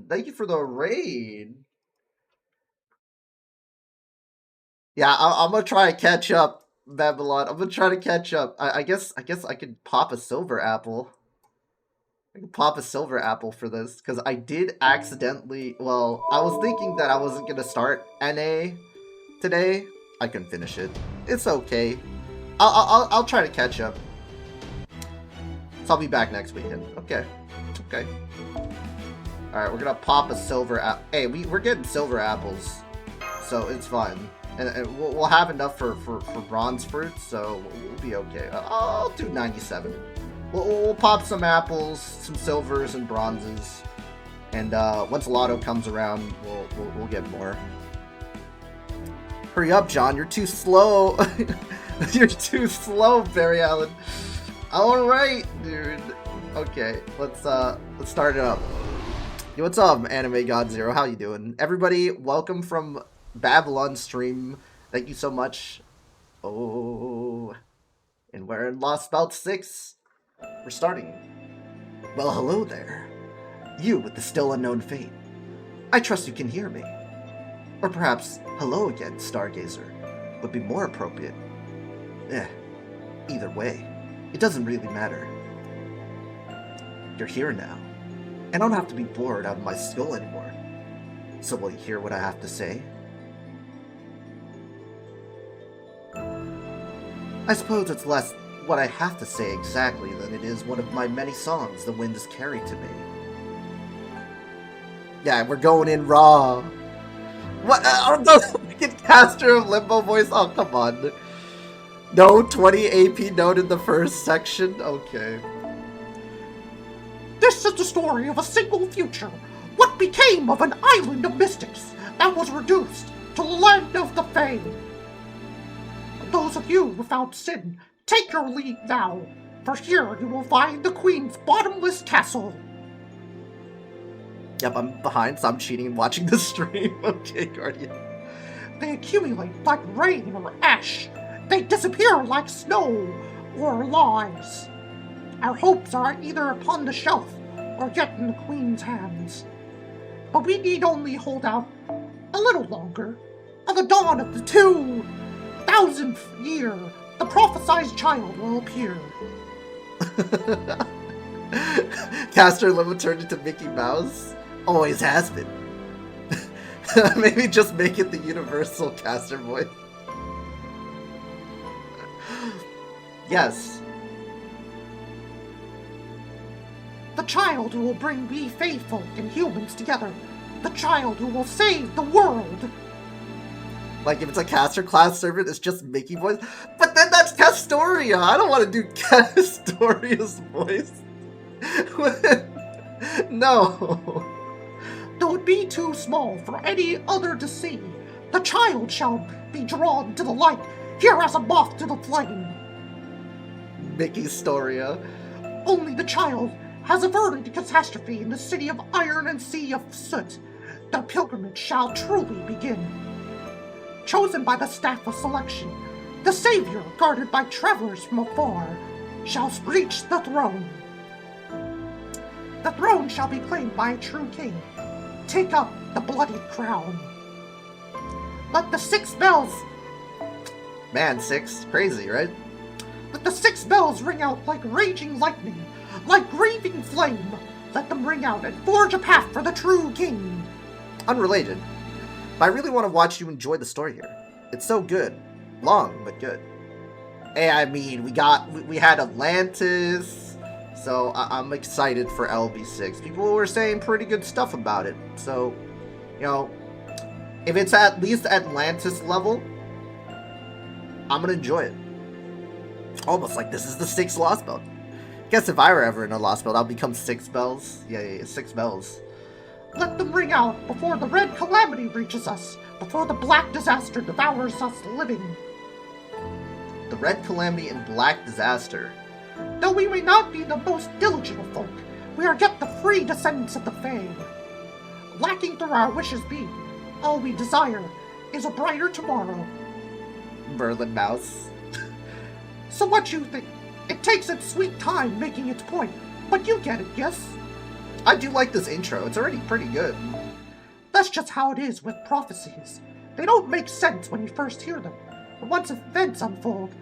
Thank you for the raid. Yeah, I'm gonna try to catch up, Babylon. I'm gonna try to catch up. I guess I could pop a silver apple. I could pop a silver apple for this because I did accidentally. Well, I was thinking that I wasn't gonna start NA today. I couldn't finish it. It's okay. I'll try to catch up. So I'll be back next weekend. Okay. Okay. Alright, we're gonna pop a silver apple. Hey, we're getting silver apples. So it's fine. And we'll have enough for bronze fruits, so we'll be okay. I'll do 97. We'll pop some apples, some silvers and bronzes. And once Lotto comes around, we'll get more. Hurry up, John. You're too slow. You're too slow, Barry Allen. Alright, dude. Okay, let's start it up. Yo, what's up, Anime God Zero? How you doing? Everybody, welcome from Babylon stream. Thank you so much. Oh, and we're in Lostbelt 6. We're starting. Well, hello there. You with the still unknown fate. I trust you can hear me. Or perhaps, hello again, Stargazer, would be more appropriate. Either way, it doesn't really matter. You're here now. I don't have to be bored out of my skull anymore. So will you hear what I have to say? I suppose it's less what I have to say exactly than it is one of my many songs the wind has carried to me. Yeah, we're going in raw. What? The fucking caster of Limbo voice? Oh, come on. No 20 AP note in the first section? Okay. This is the story of a single future. What became of an island of mystics that was reduced to the land of the Fae? Those of you without sin, take your leave now, for here you will find the Queen's bottomless castle. Yep, I'm behind, so I'm cheating and watching the stream. Okay, Guardian. They accumulate like rain or ash. They disappear like snow or lies. Our hopes are either upon the shelf or yet in the Queen's hands. But we need only hold out a little longer. At the dawn of the 2000th year, the prophesied child will appear. Caster Limbo turned into Mickey Mouse? Always has been. Maybe just make it the universal caster voice. Yes. The child who will bring we Fae folk and humans together. The child who will save the world. Like, if it's a caster class servant, it's just Mickey voice. But then that's Castoria! I don't want to do Castoria's voice. No. Though it be too small for any other to see, the child shall be drawn to the light, here as a moth to the flame. Mickey Storia. Only the child has averted the catastrophe in the city of iron and sea of soot. Their pilgrimage shall truly begin. Chosen by the staff of selection, the Savior, guarded by travelers from afar, shall reach the throne. The throne shall be claimed by a true king. Take up the bloodied crown. Let the 6 bells... Man, 6? Crazy, right? Let the 6 bells ring out like raging lightning, like grieving flame. Let them ring out and forge a path for the true king. Unrelated. But I really want to watch you enjoy the story here. It's so good. Long, but good. Hey, I mean, we had Atlantis, so I'm excited for LB6. People were saying pretty good stuff about it. So, you know, if it's at least Atlantis level, I'm gonna enjoy it. Almost like this is the 6th Lostbelt. Guess if I were ever in a Lostbelt, I'll become 6 bells. Yeah, 6 bells. Let them ring out before the red calamity reaches us, before the black disaster devours us living. The red calamity and black disaster. Though we may not be the most diligent of folk, we are yet the free descendants of the Fae. Lacking through our wishes be, all we desire is a brighter tomorrow. Merlin Mouse. So what you think? It takes its sweet time making its point, but you get it, yes? I do like this intro. It's already pretty good. That's just how it is with prophecies. They don't make sense when you first hear them, but once events unfold,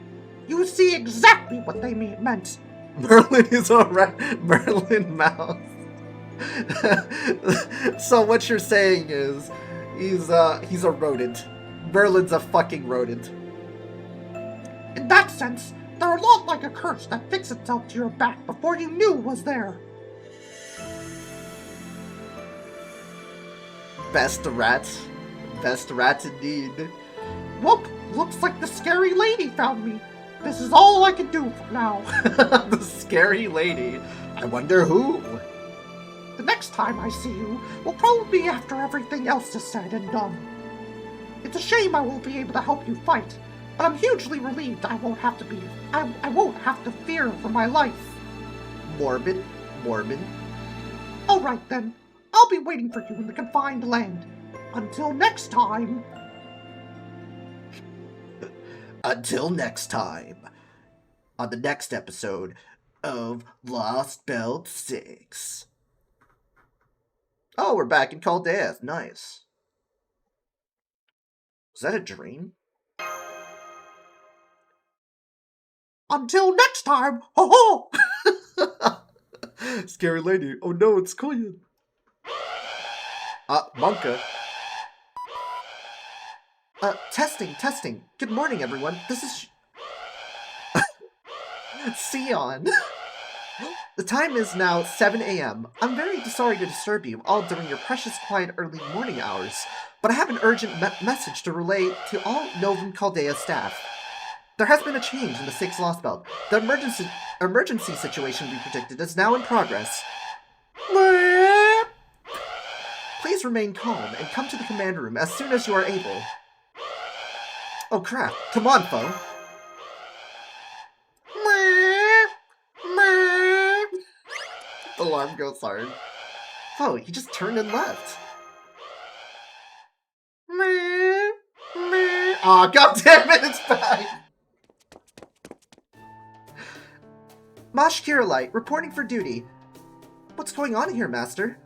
you see exactly what they meant. Merlin is alright. Merlin Mouse. So what you're saying is, he's a rodent. Merlin's a fucking rodent. In that sense, they're a lot like a curse that fixed itself to your back before you knew it was there. Best rats. Best rats indeed. Whoop! Looks like the scary lady found me. This is all I can do for now. The scary lady. I wonder who. The next time I see you will probably be after everything else is said and done. It's a shame I won't be able to help you fight, but I'm hugely relieved I won't have to fear for my life. Morbid. Alright then, I'll be waiting for you in the confined land. Until next time. Until next time. On the next episode of Lostbelt 6. Oh, we're back in Caldea. Nice. Was that a dream? Until next time, ho ho! Scary lady. Oh no, it's Koyan. Monka. Testing. Good morning, everyone. This is Sion. The time is now 7 a.m. I'm very sorry to disturb you all during your precious quiet early morning hours, but I have an urgent message to relay to all Novum Caldea staff. There has been a change in the 6th Lost Belt. The emergency situation we predicted is now in progress. Please remain calm and come to the command room as soon as you are able. Oh crap, come on, foe. The alarm goes hard. Oh, he just turned and left. Aw, god damn it, it's back! Mosh Kirillite, reporting for duty. What's going on here, Master?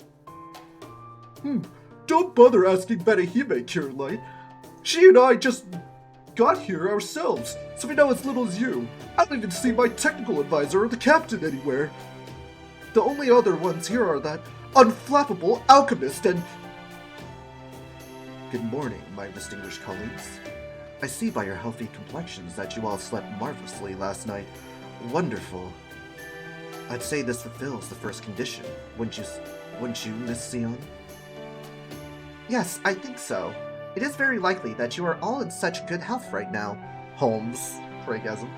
Don't bother asking Benahime, Kirillite. She and I just got here ourselves, so we know as little as you. I don't even see my technical advisor or the captain anywhere. The only other ones here are that unflappable alchemist and... Good morning, my distinguished colleagues. I see by your healthy complexions that you all slept marvelously last night. Wonderful. I'd say this fulfills the first condition, wouldn't you, Miss Sion? Yes, I think so. It is very likely that you are all in such good health right now. Holmes. Orgasm.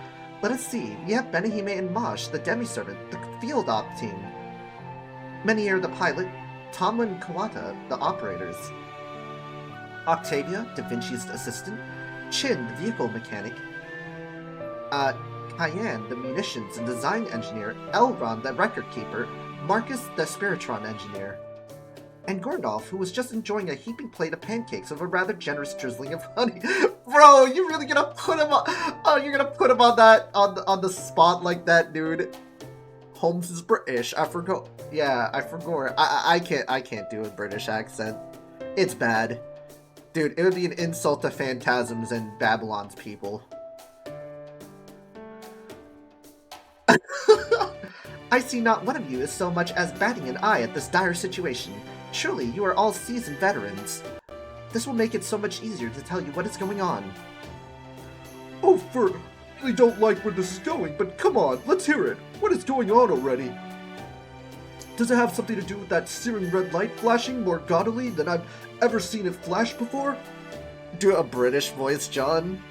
Let us see. We have Benahime and Mosh, the demi-servant, the field op team. Menier, the pilot. Tomlin and Kawata, the operators. Octavia, Da Vinci's assistant. Chin, the vehicle mechanic. Cayenne, the munitions and design engineer. Elron, the record keeper. Marcus, the spiritron engineer. And Gordolf, who was just enjoying a heaping plate of pancakes with a rather generous drizzling of honey. Bro, you really gonna put him on? Oh, you're gonna put him on that on the spot like that, dude? Holmes is British. I forgot. Yeah, I forgot. I can't do a British accent. It's bad, dude. It would be an insult to Phantasms and Babylon's people. I see not one of you is so much as batting an eye at this dire situation. Surely you are all seasoned veterans. This will make it so much easier to tell you what is going on. Oh, I really don't like where this is going, but come on, let's hear it. What is going on already? Does it have something to do with that searing red light flashing more gaudily than I've ever seen it flash before? Do a British voice, John.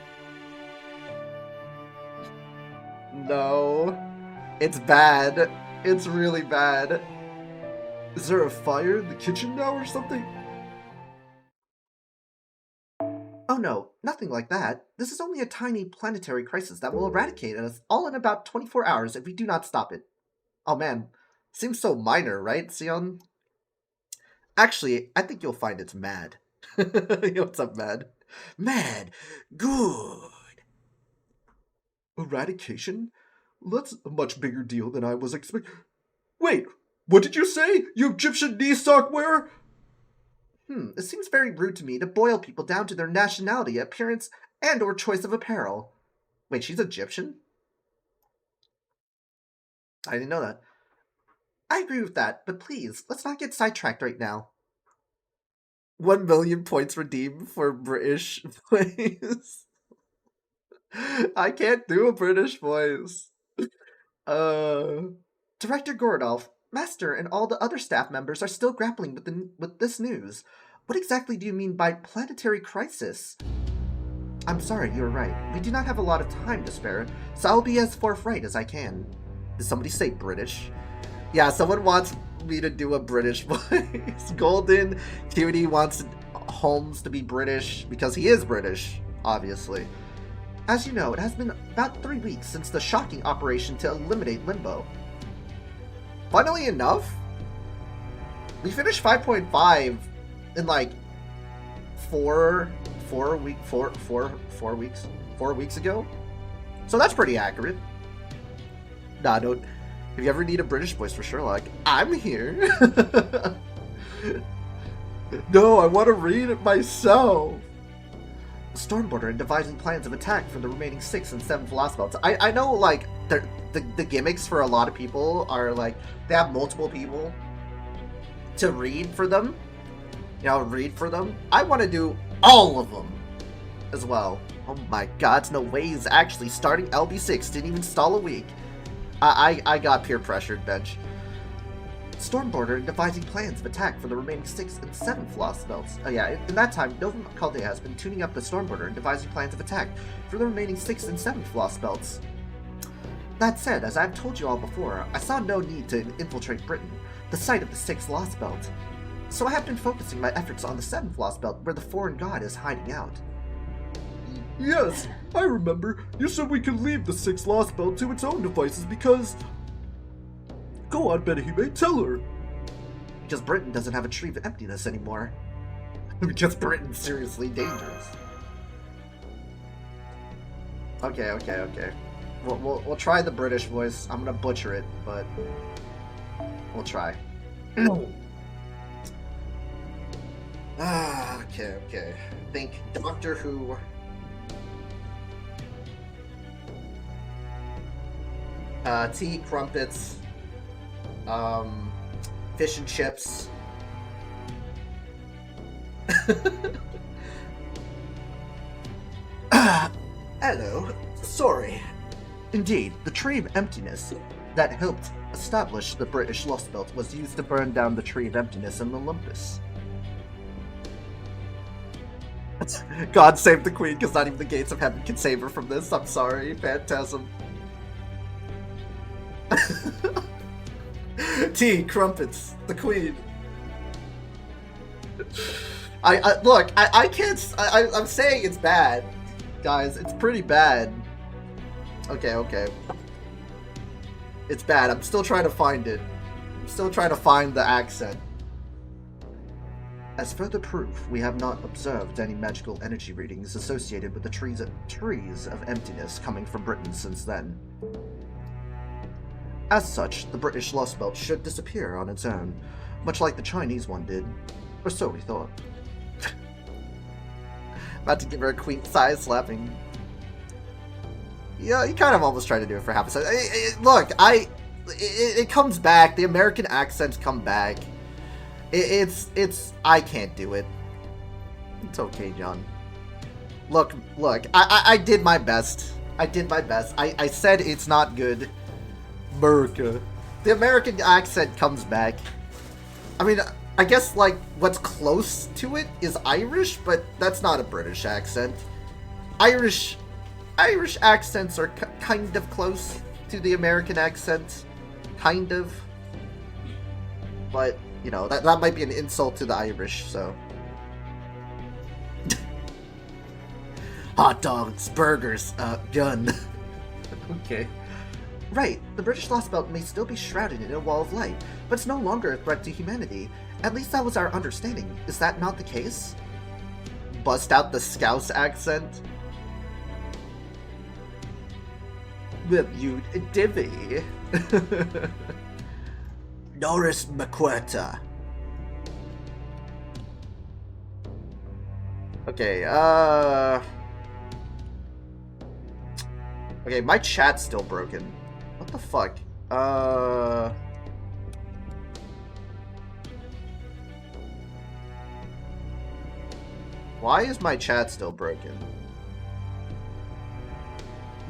No. It's bad. It's really bad. Is there a fire in the kitchen now or something? Oh no, nothing like that. This is only a tiny planetary crisis that will eradicate us all in about 24 hours if we do not stop it. Oh man, seems so minor, right, Sion? Actually, I think you'll find it's mad. What's up, Mad? Mad! Good! Eradication? That's a much bigger deal than I was expecting. Wait, What did you say, you Egyptian knee sock wearer? It seems very rude to me to boil people down to their nationality, appearance, and or choice of apparel. Wait, she's Egyptian? I didn't know that. I agree with that, but please, let's not get sidetracked right now. 1 million points redeemed for British voice. I can't do a British voice. Director Gordolf, Master, and all the other staff members are still grappling with this news. What exactly do you mean by planetary crisis? I'm sorry, you're right. We do not have a lot of time to spare, so I'll be as forthright as I can. Did somebody say British? Yeah, someone wants me to do a British voice. Golden Cutie wants Holmes to be British because he is British, obviously. As you know, it has been about 3 weeks since the shocking operation to eliminate Limbo. Funnily enough, we finished 5.5 in like 4 weeks ago. So that's pretty accurate. Nah, don't. If you ever need a British voice for Sherlock, I'm here. No, I want to read it myself. Stormborder and devising plans of attack for the remaining 6th and 7th Lostbelts. I know, like, the gimmicks for a lot of people are, like, they have multiple people to read for them. I want to do all of them as well. Oh my god, no way he's actually starting LB6. Didn't even stall a week. I got peer pressured, bench. Stormborder and devising plans of attack for the remaining 6th and 7th Lostbelts. Oh yeah, in that time, Nova Calde has been tuning up the Stormborder and devising plans of attack for the remaining 6th and 7th Lostbelts. That said, as I've told you all before, I saw no need to infiltrate Britain, the site of the 6th Lostbelt. So I have been focusing my efforts on the 7th Lostbelt, where the foreign god is hiding out. Yes, I remember. You said we could leave the 6th Lostbelt to its own devices because... Go on, Benahime, tell her. Because Britain doesn't have a tree of emptiness anymore. Because Britain's seriously dangerous. Okay. We'll try the British voice. I'm gonna butcher it, but we'll try. Okay. Think Doctor Who. Tea, crumpets, fish and chips. Hello. Sorry. Indeed, the Tree of Emptiness that helped establish the British Lostbelt was used to burn down the Tree of Emptiness in Olympus. God save the Queen, because not even the gates of heaven can save her from this. I'm sorry, Phantasm. Tea, crumpets, the Queen. I can't. I'm saying it's bad, guys. It's pretty bad. Okay. It's bad. I'm still trying to find it. I'm still trying to find the accent. As further proof, we have not observed any magical energy readings associated with the trees of emptiness coming from Britain since then. As such, the British Lostbelt should disappear on its own, much like the Chinese one did. Or so we thought. About to give her a queen size slapping. Yeah, you kind of almost tried to do it for half a second. Look, it comes back. The American accents come back. I can't do it. It's okay, John. Look, I did my best. I said it's not good. America. The American accent comes back. I mean, I guess, like, what's close to it is Irish, but that's not a British accent. Irish accents are kind of close to the American accent. Kind of. But, you know, that might be an insult to the Irish, so. Hot dogs, burgers, gun. Okay. Right, the British Lostbelt may still be shrouded in a wall of light, but it's no longer a threat to humanity. At least that was our understanding. Is that not the case? Bust out the Scouse accent. Well, you divvy. Norris McQuarta. Okay, okay, my chat's still broken. What the fuck? Why is my chat still broken?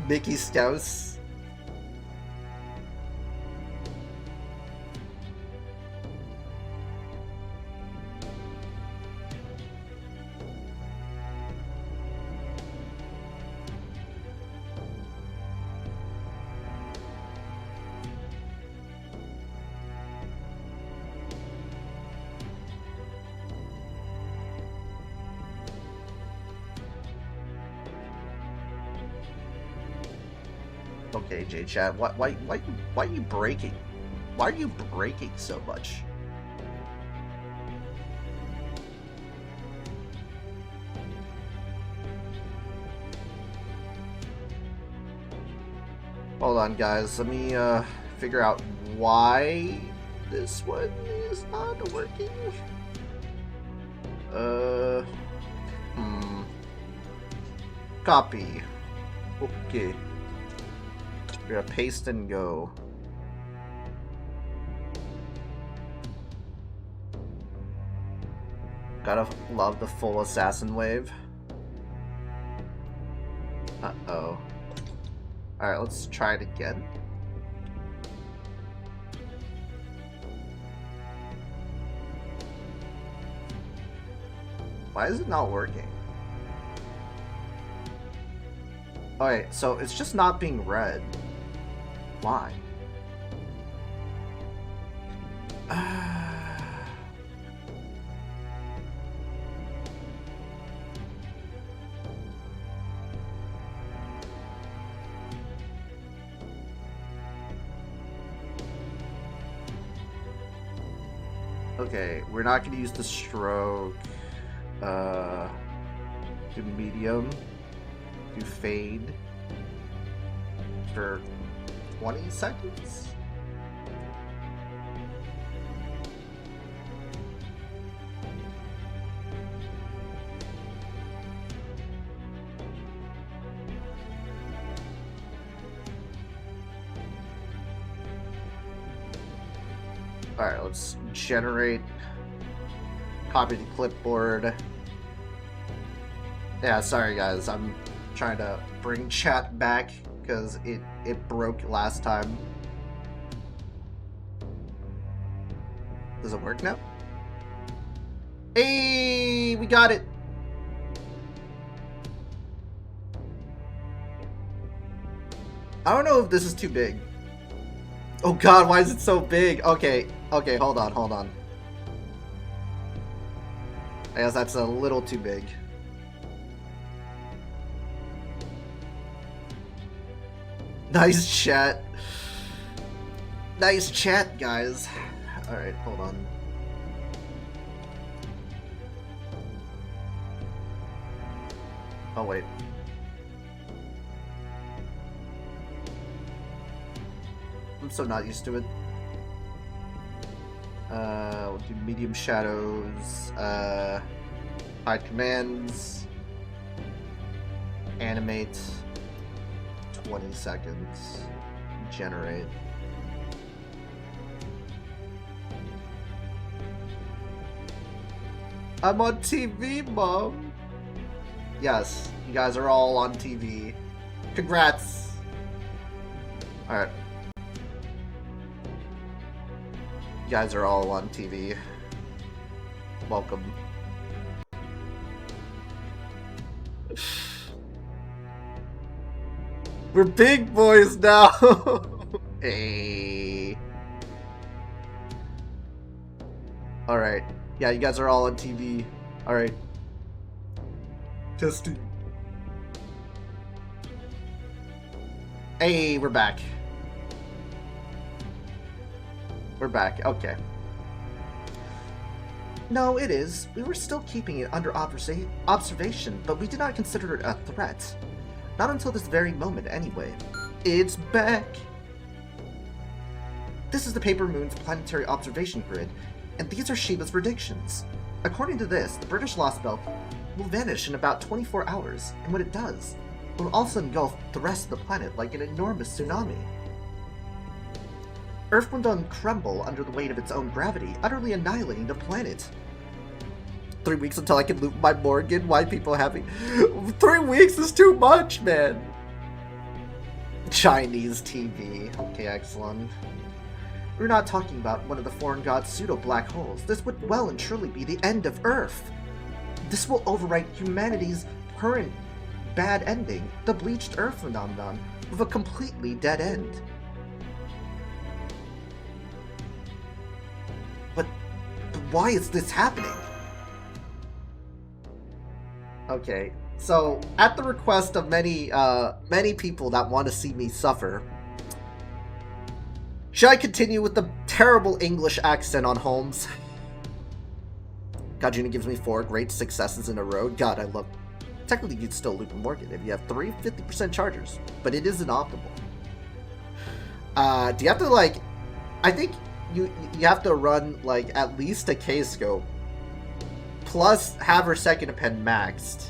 Mickey Scouse? Okay, J Chat, why are you breaking? Why are you breaking so much? Hold on, guys. Let me figure out why this one is not working. Copy. Okay. We're gonna paste and go. Gotta love the full assassin wave. Uh-oh. Alright, let's try it again. Why is it not working? Alright, so it's just not being read. Why? Okay, we're not going to use the stroke. Do medium. Do fade. For 20 seconds? Alright, let's generate, copy the clipboard. Yeah, sorry guys, I'm trying to bring chat back because it broke last time. Does it work now? Hey, we got it! I don't know if this is too big. Oh god, why is it so big? Okay, hold on. I guess that's a little too big. Nice chat. Nice chat, guys. Alright, hold on. Oh, wait. I'm so not used to it. We'll do medium shadows, hide commands, animate, 20 seconds, generate. I'm on TV, Mom! Yes, you guys are all on TV. Congrats! Alright. You guys are all on TV. Welcome. We're big boys now! Hey. Alright. Yeah, you guys are all on TV. Alright. Testing. Hey, we're back. We're back, okay. No, it is. We were still keeping it under observation, but we did not consider it a threat. Not until this very moment, anyway. It's back! This is the Paper Moon's planetary observation grid, and these are Shiba's predictions. According to this, the British Lostbelt will vanish in about 24 hours, and when it does, it will also engulf the rest of the planet like an enormous tsunami. Earth will then crumble under the weight of its own gravity, utterly annihilating the planet. 3 weeks until I can loot my Morgan? Why people having... 3 weeks is too much, man! Chinese TV. Okay, excellent. We're not talking about one of the foreign gods' pseudo-black holes. This would well and truly be the end of Earth. This will overwrite humanity's current bad ending, the bleached Earth phenomenon, with a completely dead end. But why is this happening? Okay, so at the request of many people that want to see me suffer, should I continue with the terrible English accent on Holmes? God, Juna gives me 4 great successes in a row. God, I love... Technically, you'd still loop Morgan if you have 3 50% chargers, but it isn't optimal. Do you have to, like... I think you have to run, like, at least a K-scope, plus have her second pen maxed.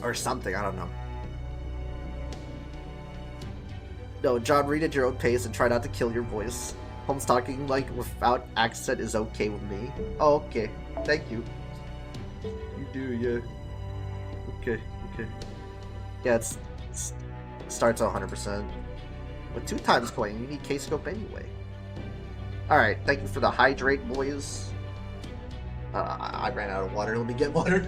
Or something, I don't know. No, John, read at your own pace and try not to kill your voice. Holmes talking, like, without accent is okay with me. Oh, okay. Thank you. You do, yeah. Okay. Yeah, it starts at 100%. With 2 times coin, you need K-scope anyway. Alright, thank you for the hydrate, boys. I ran out of water. Let me get water.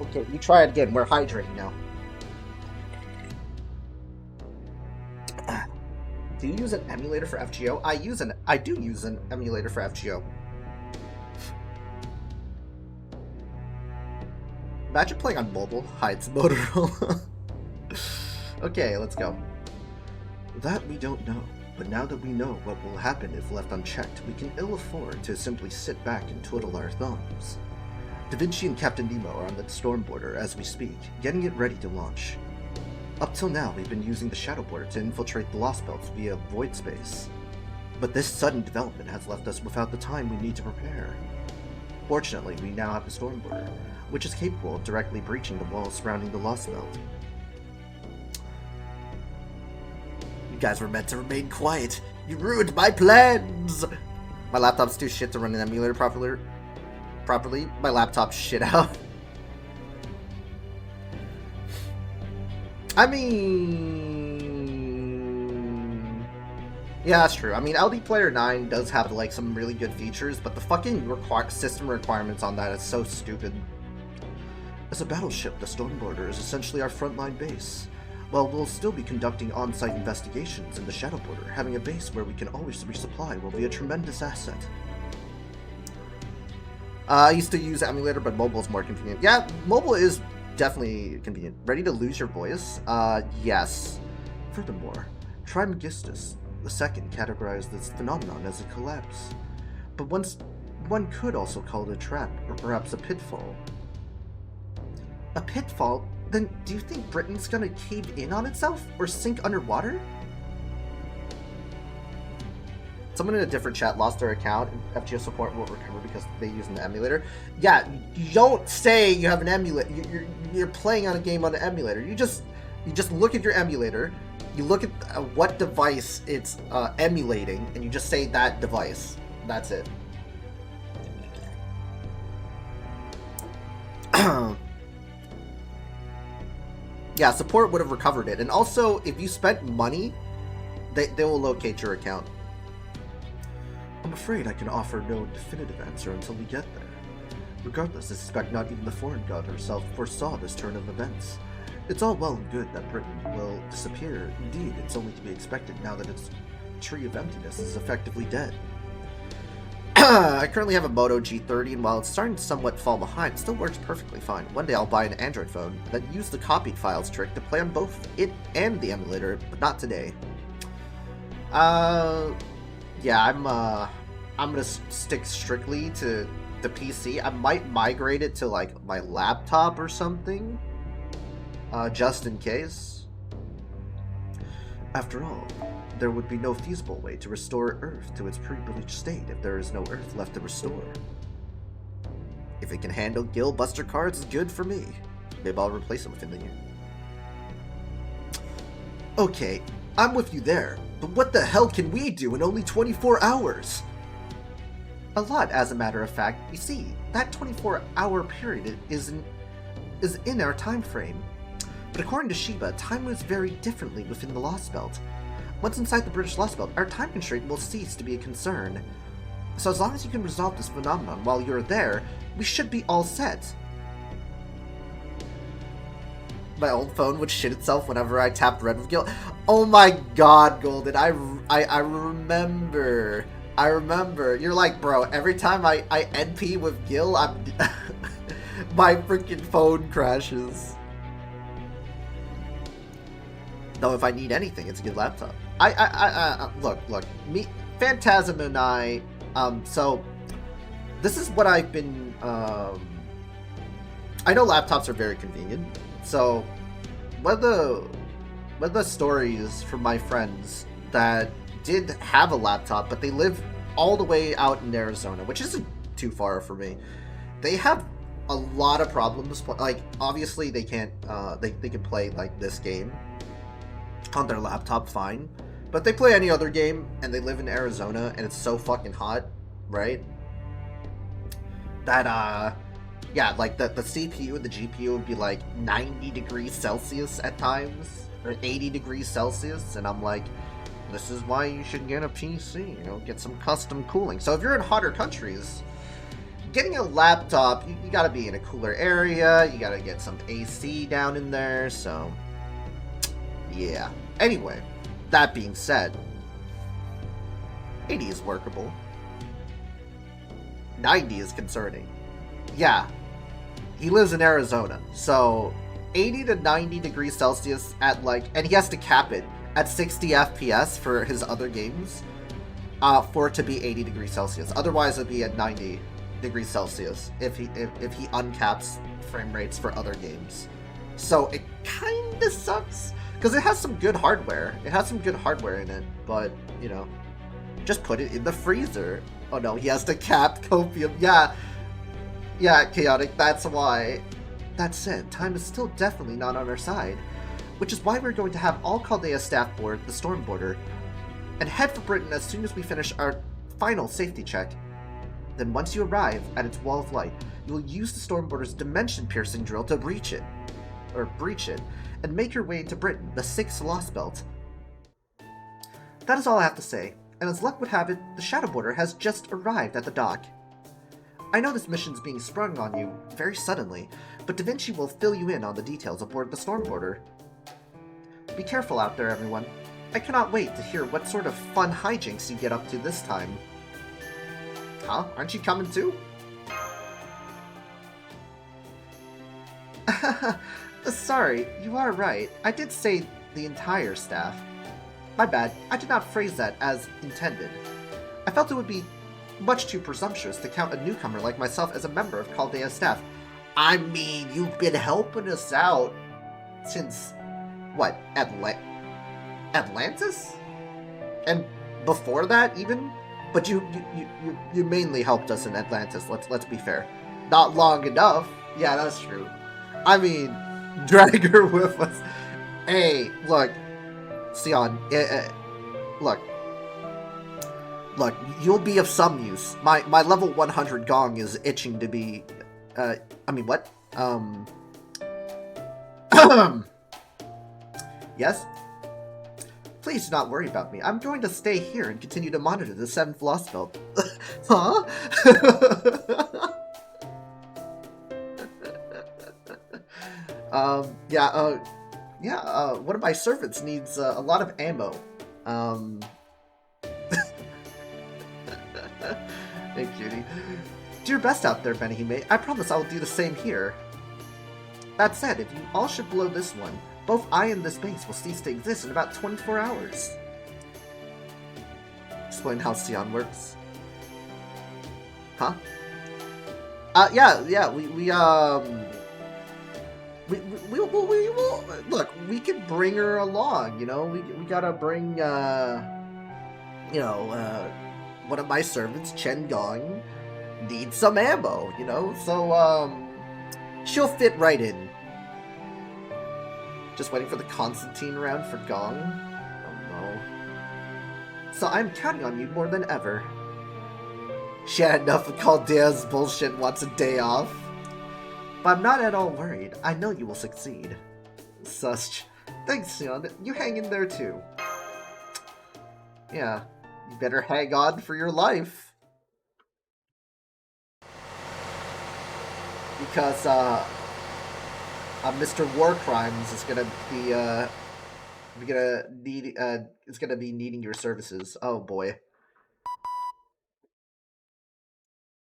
Okay, you try it again. We're hydrating now. Do you use an emulator for FGO? I do use an emulator for FGO. Imagine playing on mobile. Hides Motorola. Okay, let's go. That we don't know, but now that we know what will happen if left unchecked, we can ill afford to simply sit back and twiddle our thumbs. Da Vinci and Captain Nemo are on the storm border as we speak, getting it ready to launch. Up till now, we've been using the shadow border to infiltrate the Lostbelt via void space. But this sudden development has left us without the time we need to prepare. Fortunately, we now have the storm border, which is capable of directly breaching the walls surrounding the Lostbelt. You guys were meant to remain quiet. You ruined my plans! My laptop's too shit to run an emulator properly. My laptop's shit out. I mean... Yeah, that's true. I mean, LD Player 9 does have, like, some really good features, but the fucking system requirements on that is so stupid. As a battleship, the Storm Border is essentially our frontline base. While we'll still be conducting on-site investigations in the Shadow Border, having a base where we can always resupply will be a tremendous asset. I used to use emulator, but mobile is more convenient. Yeah, mobile is definitely convenient. Ready to lose your voice? Yes. Furthermore, Trismegistus II categorized this phenomenon as a collapse. But one could also call it a trap, or perhaps a pitfall. A pitfall? Then do you think Britain's gonna cave in on itself, or sink underwater? Someone in a different chat lost their account, and FGO support will recover because they use an emulator. Yeah, you don't say you have an emulator. You're playing on a game on an emulator. You just look at your emulator, you look at what device it's emulating, and you just say that device. That's it. Yeah, support would have recovered it. And also, if you spent money, they will locate your account. I'm afraid I can offer no definitive answer until we get there. Regardless, I suspect not even the foreign god herself foresaw this turn of events. It's all well and good that Britain will disappear. Indeed, it's only to be expected now that its tree of emptiness is effectively dead. I currently have a Moto G30, and while it's starting to somewhat fall behind, it still works perfectly fine. One day I'll buy an Android phone, then use the copied files trick to play on both it and the emulator, but not today. Yeah, I'm gonna stick strictly to the PC. I might migrate it to, like, my laptop or something, just in case. After all, there would be no feasible way to restore Earth to its pre-bleached state if there is no Earth left to restore. If it can handle Gil Buster cards, it's good for me. Maybe I'll replace them within the year. Okay, I'm with you there, but what the hell can we do in only 24 hours? A lot, as a matter of fact. You see, that 24-hour period is in our time frame. But according to Shiba, time moves very differently within the Lostbelt. Once inside the British Lostbelt, our time constraint will cease to be a concern. So as long as you can resolve this phenomenon while you're there, we should be all set. My old phone would shit itself whenever I tapped red with Gil. Oh my god, Golden, I remember. I remember. You're like, bro, every time I NP with Gil, I'm my freaking phone crashes. Though if I need anything, it's a good laptop. Look, me, Phantasm and I, so, this is what I've been, I know laptops are very convenient, so, one of the stories from my friends that did have a laptop, but they live all the way out in Arizona, which isn't too far for me. They have a lot of problems, like, obviously they can't, they can play, like, this game on their laptop fine, but they play any other game, and they live in Arizona, and it's so fucking hot, right? That, yeah, like, the CPU and the GPU would be, like, 90 degrees Celsius at times, or 80 degrees Celsius, and I'm like, this is why you should get a PC, you know, get some custom cooling. So if you're in hotter countries, getting a laptop, you gotta be in a cooler area, you gotta get some AC down in there, so, yeah. Anyway, that being said, 80 is workable. 90 is concerning. Yeah, he lives in Arizona, so 80 to 90 degrees Celsius at, like, and he has to cap it at 60 FPS for his other games, for it to be 80 degrees Celsius. Otherwise, it'd be at 90 degrees Celsius if he uncaps frame rates for other games. So it kinda sucks, because it has some good hardware. It has some good hardware in it, but, you know, just put it in the freezer. Oh no, he has to cap copium. Yeah, Chaotic, that's why. That said, time is still definitely not on our side, which is why we're going to have all Chaldea staff board the storm border and head for Britain as soon as we finish our final safety check. Then once you arrive at its wall of light, you will use the storm border's dimension-piercing drill to breach it, and make your way into Britain, the 6th Lostbelt. That is all I have to say, and as luck would have it, the Shadow Border has just arrived at the dock. I know this mission's being sprung on you very suddenly, but Da Vinci will fill you in on the details aboard the Storm Border. Be careful out there, everyone. I cannot wait to hear what sort of fun hijinks you get up to this time. Huh? Aren't you coming too? Sorry, you are right. I did say the entire staff. My bad, I did not phrase that as intended. I felt it would be much too presumptuous to count a newcomer like myself as a member of Chaldea's staff. I mean, you've been helping us out since, what, Atlantis? And before that, even? But you mainly helped us in Atlantis, let's be fair. Not long enough. Yeah, that's true. I mean, drag her with us. Hey, look, Sion, look, you'll be of some use. My level 100 gong is itching to be, I mean, what? Yes? Please do not worry about me. I'm going to stay here and continue to monitor the 7th Lostbelt. Huh? One of my servants needs a lot of ammo. Hey, cutie. Do your best out there, Benihime. I promise I will do the same here. That said, if you all should blow this one, both I and this base will cease to exist in about 24 hours. Explain how Sion works. Huh? Yeah, we will, look, we could bring her along, you know, we gotta bring, one of my servants, Chen Gong, needs some ammo, you know, so, she'll fit right in. Just waiting for the Constantine round for Gong? Oh no. So I'm counting on you more than ever. She had enough of Caldea's bullshit and wants a day off. But I'm not at all worried. I know you will succeed. Such. Thanks, Sion. You hang in there too. Yeah, you better hang on for your life. Because, Mr. War Crimes is gonna be needing your services. Oh boy.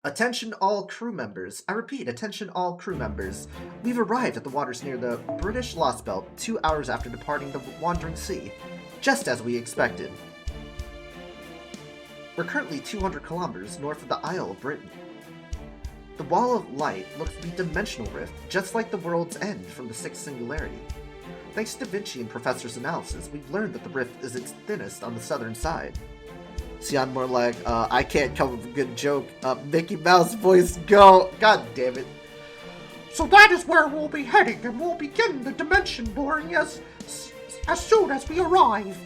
Attention all crew members. I repeat, attention all crew members. We've arrived at the waters near the British Lostbelt 2 hours after departing the Wandering Sea, just as we expected. We're currently 200 kilometers north of the Isle of Britain. The Wall of Light looks to be a dimensional rift, just like the world's end from the Sixth Singularity. Thanks to Da Vinci and Professor's analysis, we've learned that the rift is its thinnest on the southern side. Sion more like, I can't come up with a good joke. Mickey Mouse voice, go! God damn it. So that is where we'll be heading, and we'll begin the dimension boring as soon as we arrive.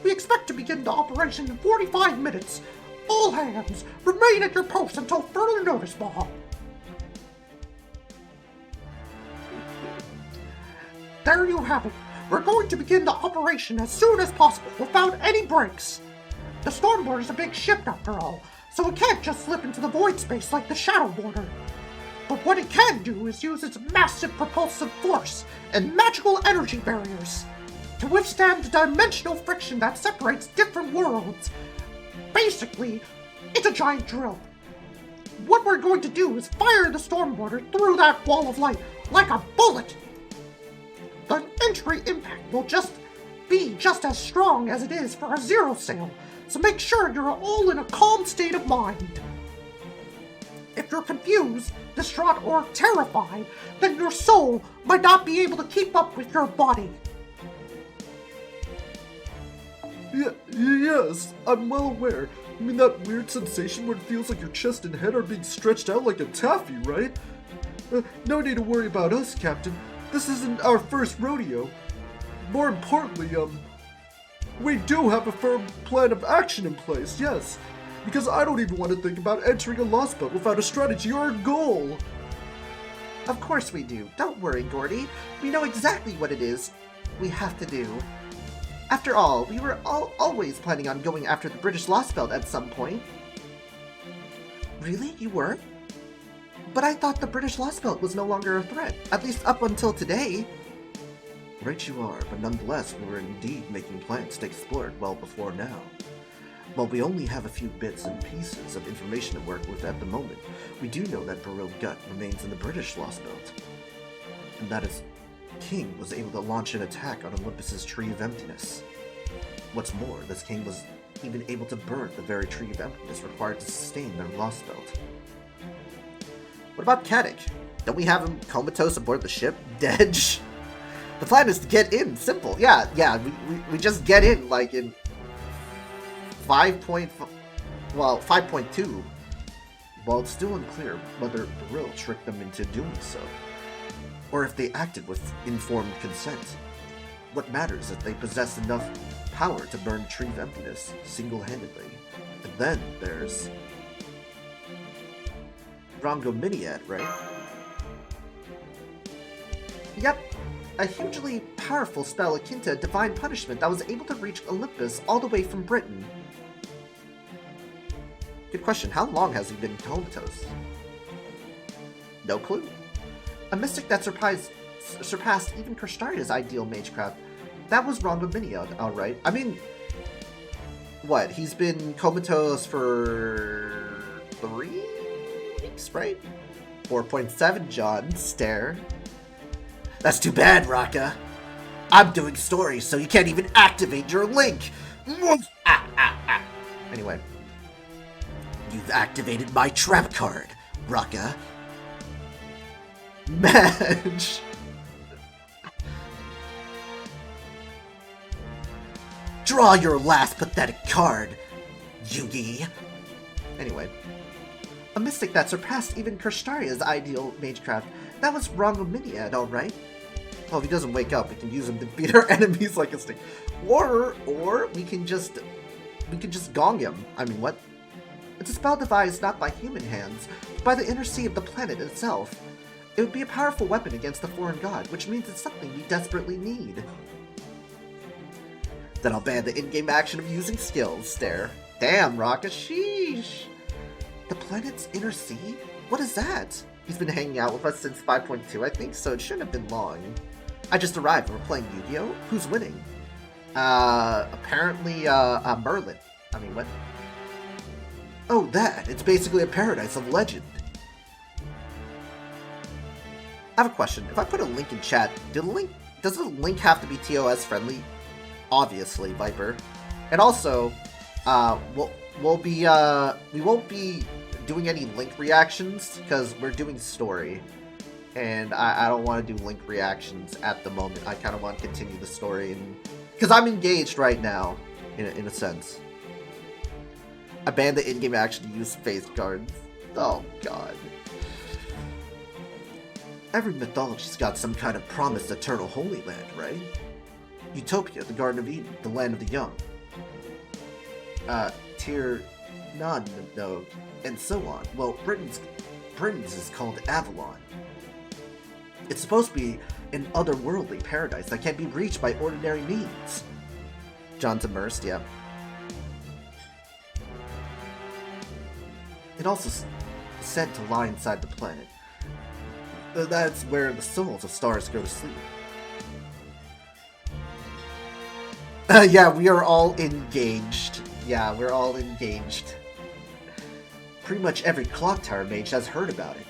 We expect to begin the operation in 45 minutes. All hands, remain at your posts until further notice, Bob. There you have it. We're going to begin the operation as soon as possible without any breaks. The Stormboard is a big ship after all, so it can't just slip into the void space like the Shadowboarder. But what it can do is use its massive propulsive force and magical energy barriers to withstand the dimensional friction that separates different worlds. Basically, it's a giant drill. What we're going to do is fire the Stormboarder through that wall of light like a bullet. The entry impact will be just as strong as it is for a zero sail, so make sure you're all in a calm state of mind. If you're confused, distraught, or terrified, then your soul might not be able to keep up with your body. Yes, I'm well aware. You mean that weird sensation where it feels like your chest and head are being stretched out like a taffy, right? No need to worry about us, Captain. This isn't our first rodeo. More importantly, we do have a firm plan of action in place, yes. Because I don't even want to think about entering a Lostbelt without a strategy or a goal. Of course we do. Don't worry, Gordy. We know exactly what it is we have to do. After all, we were always planning on going after the British Lostbelt at some point. Really? You were? But I thought the British Lostbelt was no longer a threat, at least up until today. Right you are, but nonetheless, we were indeed making plans to explore it well before now. While we only have a few bits and pieces of information to work with at the moment, we do know that Beryl Gut remains in the British Lostbelt, and that its king was able to launch an attack on Olympus's Tree of Emptiness. What's more, this king was even able to burn the very Tree of Emptiness required to sustain their Lostbelt. What about Caddick? Don't we have him comatose aboard the ship? Dead? The plan is to get in. Simple. Yeah, we just get in, like, in 5.2. While it's still unclear whether Beryl tricked them into doing so, or if they acted with informed consent. What matters is that they possess enough power to burn Tree of Emptiness single-handedly. And then there's Rongominiad, right? Yep. A hugely powerful spell akin to Divine Punishment that was able to reach Olympus all the way from Britain. Good question. How long has he been comatose? No clue. A mystic that surpassed even Kristaria's ideal magecraft. That was Rongominiad, alright. I mean, what? He's been comatose for 3 weeks, right? 4.7, John. Stare. That's too bad, Raka. I'm doing stories, so you can't even activate your link. Anyway. You've activated my trap card, Raka. Match. Draw your last pathetic card, Yugi. Anyway. A mystic that surpassed even Krishtaria's ideal magecraft. That was Rongominiad, alright? Well, if he doesn't wake up, we can use him to beat our enemies like a stick. Or we can just gong him. I mean, what? It's a spell devised not by human hands, but by the inner sea of the planet itself. It would be a powerful weapon against the foreign god, which means it's something we desperately need. Then I'll ban the in-game action of using skills. Stare. Damn, Raka, sheesh. The planet's inner sea? What is that? He's been hanging out with us since 5.2, I think, so it shouldn't have been long. I just arrived and we're playing Yu-Gi-Oh! Who's winning? Apparently, Merlin. I mean, what? Oh, that! It's basically a paradise of legend. I have a question. If I put a link in chat, does the link have to be TOS friendly? Obviously, Viper. And also, we won't be doing any link reactions because we're doing story. And I don't want to do link reactions at the moment. I kind of want to continue the story, because I'm engaged right now, in a sense. I banned the in-game action to use face cards. Oh god. Every mythology's got some kind of promised eternal holy land, right? Utopia, the Garden of Eden, the land of the young. Tier none, no, and so on. Well, Britain's is called Avalon. It's supposed to be an otherworldly paradise that can't be reached by ordinary means. John's immersed, yeah. It also said to lie inside the planet. That's where the souls of stars go to sleep. Yeah, we are all engaged. Yeah, we're all engaged. Pretty much every clock tower mage has heard about it.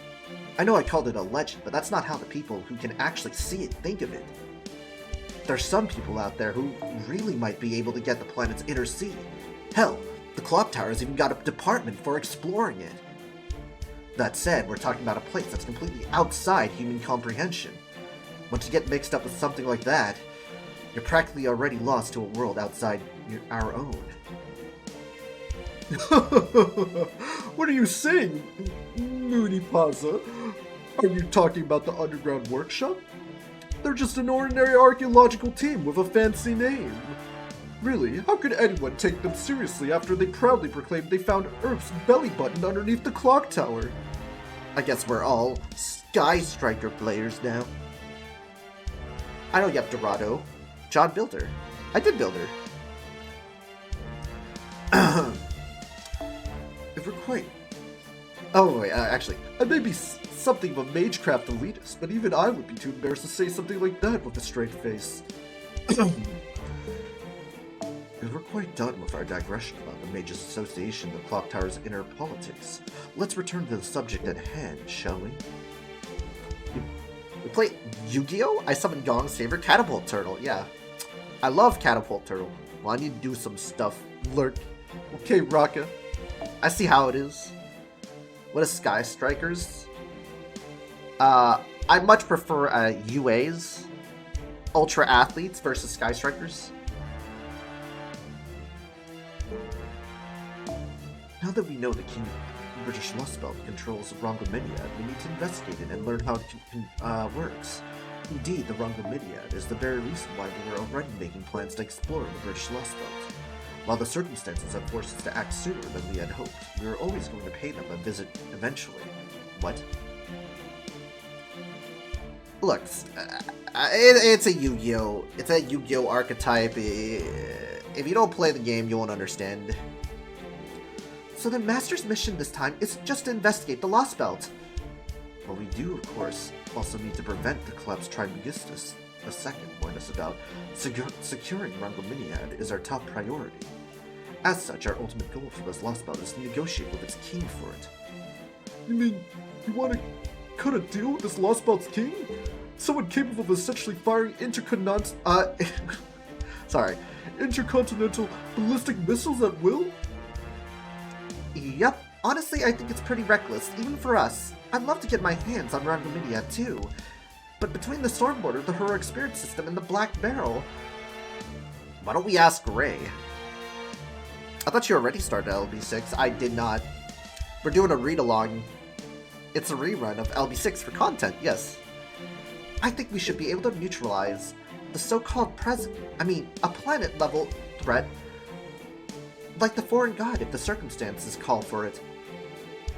I know I called it a legend, but that's not how the people who can actually see it think of it. There's some people out there who really might be able to get the planet's inner sea. Hell, the clock tower's even got a department for exploring it. That said, we're talking about a place that's completely outside human comprehension. Once you get mixed up with something like that, you're practically already lost to a world outside our own. What are you saying, Moody Paza? Are you talking about the underground workshop? They're just an ordinary archaeological team with a fancy name. Really, how could anyone take them seriously after they proudly proclaimed they found Earth's belly button underneath the clock tower? I guess we're all Sky Striker players now. I know Yep Dorado. John built her. I did build her. If we're quite... Oh, wait, actually, I may be something of a magecraft elitist, but even I would be too embarrassed to say something like that with a straight face. If we're quite done with our digression about the Mages Association and the Clock Tower's inner politics, let's return to the subject at hand, shall we? We play Yu-Gi-Oh! I summon Gong's favorite Catapult Turtle, yeah. I love Catapult Turtle. Well, I need to do some stuff. Lurk. Okay, Raka. I see how it is. What is Sky Strikers? I much prefer UAs. Ultra Athletes versus Sky Strikers. Now that we know the King of British Lostbelt controls Rongominiad, we need to investigate it and learn how it works. Indeed, the Rongominiad is the very reason why we were already making plans to explore the British Lostbelt. While the circumstances have forced us to act sooner than we had hoped, we were always going to pay them a visit eventually. What? Look, it's a Yu-Gi-Oh! It's a Yu-Gi-Oh! Archetype. If you don't play the game, you won't understand. So the Master's mission this time is just to investigate the Lostbelt. But we do, of course, also need to prevent the Collapse Trismegistus. The second warned us about securing Rongominiad is our top priority. As such, our ultimate goal for this Lostbelt is to negotiate with its king for it. You mean you want to cut a deal with this Lostbelt's king? Someone capable of essentially firing sorry. intercontinental ballistic missiles at will? Yep. Honestly, I think it's pretty reckless, even for us. I'd love to get my hands on Rangominia too. But between the Stormborder, the Heroic Spirit System, and the Black Barrel... Why don't we ask Ray? I thought you already started LB6. I did not. We're doing a read-along. It's a rerun of LB6 for content, yes. I think we should be able to neutralize the so-called a planet-level threat like the foreign god if the circumstances call for it.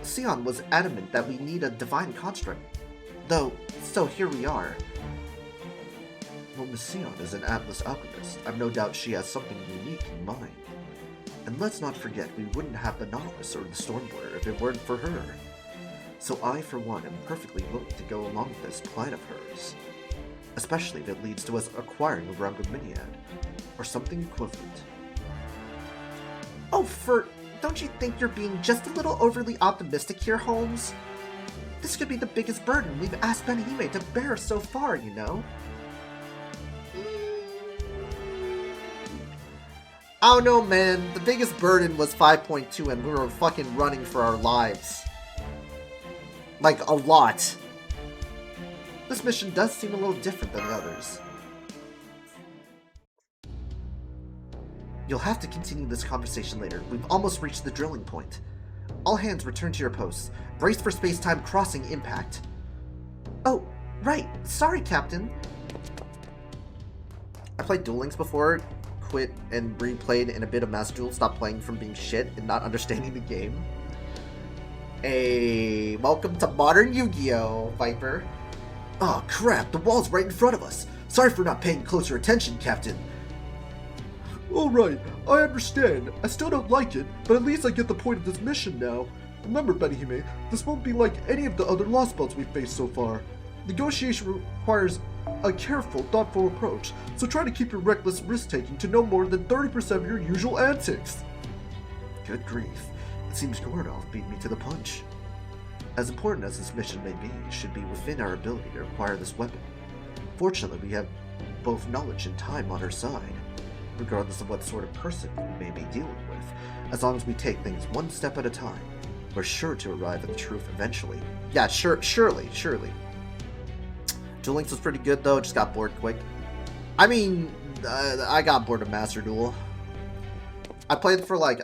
Sion was adamant that we need a divine construct. So here we are. Well, Miss Sion is an Atlas alchemist. I've no doubt she has something unique in mind. And let's not forget, we wouldn't have the Nautilus or the Stormborder if it weren't for her. So I, for one, am perfectly willing to go along with this plan of hers. Especially if it leads to us acquiring a Rangominia, or something equivalent. Oh, don't you think you're being just a little overly optimistic here, Holmes? This could be the biggest burden we've asked Ben-Hime to bear so far, you know? I don't know, man. The biggest burden was 5.2 and we were fucking running for our lives. Like, a lot. This mission does seem a little different than the others. You'll have to continue this conversation later. We've almost reached the drilling point. All hands return to your posts. Brace for space-time crossing impact. Oh, right. Sorry, Captain. I played Duel Links before, quit and replayed in a bit of Master Duel, stopped playing from being shit and not understanding the game. Hey, welcome to modern Yu-Gi-Oh, Viper. Oh crap, the wall's right in front of us. Sorry for not paying closer attention, Captain. Alright, I understand. I still don't like it, but at least I get the point of this mission now. Remember, Ben-Hime, this won't be like any of the other Lostbelts we've faced so far. Negotiation requires a careful, thoughtful approach, so try to keep your reckless risk-taking to no more than 30% of your usual antics. Good grief. It seems Gorodov beat me to the punch. As important as this mission may be, it should be within our ability to acquire this weapon. Fortunately, we have both knowledge and time on our side. Regardless of what sort of person we may be dealing with, as long as we take things one step at a time, we're sure to arrive at the truth eventually. Yeah, surely. Duel Links was pretty good though, just got bored quick. I mean, I got bored of Master Duel. I played for like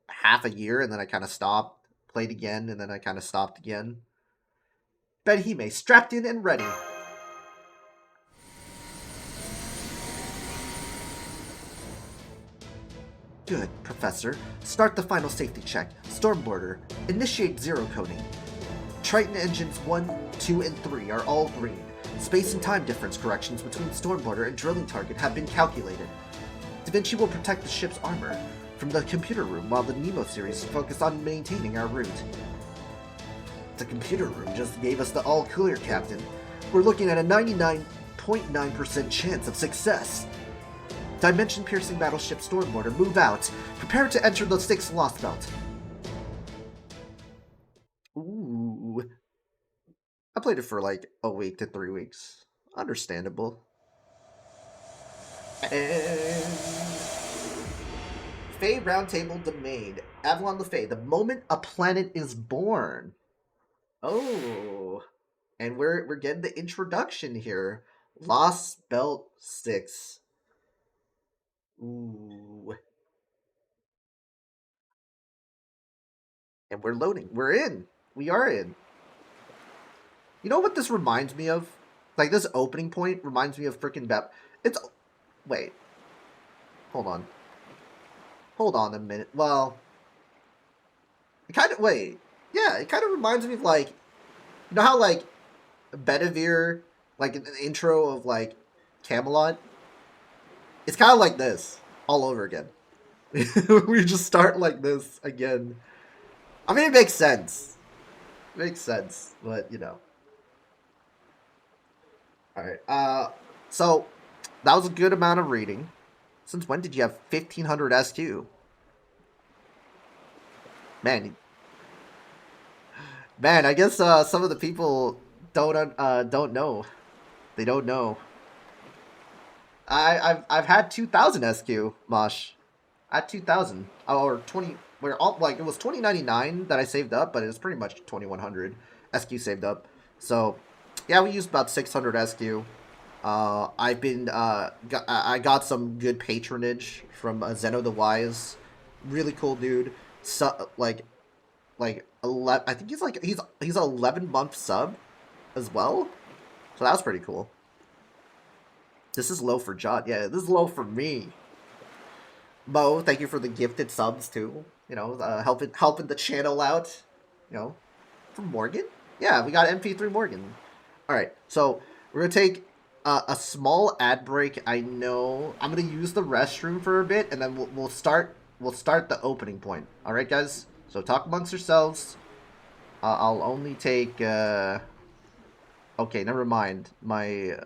half a year and then I kind of stopped. Played again and then I kind of stopped again. Ben-Hime, strapped in and ready. Good, Professor. Start the final safety check. Stormborder. Initiate zero coding. Triton engines 1, 2, and 3 are all green. Space and time difference corrections between Stormborder and drilling target have been calculated. Da Vinci will protect the ship's armor from the computer room while the Nemo series is focused on maintaining our route. The computer room just gave us the all clear, Captain. We're looking at a 99.9% chance of success. Dimension-piercing battleship Stormborder, move out. Prepare to enter the 6th Lostbelt. Ooh. I played it for like a week to 3 weeks. Understandable. And... Fae Roundtable Domain. Avalon Le-Fae. The moment a planet is born. Oh. And we're getting the introduction here. Lostbelt 6. Ooh. And we're loading. We're in. We are in. You know what this reminds me of? Like, this opening point reminds me of freaking It's... Wait. Hold on. Hold on a minute. Well... It kind of... Wait. Yeah, it kind of reminds me of, like... You know how, like, Bedivere, like, an intro of, like, Camelot? It's kind of like this. All over again. We just start like this again. I mean, it makes sense. It makes sense, but, you know. Alright, so, that was a good amount of reading. Since when did you have 1500 SQ? Man, I guess some of the people don't know. They don't know. I've had 2000 SQ, Mosh. At 2000 or 20, where all like it was 2099 that I saved up, but it was pretty much 2100 SQ saved up. So yeah, we used about 600 SQ. I got some good patronage from Zeno the Wise, really cool dude. So like 11, I think he's 11-month sub as well. So that was pretty cool. This is low for John. Yeah, this is low for me. Mo, thank you for the gifted subs too. You know, helping the channel out. You know, from Morgan. Yeah, we got MP3 Morgan. All right, so we're gonna take a small ad break. I know I'm gonna use the restroom for a bit, and then we'll start the opening point. All right, guys. So talk amongst yourselves. I'll only take. Okay, never mind. My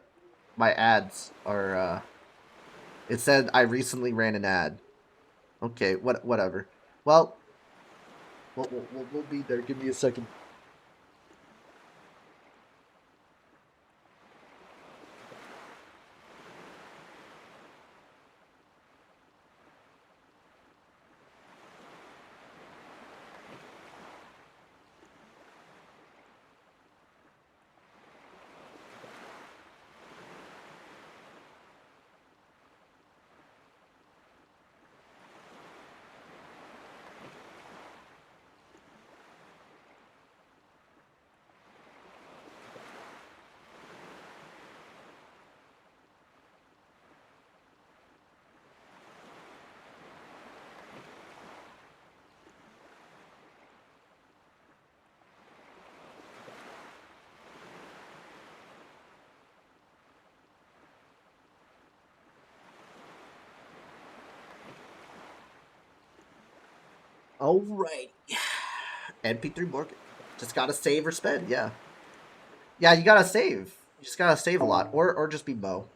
ads are. It said I recently ran an ad. Okay, whatever. Well, we'll be there. Give me a second. All right. NP3 Morgan. Just gotta save or spend. Yeah. Yeah, you gotta save. You just gotta save a lot, or just be Mo.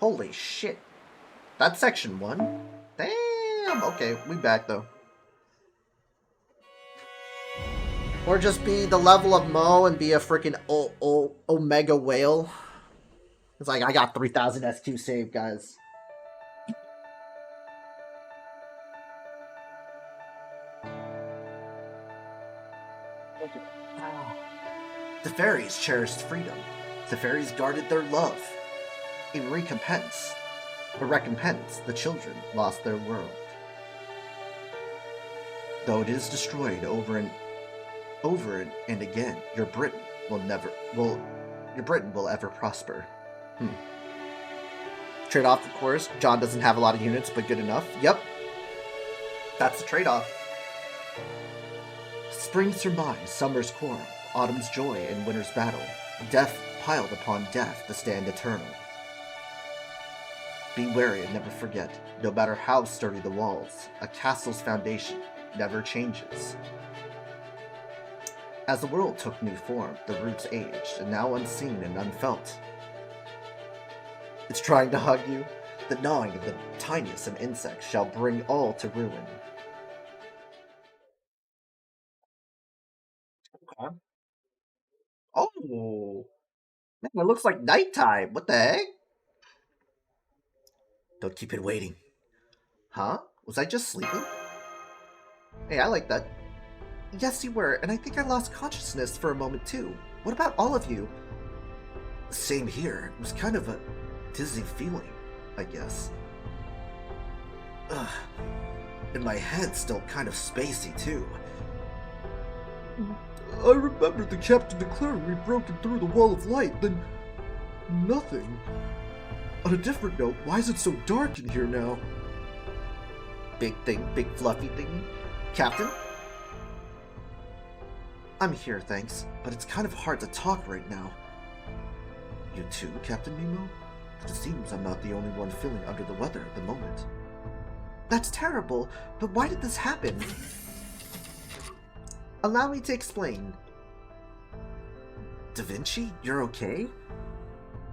Holy shit. That's section 1. Damn. Okay, we back though. Or just be the level of Mo and be a freaking Omega whale. It's like, I got 3000 SQ saved, guys. The fairies cherished freedom. The fairies guarded their love. In recompense, the children lost their world. Though it is destroyed over and again, your Britain will ever prosper. Trade-off, of course. John doesn't have a lot of units, but good enough. Yep. That's the trade-off. Spring's surmise, summer's quarrel, autumn's joy, and winter's battle. Death piled upon death to stand eternal. Be wary and never forget, no matter how sturdy the walls, a castle's foundation never changes. As the world took new form, the roots aged, and now unseen and unfelt. It's trying to hug you. The gnawing of the tiniest of insects shall bring all to ruin. Okay. Oh! Man, it looks like nighttime. What the heck? Don't keep it waiting. Huh? Was I just sleeping? Hey, I like that. Yes, you were, and I think I lost consciousness for a moment too. What about all of you? Same here. It was kind of a dizzy feeling, I guess. Ugh. And my head's still kind of spacey too. I remember the captain declaring we'd broken through the wall of light, then nothing. On a different note, why is it so dark in here now? Big thing, big fluffy thing. Captain? I'm here, thanks, but it's kind of hard to talk right now. You too, Captain Nemo? It seems I'm not the only one feeling under the weather at the moment. That's terrible, but why did this happen? Allow me to explain. Da Vinci, you're okay?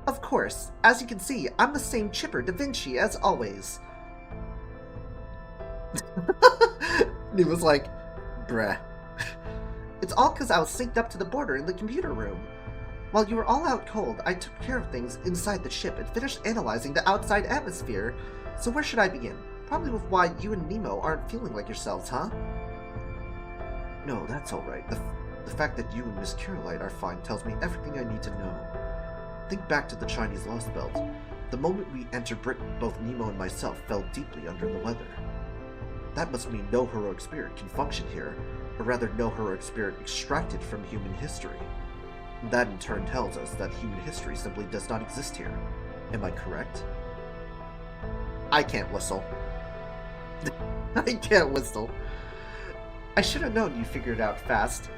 Of course. As you can see, I'm the same chipper Da Vinci as always. And he was like, bruh. It's all because I was synced up to the border in the computer room. While you were all out cold, I took care of things inside the ship and finished analyzing the outside atmosphere. So where should I begin? Probably with why you and Nemo aren't feeling like yourselves, huh? No, that's alright. The fact that you and Miss Caroline are fine tells me everything I need to know. Think back to the Chinese Lostbelt. The moment we entered Britain, both Nemo and myself fell deeply under the weather. That must mean no heroic spirit can function here, or rather no heroic spirit extracted from human history. That in turn tells us that human history simply does not exist here. Am I correct? I can't whistle. I can't whistle. I should have known you'd figure it out fast.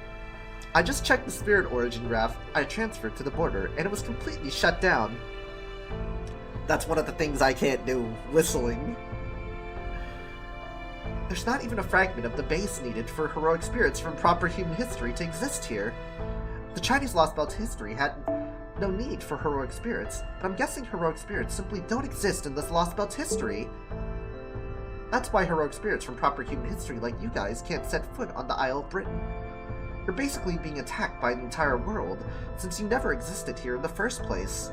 I just checked the spirit origin graph I transferred to the border, and it was completely shut down. That's one of the things I can't do, whistling. There's not even a fragment of the base needed for heroic spirits from proper human history to exist here. The Chinese Lostbelt history had no need for heroic spirits, but I'm guessing heroic spirits simply don't exist in this Lostbelt history. That's why heroic spirits from proper human history like you guys can't set foot on the Isle of Britain. You're basically being attacked by the entire world, since you never existed here in the first place.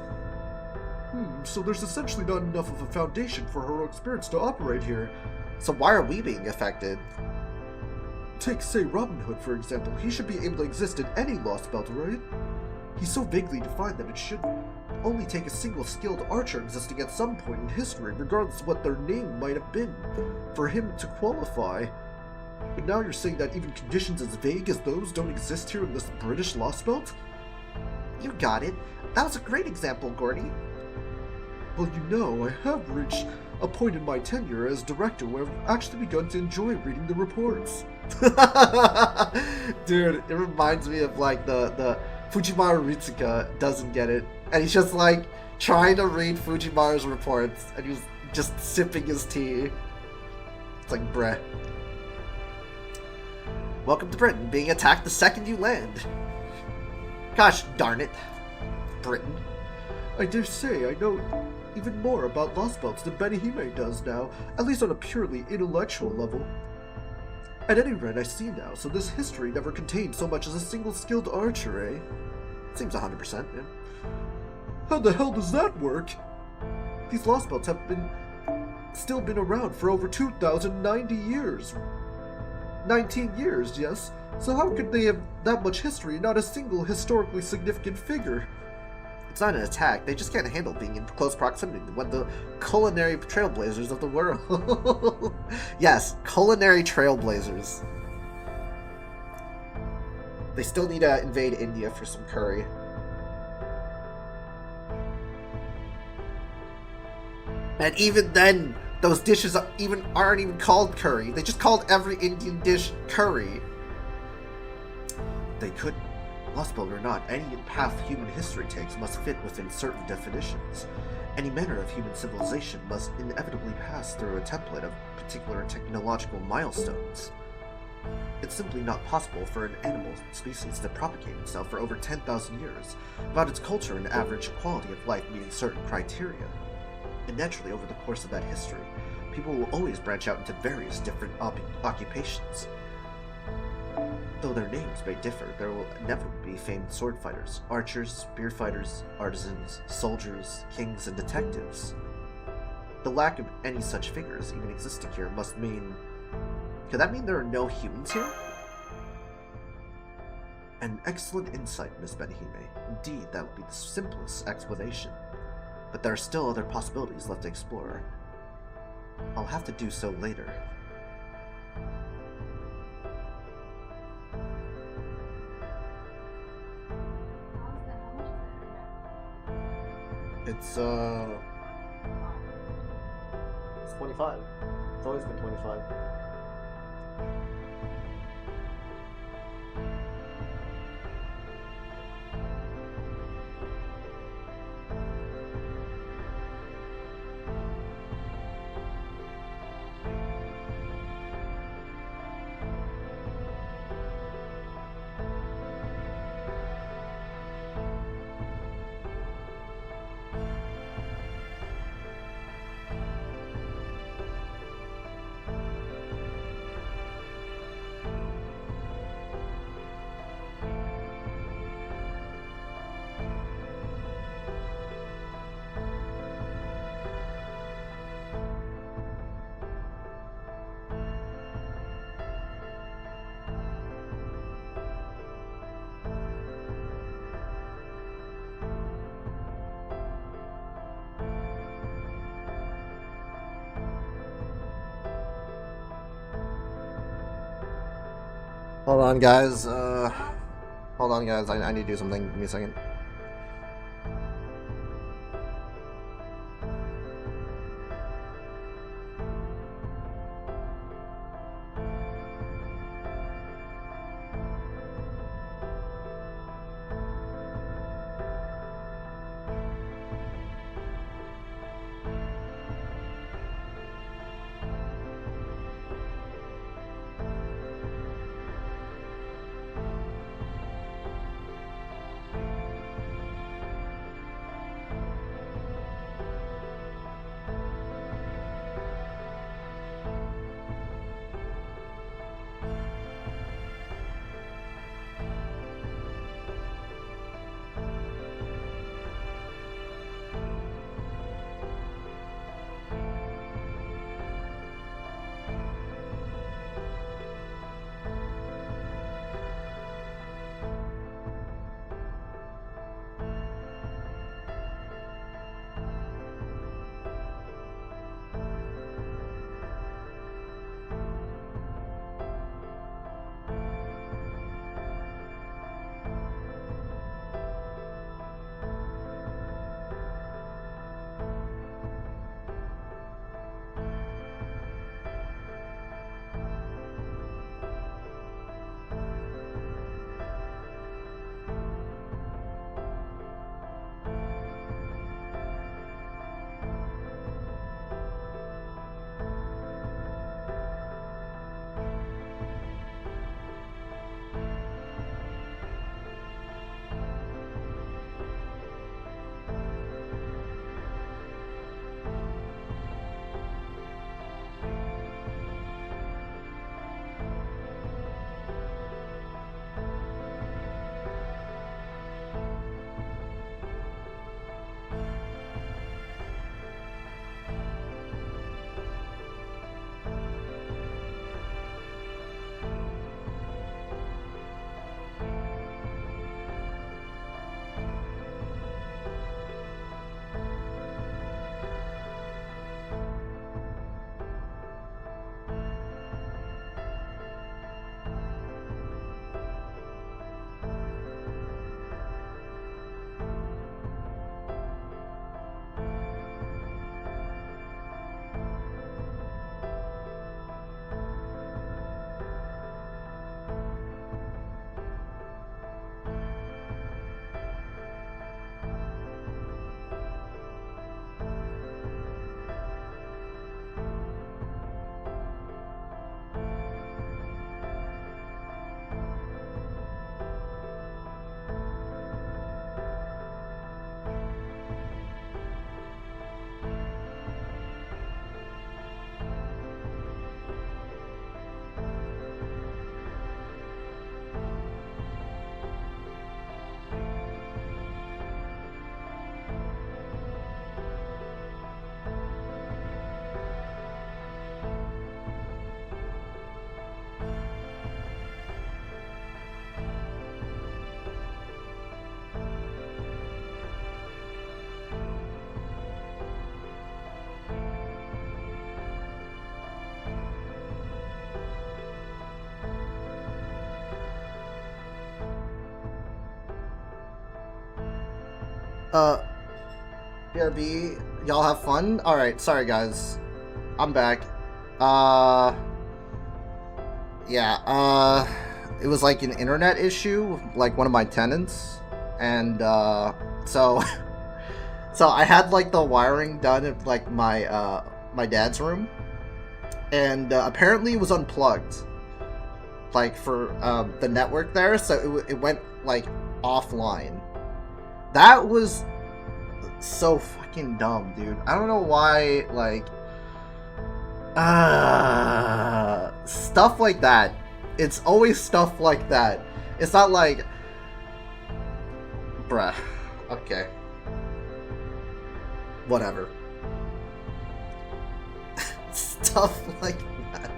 So there's essentially not enough of a foundation for heroic spirits to operate here. So why are we being affected? Take, say, Robin Hood, for example. He should be able to exist in any Lostbelt, right? He's so vaguely defined that it should only take a single skilled archer existing at some point in history, regardless of what their name might have been, for him to qualify. But now you're saying that even conditions as vague as those don't exist here in this British Lostbelt? You got it. That was a great example, Gordy. Well, you know, I have reached a point in my tenure as director where I've actually begun to enjoy reading the reports. Dude, it reminds me of like the Fujimaru Ritsuka doesn't get it, and he's just like trying to read Fujimaru's reports, and he's just sipping his tea. It's like, bruh. Welcome to Britain, being attacked the second you land. Gosh darn it. Britain. I dare say I know even more about Lostbelts than Benihime does now, at least on a purely intellectual level. At any rate, I see now, so this history never contained so much as a single skilled archer, eh? Seems 100%, yeah. How the hell does that work? These Lostbelts have still been around for over 2,090 years. 19 years, yes? So how could they have that much history and not a single historically significant figure? It's not an attack, they just can't handle being in close proximity to one of the culinary trailblazers of the world. Yes, culinary trailblazers. They still need to invade India for some curry. And even then, those dishes aren't even called curry. They just called every Indian dish curry. They couldn't. Lostbelt or not, any path human history takes must fit within certain definitions. Any manner of human civilization must inevitably pass through a template of particular technological milestones. It's simply not possible for an animal species to propagate itself for over 10,000 years without its culture and average quality of life meeting certain criteria. And naturally, over the course of that history, people will always branch out into various different occupations. Though their names may differ, there will never be famed sword fighters, archers, spear fighters, artisans, soldiers, kings, and detectives. The lack of any such figures even existing here must mean... Could that mean there are no humans here? An excellent insight, Miss Benihime. Indeed, that would be the simplest explanation. But there are still other possibilities left to explore. I'll have to do so later. It's 25. It's always been 25. Hold on, guys. Hold on, guys. I need to do something. Give me a second. Uh, BRB, y'all have fun? Alright, sorry guys. I'm back. Uh, yeah, it was like an internet issue, like one of my tenants. And, so, so I had like the wiring done at like my dad's room. And apparently it was unplugged. Like for, the network there, so it went like offline. That was so fucking dumb, dude. I don't know why, like, stuff like that. It's always stuff like that. It's not like, bruh. Okay. Whatever. Stuff like that.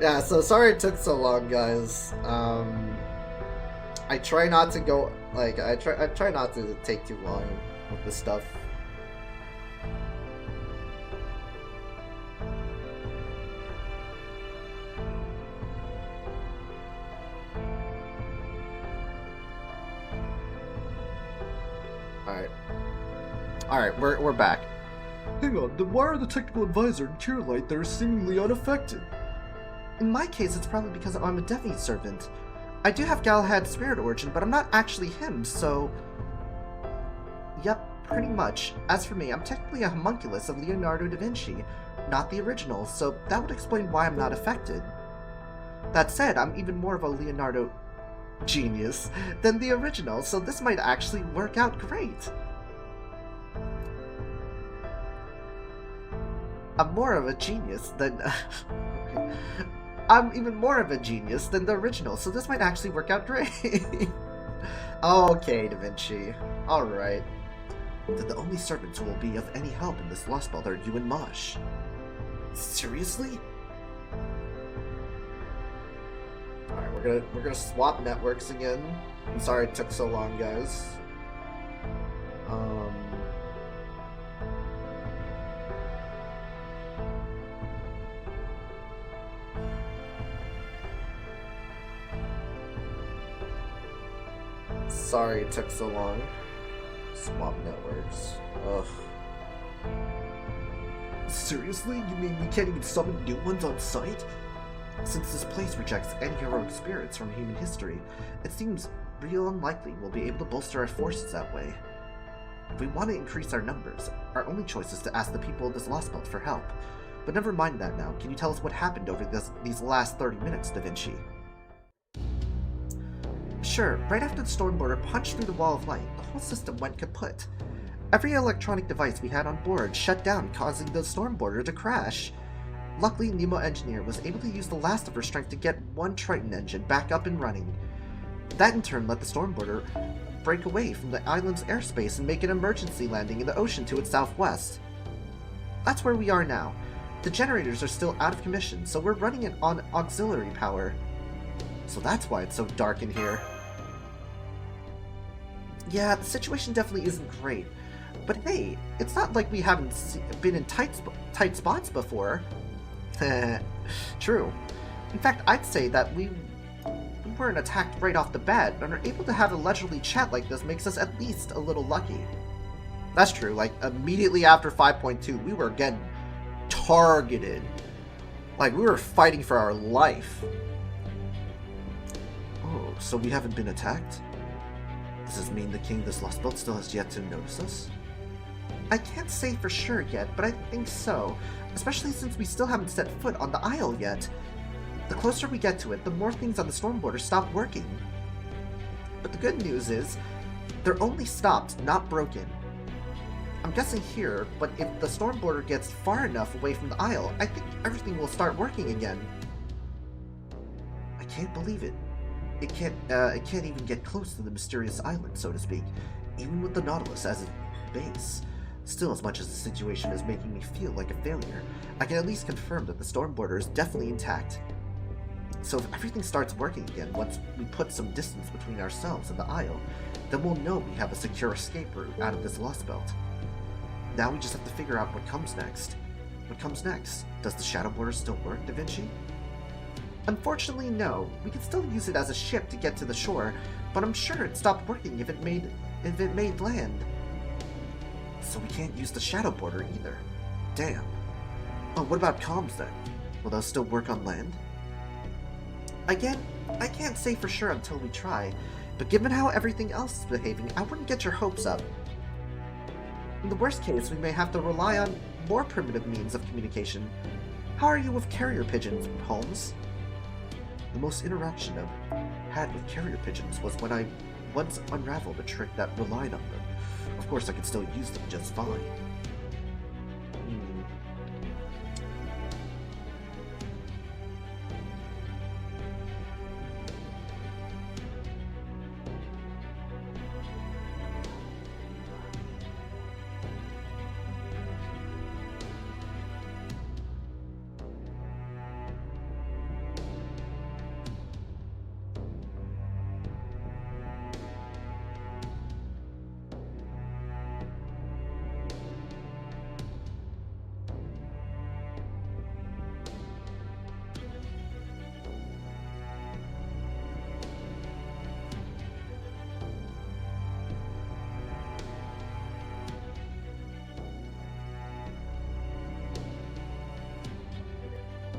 Yeah, so sorry it took so long, guys. I try not to go, like, I try not to take too long with this stuff. Alright, we're back. Hang on, then why are the technical advisor and Cure Light there seemingly unaffected? In my case, it's probably because I'm a Devi servant. I do have Galahad's spirit origin, but I'm not actually him, so... Yep, pretty much. As for me, I'm technically a homunculus of Leonardo da Vinci, not the original, so that would explain why I'm not affected. That said, I'm even more of a Leonardo genius than the original, so this might actually work out great. I'm more of a genius than... I'm even more of a genius than the original, so this might actually work out great. Okay, Da Vinci. Alright. Then the only servants who will be of any help in this Lostbelt are you and Mosh. Seriously? Alright, we're gonna swap networks again. I'm sorry it took so long, guys. Sorry it took so long. Swap networks. Ugh. Seriously? You mean we can't even summon new ones on sight? Since this place rejects any heroic spirits from human history, it seems real unlikely we'll be able to bolster our forces that way. If we want to increase our numbers, our only choice is to ask the people of this Lostbelt for help. But never mind that now. Can you tell us what happened over these last 30 minutes, Da Vinci? Sure, right after the Stormboarder punched through the wall of light, the whole system went kaput. Every electronic device we had on board shut down, causing the Stormboarder to crash. Luckily, Nemo Engineer was able to use the last of her strength to get one Triton engine back up and running. That in turn let the Stormboarder break away from the island's airspace and make an emergency landing in the ocean to its southwest. That's where we are now. The generators are still out of commission, so we're running it on auxiliary power. So that's why it's so dark in here. Yeah, the situation definitely isn't great. But hey, it's not like we haven't been in tight spots before. True. In fact, I'd say that we weren't attacked right off the bat, and are able to have a leisurely chat like this makes us at least a little lucky. That's true, like, immediately after 5.2, we were getting targeted. Like, we were fighting for our life. Oh, so we haven't been attacked? Does this mean the king of this Lostbelt still has yet to notice us? I can't say for sure yet, but I think so, especially since we still haven't set foot on the Isle yet. The closer we get to it, the more things on the Stormboarder stop working. But the good news is, they're only stopped, not broken. I'm guessing here, but if the Stormboarder gets far enough away from the Isle, I think everything will start working again. I can't believe it. It can't even get close to the mysterious island, so to speak, even with the Nautilus as its base. Still, as much as the situation is making me feel like a failure, I can at least confirm that the Stormboarder is definitely intact. So if everything starts working again once we put some distance between ourselves and the Isle, then we'll know we have a secure escape route out of this Lostbelt. Now we just have to figure out what comes next. What comes next? Does the Shadow Border still work, Da Vinci? Unfortunately, no. We can still use it as a ship to get to the shore, but I'm sure it stopped working if it made land. So we can't use the Shadow Border either. Damn. Oh, what about comms then? Will those still work on land? Again, I can't say for sure until we try, but given how everything else is behaving, I wouldn't get your hopes up. In the worst case, we may have to rely on more primitive means of communication. How are you with carrier pigeons, Holmes? The most interaction I've had with carrier pigeons was when I once unraveled a trick that relied on them. Of course, I could still use them just fine.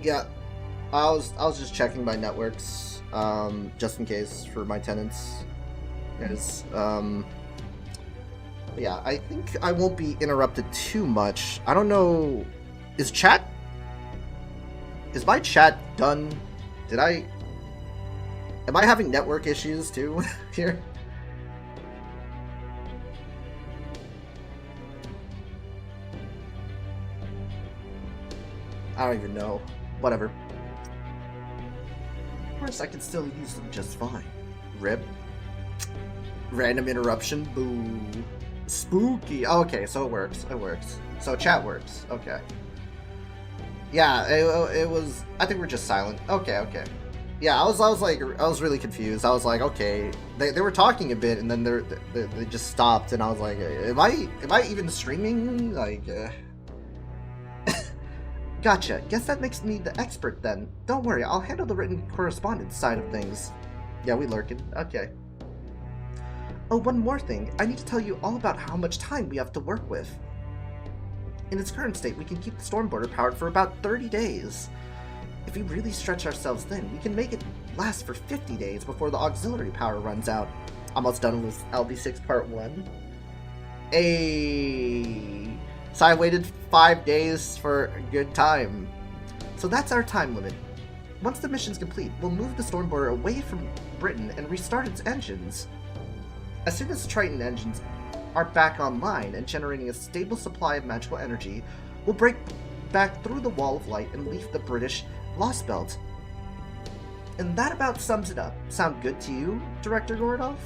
Yeah, I was just checking my networks, just in case for my tenants. Because, yeah, I think I won't be interrupted too much. I don't know. Is my chat done? Am I having network issues too here? I don't even know. Whatever. Of course, I can still use them just fine. Rip. Random interruption. Boo. Spooky. Oh, okay, so it works. It works. So chat works. Okay. Yeah, it was. I think we're just silent. Okay, okay. Yeah, I was really confused. I was like, okay, they were talking a bit, and then they just stopped, and I was like, am I even streaming? Like, gotcha. Guess that makes me the expert then. Don't worry, I'll handle the written correspondence side of things. Yeah, we lurking. Okay. Oh, one more thing. I need to tell you all about how much time we have to work with. In its current state, we can keep the storm border powered for about 30 days. If we really stretch ourselves thin, we can make it last for 50 days before the auxiliary power runs out. Almost done with LB6.1. So I waited 5 days for a good time. So that's our time limit. Once the mission's complete, we'll move the storm border away from Britain and restart its engines. As soon as the Triton engines are back online and generating a stable supply of magical energy, we'll break back through the wall of light and leave the British Lostbelt. And that about sums it up. Sound good to you, Director Gordolf?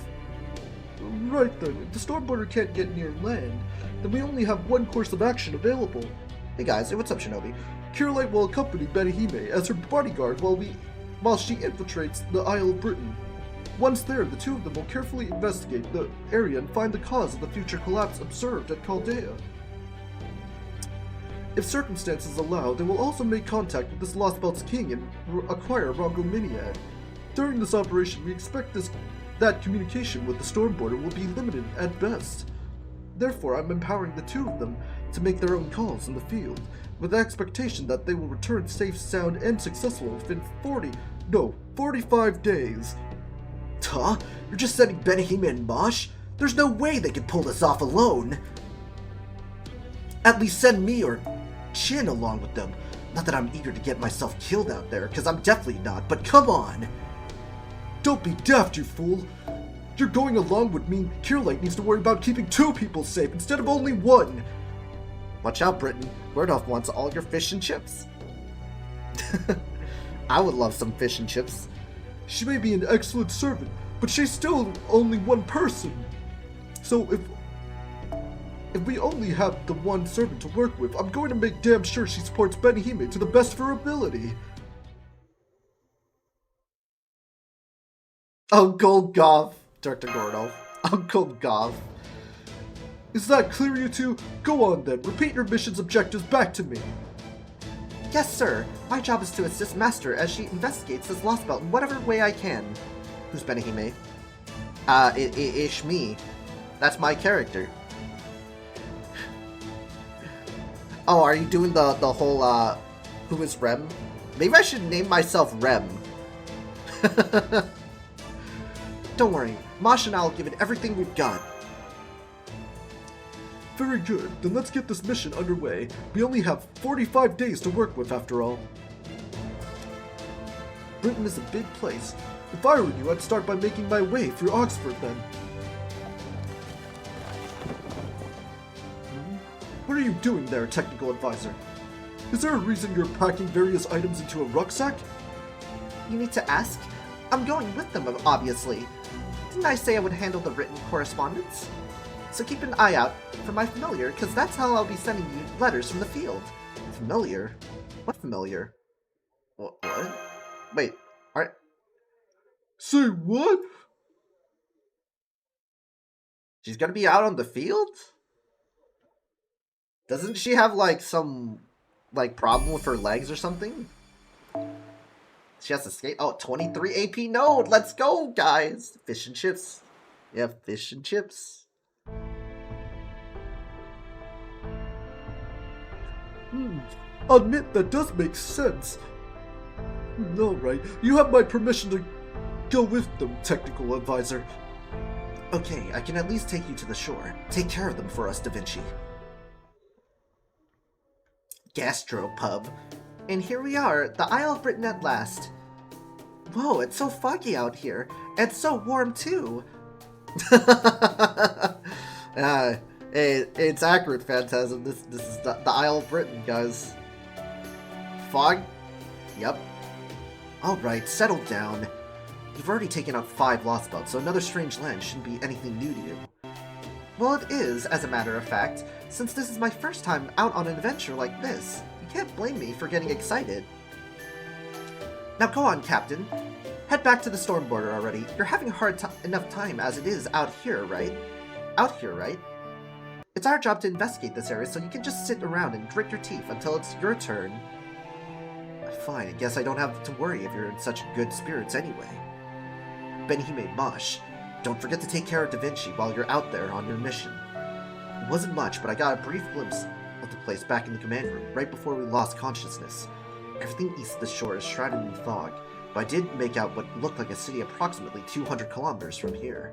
Right then, if the storm border can't get near land, then we only have one course of action available. Hey guys, what's up, Shinobi? Kirlight will accompany Benihime as her bodyguard while she infiltrates the Isle of Britain. Once there, the two of them will carefully investigate the area and find the cause of the future collapse observed at Chaldea. If circumstances allow, they will also make contact with this Lostbelt's king and acquire Rongominiad. During this operation, we expect that communication with the storm border will be limited at best. Therefore, I'm empowering the two of them to make their own calls in the field, with the expectation that they will return safe, sound, and successful within 45 days. Huh? You're just sending Benihime and Mosh? There's no way they could pull this off alone. At least send me or Chin along with them. Not that I'm eager to get myself killed out there, because I'm definitely not, but come on! Don't be daft, you fool! Your going along would mean Kirlight needs to worry about keeping 2 people safe instead of only 1! Watch out, Britain. Gordolf wants all your fish and chips. I would love some fish and chips. She may be an excellent servant, but she's still only one person. So if we only have the one servant to work with, I'm going to make damn sure she supports Benihime to the best of her ability. Uncle Goff, Director Gordolf. Uncle Goff. Is that clear, you two? Go on then, repeat your mission's objectives back to me. Yes, sir. My job is to assist Master as she investigates this Lostbelt in whatever way I can. Who's Benihime? Ish me. That's my character. Oh, are you doing the whole, who is Rem? Maybe I should name myself Rem. Don't worry, Mosh and I will give it everything we've got. Very good, then let's get this mission underway. We only have 45 days to work with after all. Britain is a big place. If I were you, I'd start by making my way through Oxford then. What are you doing there, technical advisor? Is there a reason you're packing various items into a rucksack? You need to ask? I'm going with them, obviously. Didn't I say I would handle the written correspondence? So keep an eye out for my familiar, because that's how I'll be sending you letters from the field. Familiar? What familiar? What? Wait, are... Say what? She's gonna be out on the field? Doesn't she have, like, some, like, problem with her legs or something? She has to skate? Oh, 23 AP node! Let's go, guys! Fish and chips. Yeah, fish and chips. Admit that does make sense. Alright, you have my permission to go with them, technical advisor. Okay, I can at least take you to the shore. Take care of them for us, Da Vinci. Gastropub. And here we are, the Isle of Britain at last. Whoa, it's so foggy out here. And so warm, too. It's accurate, Phantasm. This is the Isle of Britain, guys. Fog? Yep. Alright, settle down. You've already taken out 5 Lostbelts, so another strange land shouldn't be anything new to you. Well, it is, as a matter of fact, since this is my first time out on an adventure like this. You can't blame me for getting excited. Now go on, Captain. Head back to the storm border already. You're having a hard enough time as it is out here, right? Out here, right? It's our job to investigate this area, so you can just sit around and grit your teeth until it's your turn. Fine, I guess I don't have to worry if you're in such good spirits anyway. Benihime Mosh, don't forget to take care of Da Vinci while you're out there on your mission. It wasn't much, but I got a brief glimpse of the place back in the command room, right before we lost consciousness. Everything east of the shore is shrouded in fog, but I did make out what looked like a city approximately 200 kilometers from here.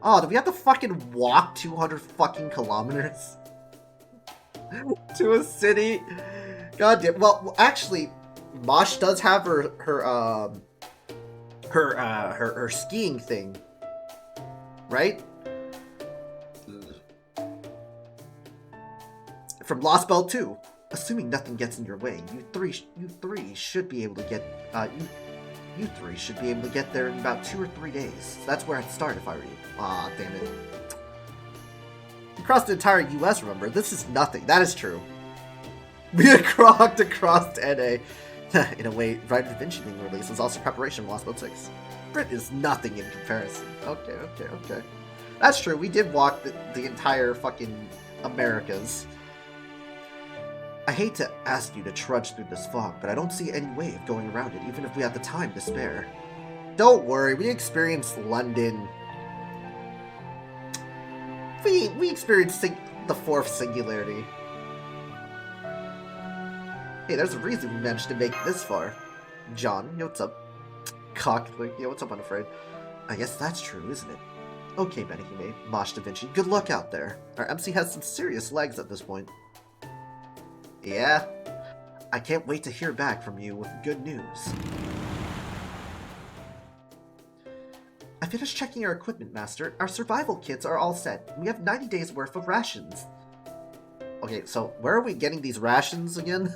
Oh, do we have to fucking walk 200 fucking kilometers? To a city? God damn. Well, actually, Mosh does have her skiing thing, right? From Lostbelt 2. Assuming nothing gets in your way, you three should be able to get you three should be able to get there in about 2 or 3 days. So that's where I'd start if I were you. Aw, damn it. You crossed the entire US, remember? This is nothing. That is true. We had crocked across NA. In a way, Ride Da Vinci being released was also preparation for Lostbelt 6. Brit is nothing in comparison. Okay. That's true. We did walk the entire fucking Americas. I hate to ask you to trudge through this fog, but I don't see any way of going around it, even if we had the time to spare. Don't worry, we experienced London. We experienced the fourth singularity. Hey, there's a reason we managed to make it this far. John, yo, what's up? Cocklick, yo, what's up, unafraid? I guess that's true, isn't it? Okay, Benihime, Mosh Da Vinci, good luck out there. Our MC has some serious legs at this point. Yeah? I can't wait to hear back from you with good news. I finished checking our equipment, Master. Our survival kits are all set. We have 90 days worth of rations. Okay, so where are we getting these rations again?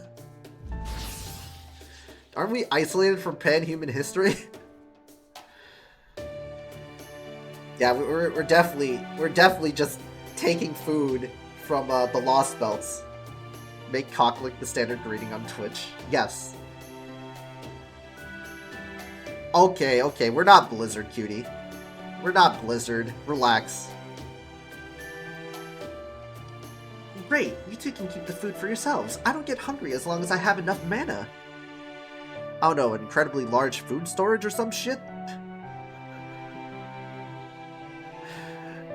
Aren't we isolated from pan-human history? Yeah, we're definitely just taking food from the Lostbelts. Make Cocklick the standard greeting on Twitch. Yes. Okay, we're not Blizzard, cutie. We're not Blizzard. Relax. Great, you two can keep the food for yourselves. I don't get hungry as long as I have enough mana. Oh no, incredibly large food storage or some shit?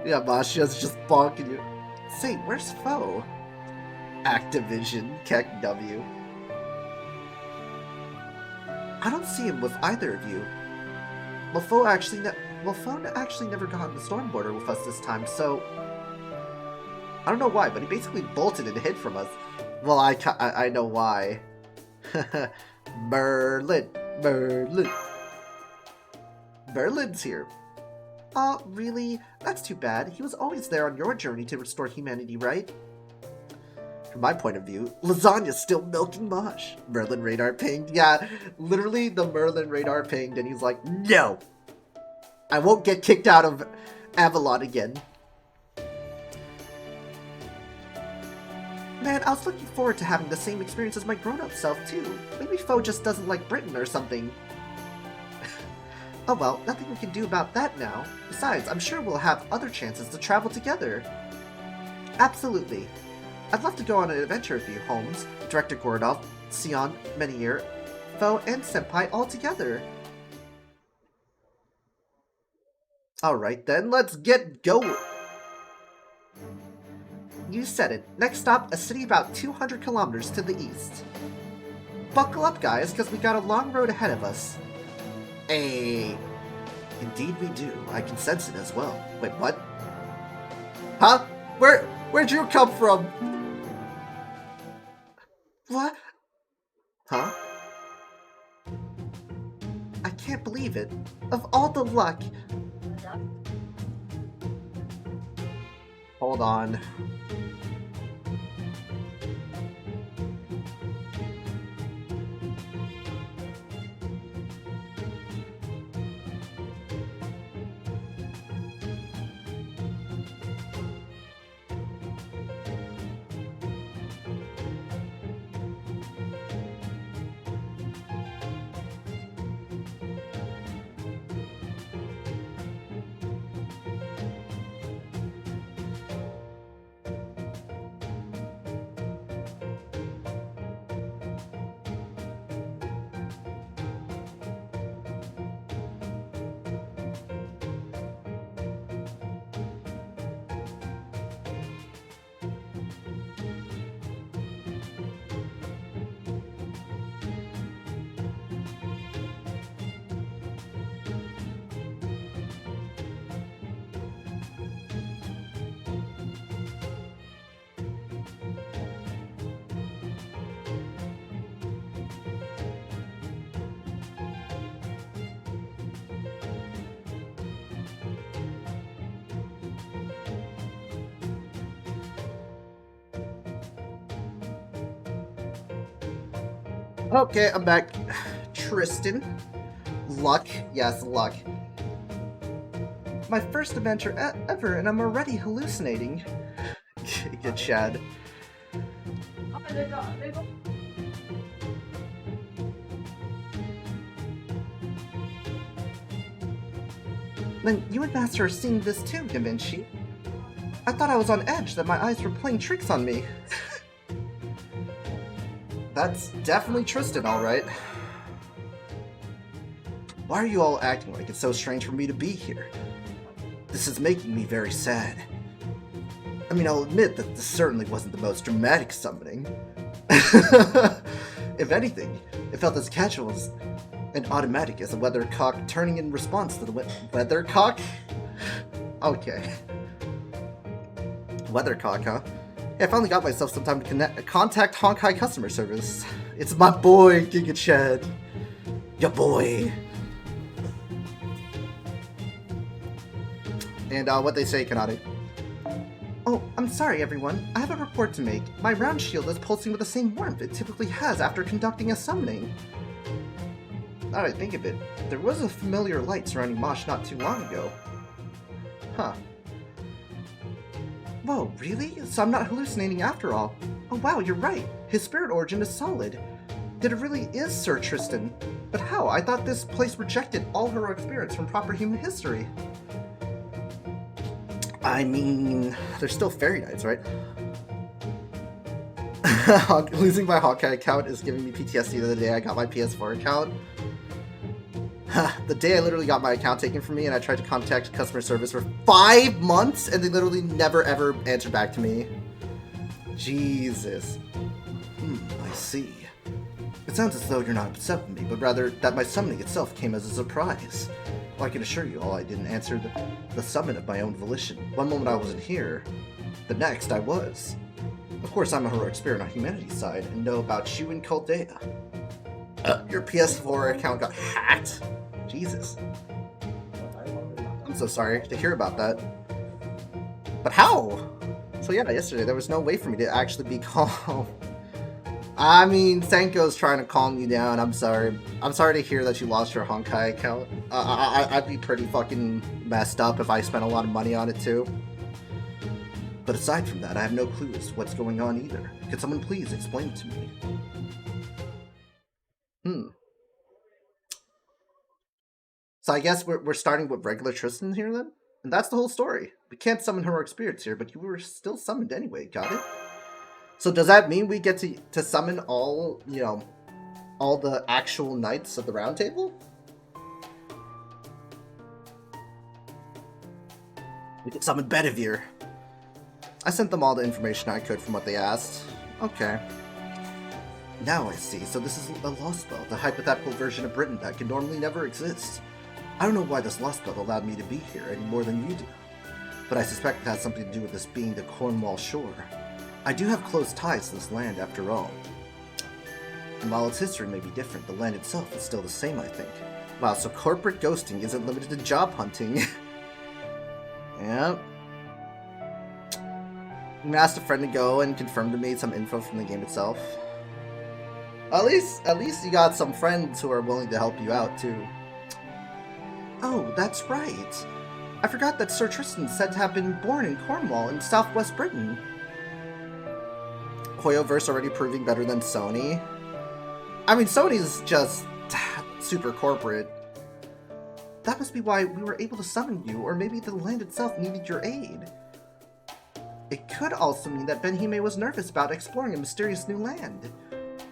Yeah, Mashia's just bonking you. Say, where's Foe? Activision, Keck W. I don't see him with either of you. Foe actually never got on the storm border with us this time, so... I don't know why, but he basically bolted and hid from us. Well, I know why. Merlin. Merlin's here. Really? That's too bad. He was always there on your journey to restore humanity, right? From my point of view, lasagna's still milking Mosh. Merlin radar pinged. Yeah, literally the Merlin radar pinged, and he's like, no! I won't get kicked out of Avalon again. Man, I was looking forward to having the same experience as my grown-up self, too. Maybe Foe just doesn't like Britain or something. Oh well, nothing we can do about that now. Besides, I'm sure we'll have other chances to travel together. Absolutely. I'd love to go on an adventure with you, Holmes, Director Gordolf, Sion, Menier, Foe, and Senpai all together. Alright then, let's get going. You said it. Next stop, a city about 200 kilometers to the east. buckle up, guys, because we got a long road ahead of us. Indeed we do. I can sense it as well. Wait, what? Huh? Where'd you come from? What? Huh? I can't believe it. Of all the luck. Hold on. Okay, I'm back. Tristan. Luck. Yes, luck. My first adventure ever, and I'm already hallucinating. Good Chad. Then you and Master are seeing this too, Da Vinci. I thought I was on edge, that my eyes were playing tricks on me. That's definitely Tristan, alright. Why are you all acting like it's so strange for me to be here? This is making me very sad. I mean, I'll admit that this certainly wasn't the most dramatic summoning. If anything, it felt as casual and automatic as a weathercock turning in response to the weathercock? Okay. Weathercock, huh? Hey, I finally got myself some time to contact Honkai customer service. It's my boy, Giga Chad. Ya boy. And what they say, Kanade. Oh, I'm sorry, everyone. I have a report to make. My round shield is pulsing with the same warmth it typically has after conducting a summoning. Now that I think of it, there was a familiar light surrounding Mosh not too long ago. Huh. Whoa, really? So I'm not hallucinating after all. Oh wow, you're right. His spirit origin is solid. That it really is Sir Tristan. But how? I thought this place rejected all heroic spirits from proper human history. I mean, there's still fairy knights, right? Losing my Hawkeye account is giving me PTSD the day I got my PS4 account. The day I literally got my account taken from me and I tried to contact customer service for 5 months and they literally never ever answered back to me. Jesus. I see. It sounds as though you're not upset with me, but rather that my summoning itself came as a surprise. Well, I can assure you all I didn't answer the summon of my own volition. One moment I wasn't here, the next I was. Of course I'm a heroic spirit on humanity's side and know about you and Caldea. Your PS4 account got hacked? Jesus. I'm so sorry to hear about that. But how? So yeah, yesterday there was no way for me to actually be calm. I mean, Senko's trying to calm you down. I'm sorry. I'm sorry to hear that you lost your Honkai account. I'd be pretty fucking messed up if I spent a lot of money on it too. But aside from that, I have no clue as to what's going on either. Could someone please explain it to me? So I guess we're starting with regular Tristan here then? And that's the whole story. We can't summon heroic spirits here, but you were still summoned anyway, got it? So does that mean we get to summon all, all the actual knights of the Round Table? We could summon Bedivere. I sent them all the information I could from what they asked. Okay. Now I see, so this is a Lostbelt, a hypothetical version of Britain that could normally never exist. I don't know why this Lostbelt allowed me to be here any more than you do, but I suspect it has something to do with this being the Cornwall shore. I do have close ties to this land after all. And while its history may be different, the land itself is still the same, I think. Wow, so corporate ghosting isn't limited to job hunting. Yep. I asked a friend to go and confirm to me some info from the game itself. At least you got some friends who are willing to help you out too. Oh, that's right. I forgot that Sir Tristan's said to have been born in Cornwall in southwest Britain. Hoyoverse already proving better than Sony. I mean, Sony's just super corporate. That must be why we were able to summon you, or maybe the land itself needed your aid. It could also mean that Benhime was nervous about exploring a mysterious new land,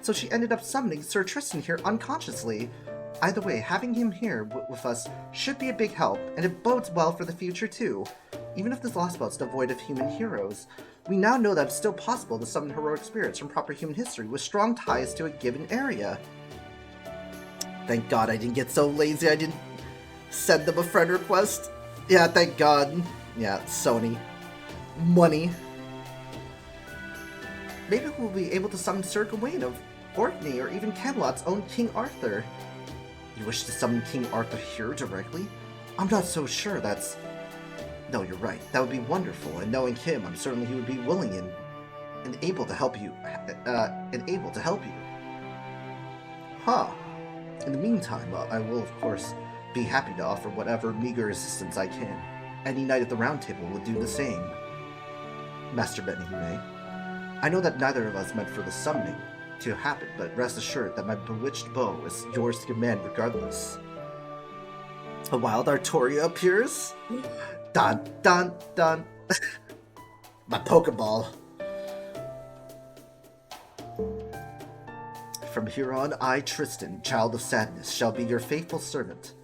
so she ended up summoning Sir Tristan here unconsciously. Either way, having him here with us should be a big help, and it bodes well for the future too. Even if this Lostbelt's devoid of human heroes, we now know that it's still possible to summon heroic spirits from proper human history with strong ties to a given area. Thank God I didn't get so lazy I didn't send them a friend request. Yeah, thank God. Yeah, Sony. Money. Maybe we'll be able to summon Sir Gawain of Orkney or even Camelot's own King Arthur. You wish to summon King Arthur here directly? I'm not so sure that's... No, you're right. That would be wonderful, and knowing him, I'm certain he would be willing and able to help you. Huh. In the meantime, I will, of course, be happy to offer whatever meager assistance I can. Any knight at the Round Table would do the same. Master Benihime, I know that neither of us meant for the summoning to happen, but rest assured that my bewitched bow is yours to command regardless. A wild Artoria appears? Dun dun dun. My Pokeball. From here on, I, Tristan, Child of Sadness, shall be your faithful servant.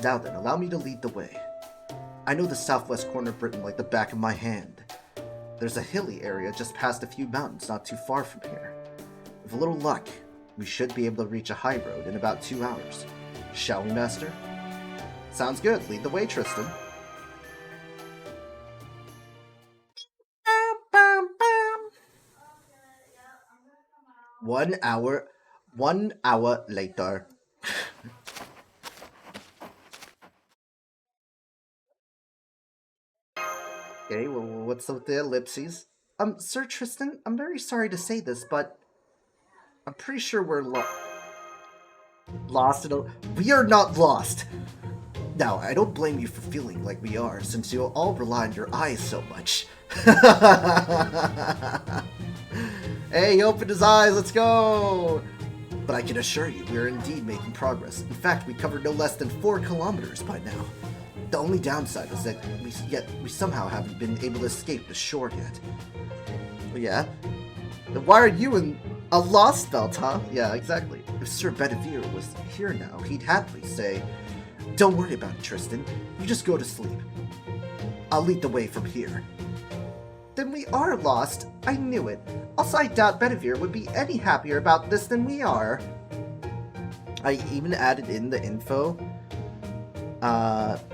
Now then, allow me to lead the way. I know the southwest corner of Britain like the back of my hand. There's a hilly area just past a few mountains not too far from here. With a little luck, we should be able to reach a high road in about 2 hours. Shall we, Master? Sounds good. Lead the way, Tristan. 1 hour. 1 hour later. Okay, well, what's up with the ellipses? Sir Tristan, I'm very sorry to say this, but I'm pretty sure we're lost in a... We are not lost! Now, I don't blame you for feeling like we are, since you all rely on your eyes so much. Hey, he opened his eyes, let's go! But I can assure you, we are indeed making progress. In fact, we covered no less than 4 kilometers by now. The only downside is that we somehow haven't been able to escape the shore yet. Yeah? Then why are you in a Lostbelt, huh? Yeah, exactly. If Sir Bedivere was here now, he'd happily say, "Don't worry about it, Tristan. You just go to sleep. I'll lead the way from here." Then we are lost. I knew it. Also, I doubt Bedivere would be any happier about this than we are. I even added in the info.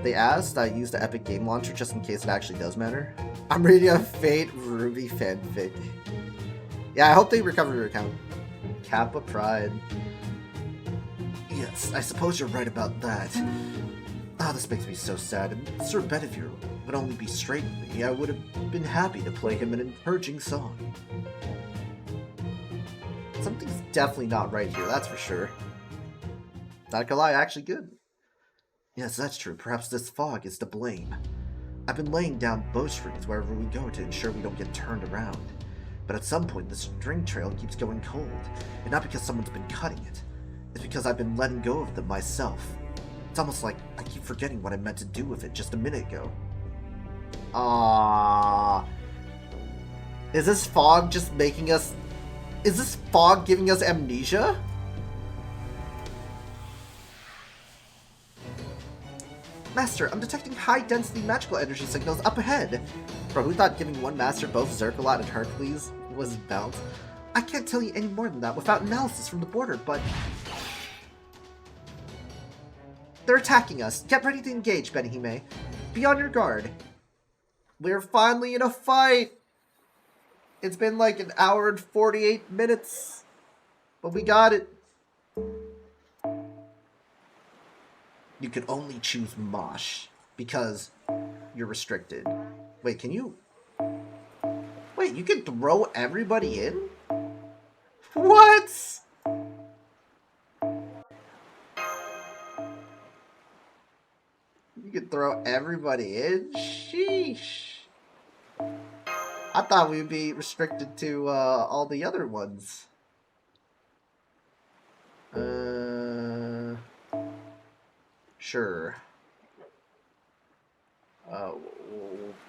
They asked I use the Epic Game Launcher just in case it actually does matter. I'm reading a Fate Ruby fanfic. Yeah, I hope they recover your account. Kappa Pride. Yes, I suppose you're right about that. Ah, this makes me so sad. And Sir Bedivere would only be straight with me. I would have been happy to play him an encouraging song. Something's definitely not right here, that's for sure. Not gonna lie, actually good. Yes, that's true. Perhaps this fog is to blame. I've been laying down bowstrings wherever we go to ensure we don't get turned around. But at some point, the string trail keeps going cold. And not because someone's been cutting it. It's because I've been letting go of them myself. It's almost like I keep forgetting what I meant to do with it just a minute ago. Is this fog just making us... Is this fog giving us amnesia? Master, I'm detecting high-density magical energy signals up ahead. Bro, who thought giving one master both Zerkalat and Hercules was bound? I can't tell you any more than that without analysis from the border, but... They're attacking us. Get ready to engage, Benihime. Be on your guard. We're finally in a fight! It's been like an hour and 48 minutes. But we got it. You can only choose Mosh, because you're restricted. Wait, can you... Wait, you can throw everybody in? What? You can throw everybody in? Sheesh. I thought we'd be restricted to all the other ones. Sure. We'll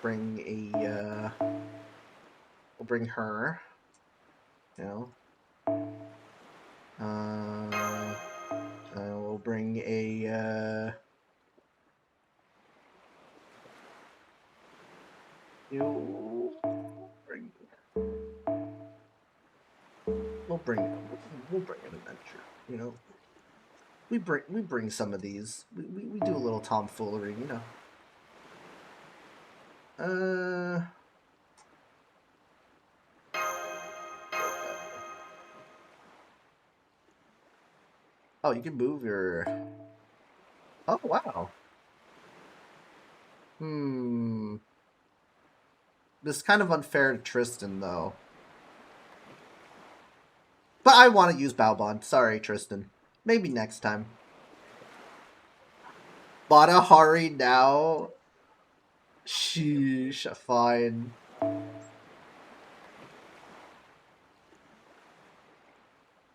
bring a, we'll bring her. You know. We'll bring a, we'll bring an adventure, you know. We bring some of these. We do a little tomfoolery, you know. Oh, you can move your... Oh, wow. This is kind of unfair to Tristan, though. But I want to use Baobon. Sorry, Tristan. Maybe next time. Matahari now? Sheesh, fine.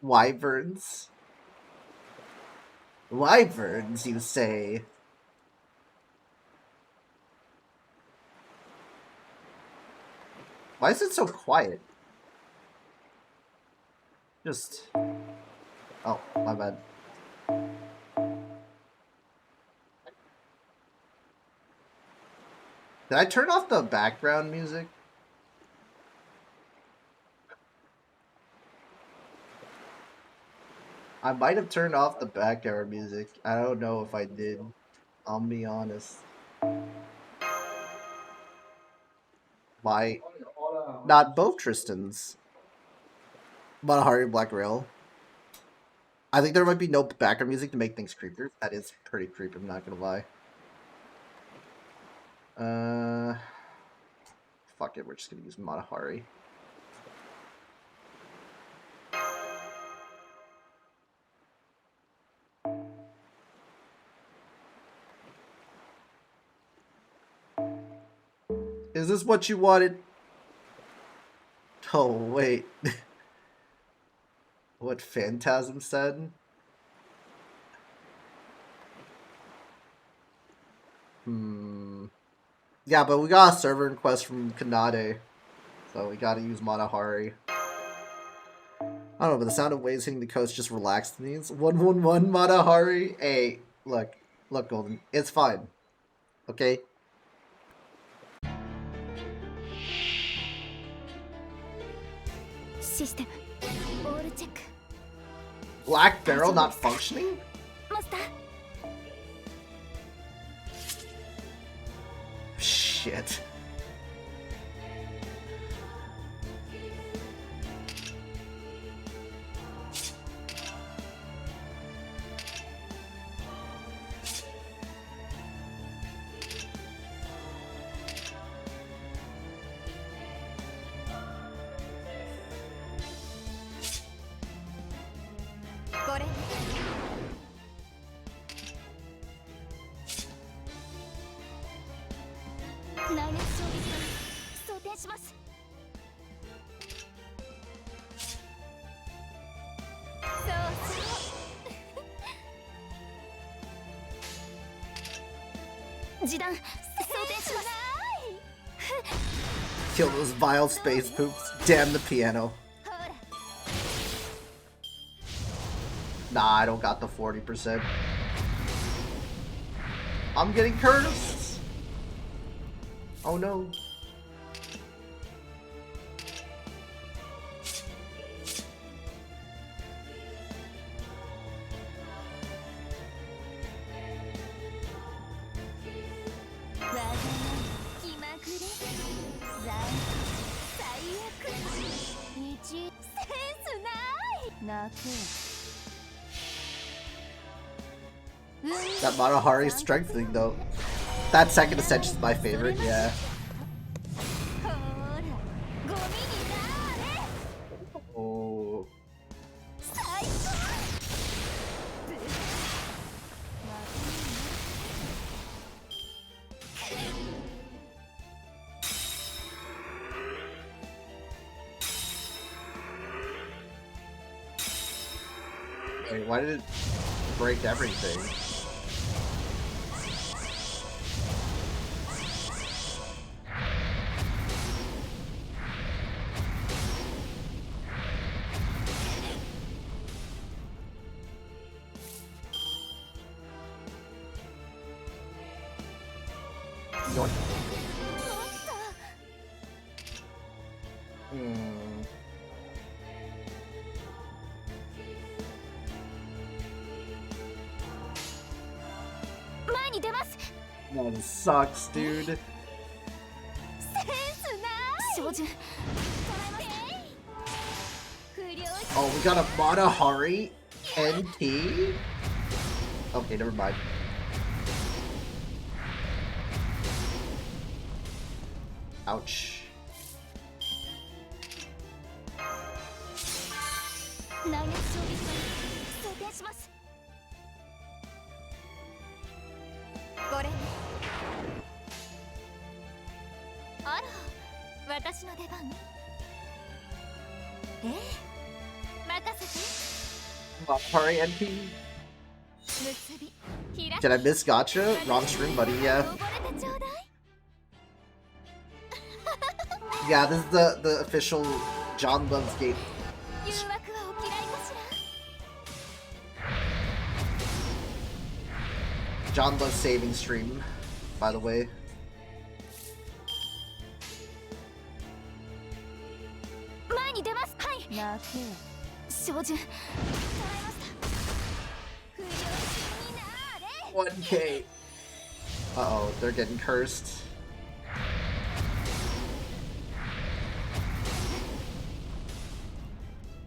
Wyverns? Wyverns, you say? Why is it so quiet? Just... Oh, my bad. Did I turn off the background music? I might have turned off the background music. I don't know if I did. I'll be honest. Why? Not both Tristans. Matahari Black Rail. I think there might be no background music to make things creepier. That is pretty creepy, I'm not gonna lie. Fuck it, we're just gonna use Matahari. Is this what you wanted? Oh, wait. What Phantasm said? Yeah, but we got a server request from Kanade, so we gotta use Matahari. I don't know, but the sound of waves hitting the coast just relaxed me. It's 111 Matahari. Hey, look, Golden, it's fine. Okay? System. All check. Black Barrel not functioning? Master. Shit. Kill those vile space poops. Damn the piano. Nah, I don't got the 40%. I'm getting cursed. Oh no. That Matahari strengthening though. That second ascension is my favorite, yeah. ほらゴミになれ Oh. 最高 Wait, why did it break everything? Yoink. Hmm. That sucks, dude. センスない照準 Oh, we got a Matahari NT? Okay, never mind. Ouch. 内熱衝撃装填しますこれねあら私の出番ええ任せて Matahari NT? 結び開 Did I miss Gotcha? Wrong stream, buddy, yeah. 溺れてちょうだい Yeah, this is the official John Love's Gate. 誘惑はお嫌いかしら John Love's saving stream, by the way. 前に出ますはい泣け照準捉えました不良品になれ 1K. Uh-oh, they're getting cursed.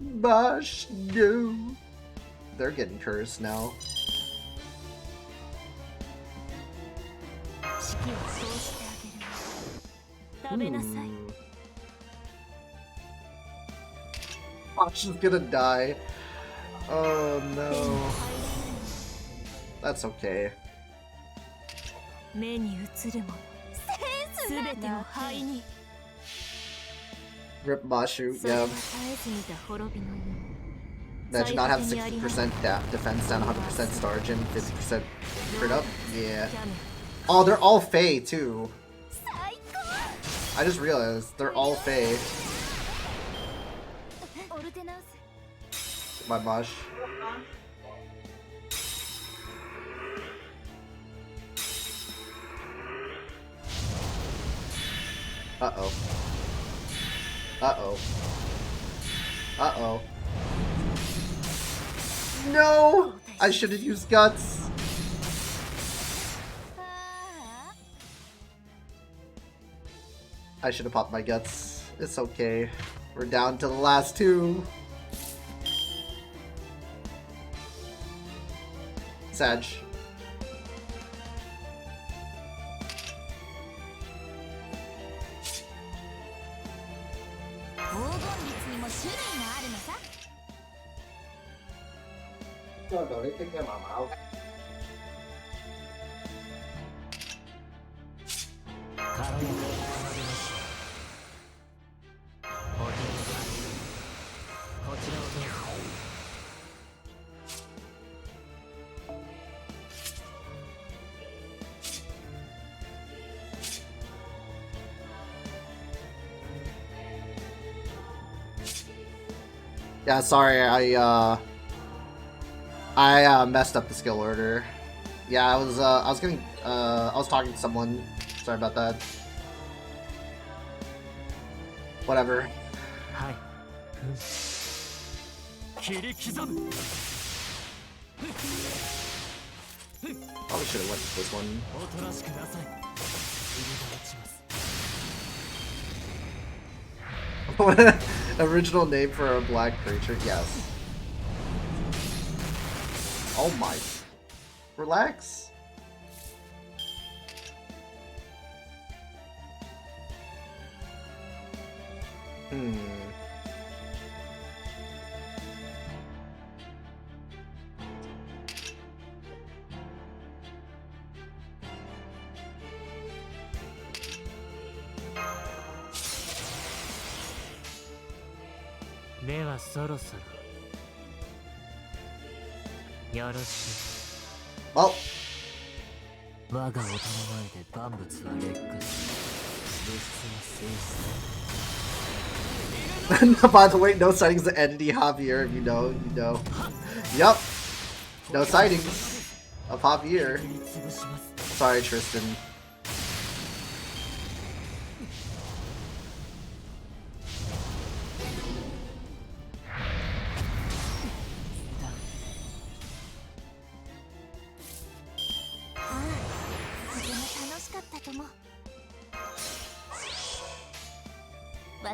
Bosh, no. They're getting cursed now. 式をそうしてあげる食べなさい Bosh is gonna die. Oh no. That's okay. 目に映るものセンス全てを灰に Rip Bashu, それは yeah. 絶えず見た滅びのよ That should not have 60% defense down, 100% Starge, and 50% crit up. Yeah. Oh, they're all Fae, too. 最高 I just realized they're all Fae. オルテナウス My Bosh. Uh-oh. Uh-oh. Uh-oh. No! I should have used guts. あ I should have popped my guts. It's okay. We're down to the last two. Sag. あ黄金律にも種類があるのさ Yeah, sorry, I messed up the skill order. Yeah, I was talking to someone. Sorry about that. Whatever. はい。切り刻む。 Probably should have went with this one. おとなしくなさい。入れ替わします。 Original name for a black creature? Yes. Oh my. Relax.ではそろそろよろし Well, い。我が音の前で万物は劣化し、物質は生成。 by the way, no sightings of entity Javier. If you know, you know. Yup. No sightings of Javier. 潰します。 Sorry, Tristan.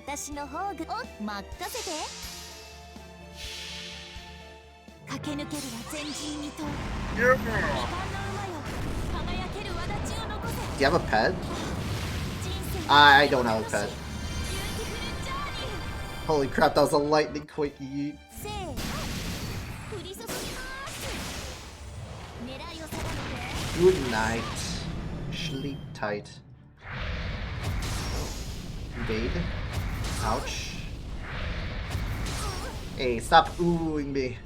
Do you have a pet? I don't have a pet. Holy crap, that was a lightning quick yeet. Good night. Sleep tight. Invade. Ouch. Hey, stop oohing me.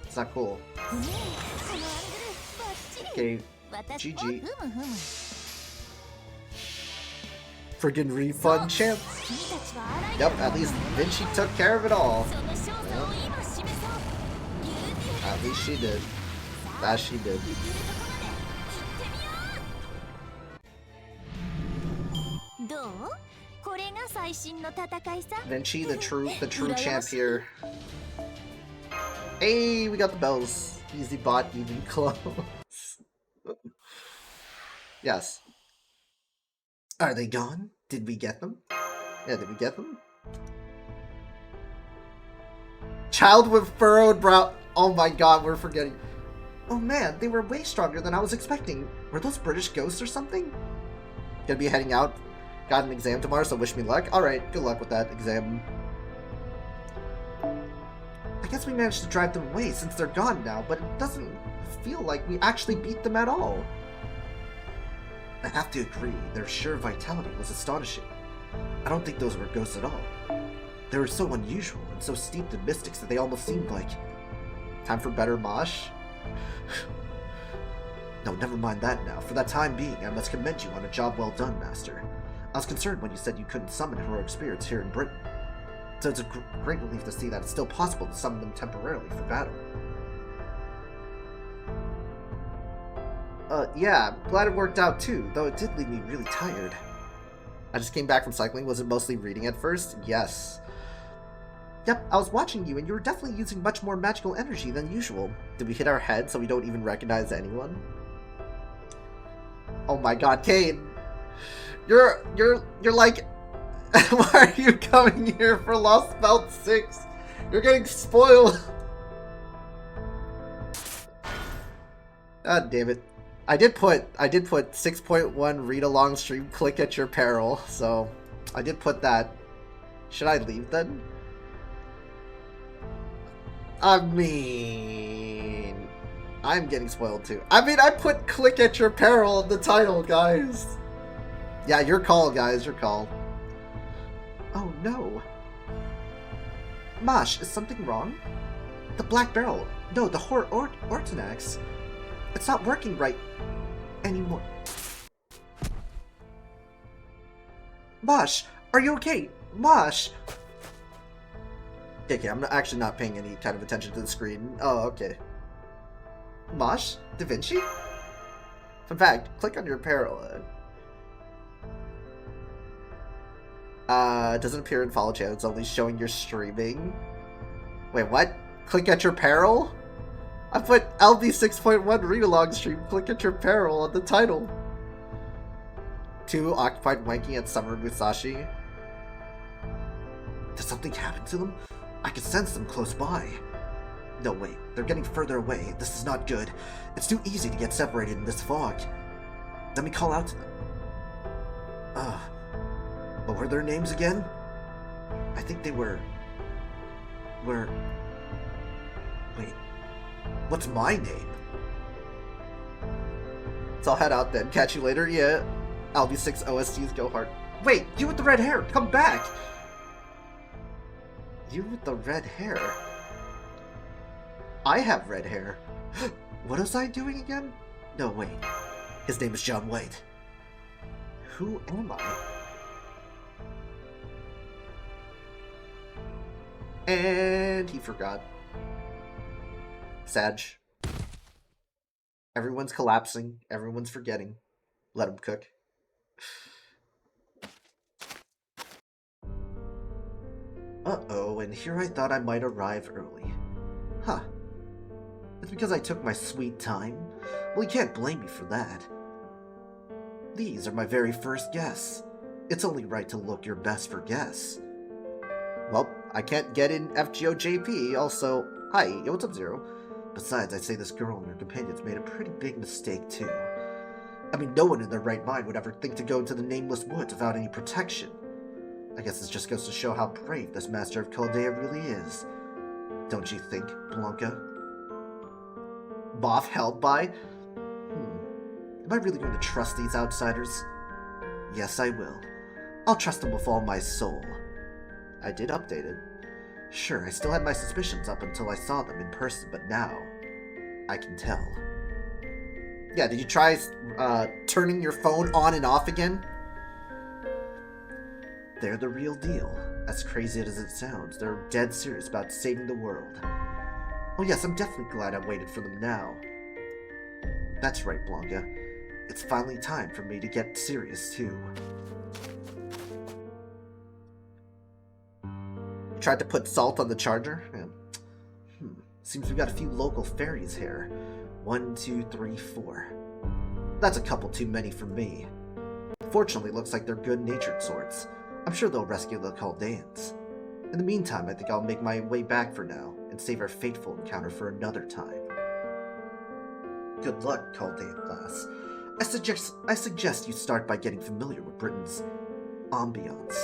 It's not cool. Okay, GG. Friggin' refund chance. Yep, at least Vinci took care of it all. Yep. At least she did. That she did. Vinci, the true champ here. Hey, we got the bells. Easy bot, even close. Yes. Are they gone? Did we get them? Yeah, did we get them? Child with furrowed brow. Oh my god, we're forgetting. Oh man, they were way stronger than I was expecting. Were those British ghosts or something? Gonna be heading out. Got an exam tomorrow, so wish me luck. Alright, good luck with that exam. I guess we managed to drive them away since they're gone now, but it doesn't feel like we actually beat them at all. I have to agree, their sheer vitality was astonishing. I don't think those were ghosts at all. They were so unusual and so steeped in mystics that they almost seemed like... Time for better mosh? No, never mind that now. For that time being, I must commend you on a job well done, Master. I was concerned when you said you couldn't summon heroic spirits here in Britain. So it's a great relief to see that it's still possible to summon them temporarily for battle. Yeah, glad it worked out too, though it did leave me really tired. I just came back from cycling. Was it mostly reading at first? Yes. Yep, I was watching you and you were definitely using much more magical energy than usual. Did we hit our head so we don't even recognize anyone? Oh my god, Kane! You're like... Why are you coming here for Lostbelt 6? You're getting spoiled! God damn it. I did put 6.1 read-along stream, click at your peril, so I did put that. Should I leave then? I mean... I'm getting spoiled too. I mean, I put click at your peril in the title, guys. Yeah, your call, guys, your call. Oh no. Mosh, is something wrong? The black barrel. No, the Ortonax. It's not working right anymore. Mosh, are you okay? Mosh! Okay, I'm actually not paying any kind of attention to the screen. Oh, okay. Mosh? Da Vinci? In fact, click on your apparel. It doesn't appear in follow channel, it's only showing you're streaming. Wait, what? Click at your peril? I put LB 6.1 read-along stream, click at your peril on the title. 2 occupied wanking at Summer Musashi. Did something happen to them? I could sense them close by. No, wait. They're getting further away. This is not good. It's too easy to get separated in this fog. Let me call out to them. What were their names again? I think they were... Wait. What's my name? So I'll head out then. Catch you later. Yeah. LB6 OSTs go hard. Wait, you with the red hair, come back! You with the red hair? I have red hair. What was I doing again? No, wait. His name is John White. Who am I? And he forgot. Sag. Everyone's collapsing. Everyone's forgetting. Let him cook. Uh-oh, and here I thought I might arrive early. Huh. It's because I took my sweet time? Well, you can't blame me for that. These are my very first guests. It's only right to look your best for guests. Well, I can't get in FGOJP, also... Hi, yo, what's up, Zero? Besides, I'd say this girl and her companions made a pretty big mistake, too. I mean, no one in their right mind would ever think to go into the Nameless Woods without any protection. I guess this just goes to show how brave this Master of Chaldea really is. Don't you think, Blanca? Boff held by? Am I really going to trust these outsiders? Yes, I will. I'll trust them with all my soul. I did update it. Sure, I still had my suspicions up until I saw them in person, but now I can tell. Yeah, did you try turning your phone on and off again? They're the real deal. As crazy as it sounds, they're dead serious about saving the world. Oh yes, I'm definitely glad I waited for them now. That's right, Blanca. It's finally time for me to get serious, too. You tried to put salt on the charger? Yeah. Seems we've got a few local fairies here. 1, 2, 3, 4. That's a couple too many for me. Fortunately, looks like they're good-natured sorts. I'm sure they'll rescue the Chaldeans. In the meantime, I think I'll make my way back for now, and save our fateful encounter for another time. Good luck, Chaldean class. I suggest you start by getting familiar with Britain's ambiance.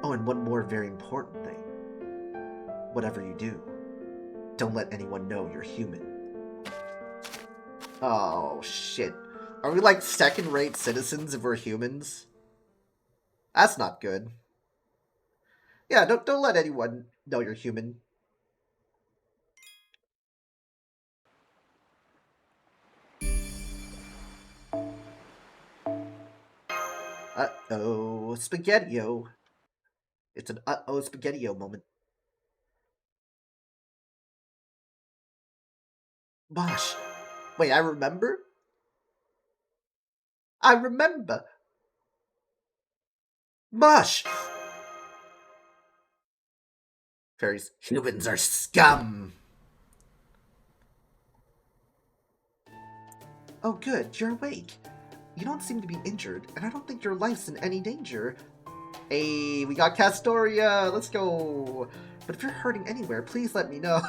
Oh, and one more very important thing. Whatever you do, don't let anyone know you're human. Oh, shit. Are we like second-rate citizens if we're humans? That's not good. Yeah, don't let anyone know you're human. Uh-oh, Spaghetti-O. It's an uh-oh Spaghetti-O moment. Bosh! Wait, I remember? I remember! Bosh! Fairies. Humans are scum! Oh good, you're awake. You don't seem to be injured, and I don't think your life's in any danger. Hey, we got Castoria! Let's go! But if you're hurting anywhere, please let me know.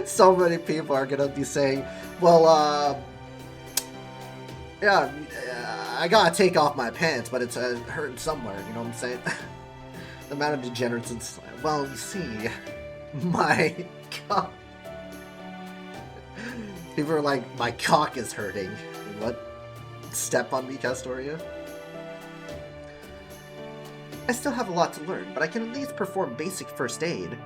So many people are gonna be saying, well, yeah, I gotta take off my pants, but it's hurting somewhere, you know what I'm saying? The amount of degenerates in slam. Well, you see, my cock. People are like, my cock is hurting. What? Step on me, Castoria? I still have a lot to learn, but I can at least perform basic first aid.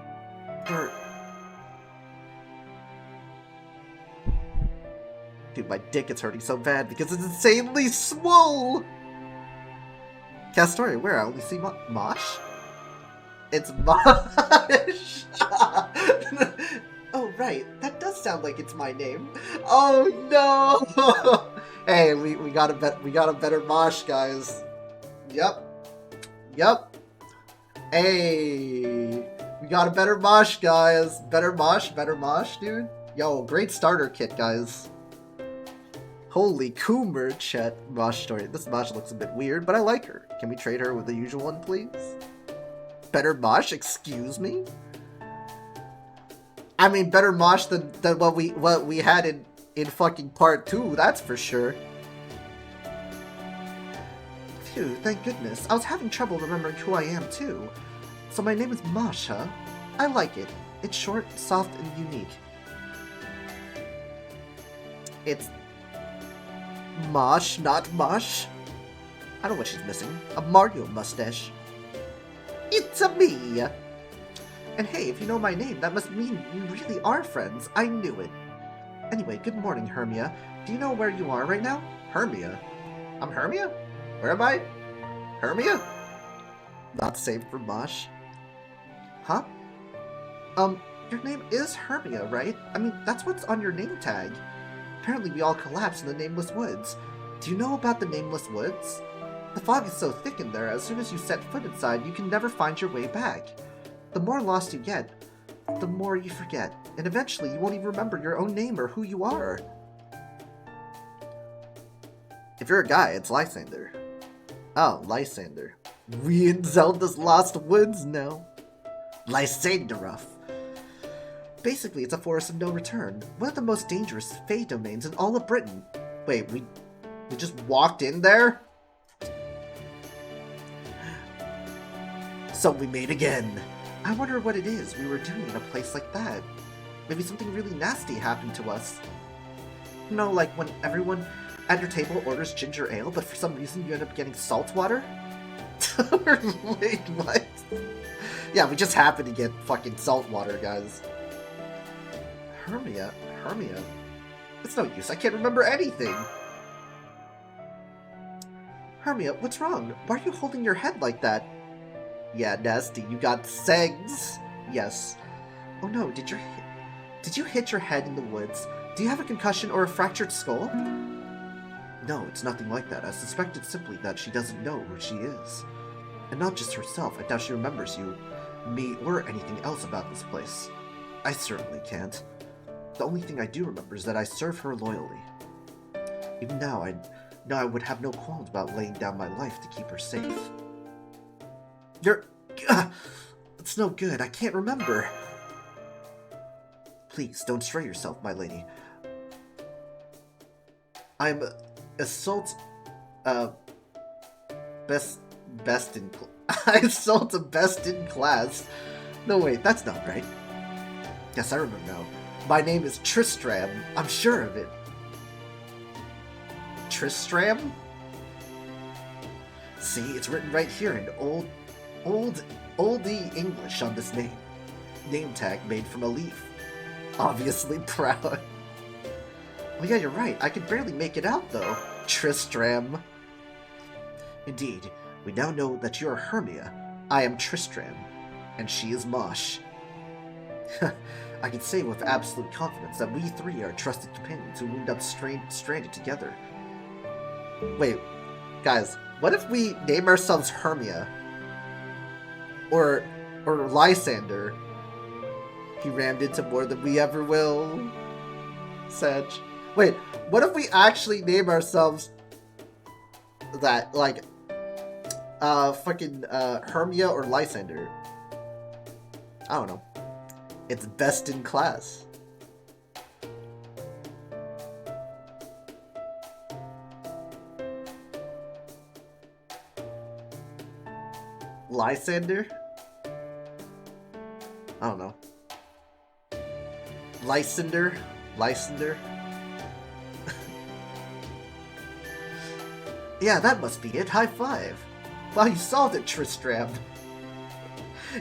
Dude, my dick is hurting so bad because it's insanely swole! Castoria, where? I only see Mosh? It's Mosh! Oh, right. That does sound like it's my name. Oh, no! Hey, we got a better Mosh, guys. Yep. Hey, we got a better Mosh, guys. Better Mosh, dude. Yo, great starter kit, guys. Holy Coomer, Chet. Mosh story. This Mosh looks a bit weird, but I like her. Can we trade her with the usual one, please? Better Mosh? Excuse me? I mean, better mosh than what we had in fucking part 2, that's for sure. Phew, thank goodness. I was having trouble remembering who I am, too. So my name is Mosh, huh? I like it. It's short, soft, and unique. It's Mosh, not Mosh. I know what she's missing. A Mario mustache. It's a me. And hey, if you know my name, that must mean we really are friends. I knew it. Anyway, good morning, Hermia. Do you know where you are right now? Hermia? I'm Hermia? Where am I? Hermia? Not safe for Mosh. Huh? Your name is Hermia, right? I mean, that's what's on your name tag. Apparently we all collapsed in the Nameless Woods. Do you know about the Nameless Woods? The fog is so thick in there, as soon as you set foot inside, you can never find your way back. The more lost you get, the more you forget, and eventually you won't even remember your own name or who you are. If you're a guy, it's Lysander. Oh, Lysander. We in Zelda's Lost Woods now. Lysanderoth. Basically, it's a forest of no return, one of the most dangerous Fae domains in all of Britain. Wait, we just walked in there? So we made again. I wonder what it is we were doing in a place like that. Maybe something really nasty happened to us. You know, like when everyone at your table orders ginger ale, but for some reason you end up getting salt water? Wait, what? Yeah, we just happened to get fucking salt water, guys. Hermia? It's no use, I can't remember anything. Hermia, what's wrong? Why are you holding your head like that? Yeah, nasty, you got segs. Yes. Oh no, did you hit your head in the woods? Do you have a concussion or a fractured skull? No, it's nothing like that. I suspect it's simply that she doesn't know who she is. And not just herself, I doubt she remembers you, me, or anything else about this place. I certainly can't. The only thing I do remember is that I serve her loyally. Even now, I know I would have no qualms about laying down my life to keep her safe. It's no good, I can't remember. Please, don't stray yourself, my lady. I'm assault, best in I assault a best in class. No, wait, that's not right. Yes, I remember now. My name is Tristram. I'm sure of it. Tristram? See, it's written right here in oldie English on this name. Name tag made from a leaf. Obviously proud. Oh yeah, you're right. I could barely make it out, though. Tristram. Indeed, we now know that you're Hermia. I am Tristram, and she is Mosh. I can say with absolute confidence that we three are trusted companions who end up stranded together. Wait, guys, what if we name ourselves Hermia? Or Lysander? He rammed into more than we ever will. Sedge. Wait, what if we actually name ourselves that, like, Hermia or Lysander? I don't know. It's best in class. Lysander? I don't know. Lysander? Yeah, that must be it. High five. Wow, you solved it, Tristram.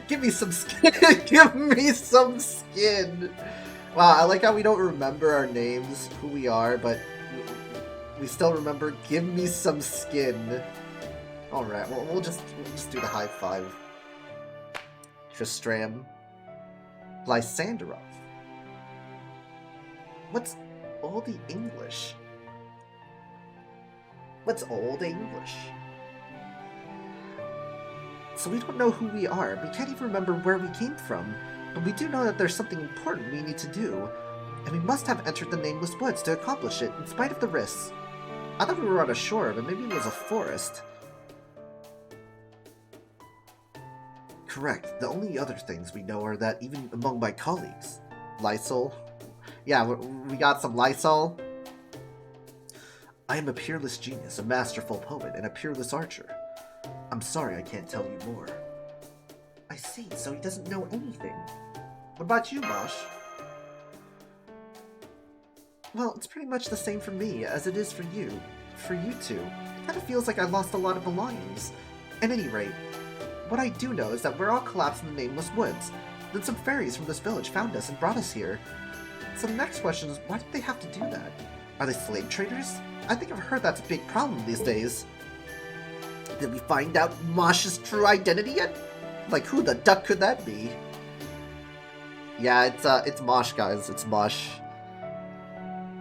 Give me some skin. Give me some skin. Wow, I like how we don't remember our names, who we are, but we still remember. Give me some skin. All right, well, we'll just do the high five. Tristram. Lysanderoth. What's oldie English? What's old English? So we don't know who we are, we can't even remember where we came from, but we do know that there's something important we need to do, and we must have entered the Nameless Woods to accomplish it, in spite of the risks. I thought we were on a shore, but maybe it was a forest. Correct. The only other things we know are that even among my colleagues, Lysol. Yeah, we got some Lysol. I am a peerless genius, a masterful poet, and a peerless archer. I'm sorry I can't tell you more. I see, so he doesn't know anything. What about you, Mosh? Well, it's pretty much the same for me as it is for you. For you two. It kind of feels like I lost a lot of belongings. At any rate, what I do know is that we're all collapsed in the Nameless Woods. Then some fairies from this village found us and brought us here. So the next question is, why did they have to do that? Are they slave traders? I think I've heard that's a big problem these days. Did we find out Mosh's true identity yet? Like, who the duck could that be? Yeah, it's Mosh, guys. It's Mosh.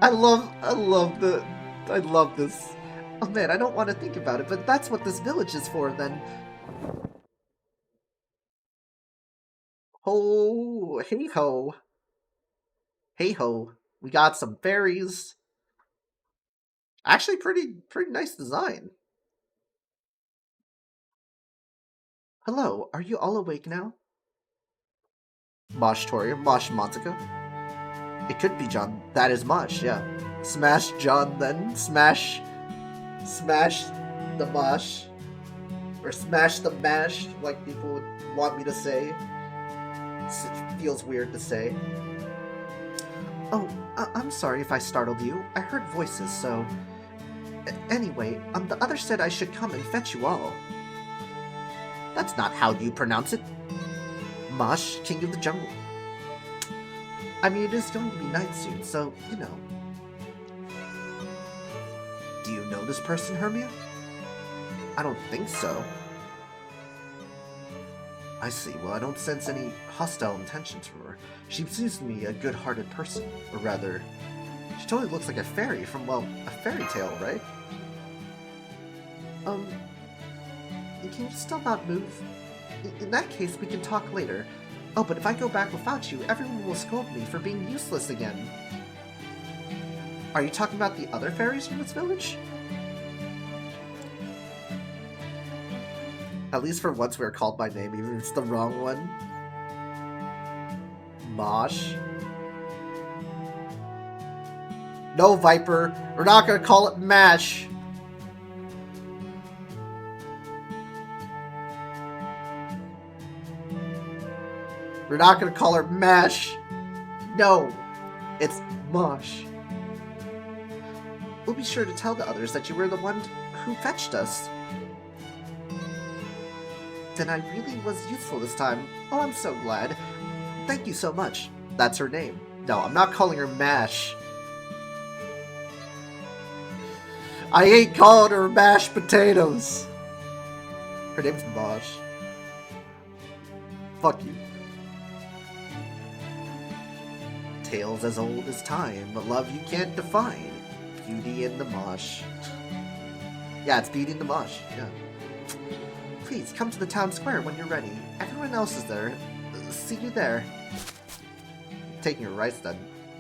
I love this. Oh man, I don't want to think about it, but that's what this village is for, then. Ho, hey ho. Hey ho. We got some fairies. Actually, pretty nice design. Hello, are you all awake now? Mosh Toria, Mosh Montica. It could be John. That is Mosh, yeah. Smash John then. Smash the Mosh. Or smash the mash, like people would want me to say. It feels weird to say. Oh, I'm sorry if I startled you. I heard voices, so... Anyway, the other said I should come and fetch you all. That's not how you pronounce it. Mosh, King of the Jungle. I mean, it is going to be night soon, so, you know. Do you know this person, Hermia? I don't think so. I see. Well, I don't sense any hostile intentions for her. She seems to me a good-hearted person. Or rather, she totally looks like a fairy from, well, a fairy tale, right? Can you still not move? In that case, we can talk later. Oh, but if I go back without you, everyone will scold me for being useless again. Are you talking about the other fairies from this village? At least for once we're called by name, even if it's the wrong one. Mosh. No, Viper. We're not gonna call it Mash. We're not gonna call her Mash. No, it's Mosh. We'll be sure to tell the others that you were the one who fetched us. Then I really was useful this time. Oh, I'm so glad. Thank you so much. That's her name. No, I'm not calling her Mash. I ain't calling her mashed potatoes. Her name's Mosh. Fuck you. Tales as old as time, a love you can't define. Beauty in the Mosh. Yeah, it's Beauty in the Mosh, yeah. Please, come to the town square when you're ready. Everyone else is there. See you there. Taking your rights then.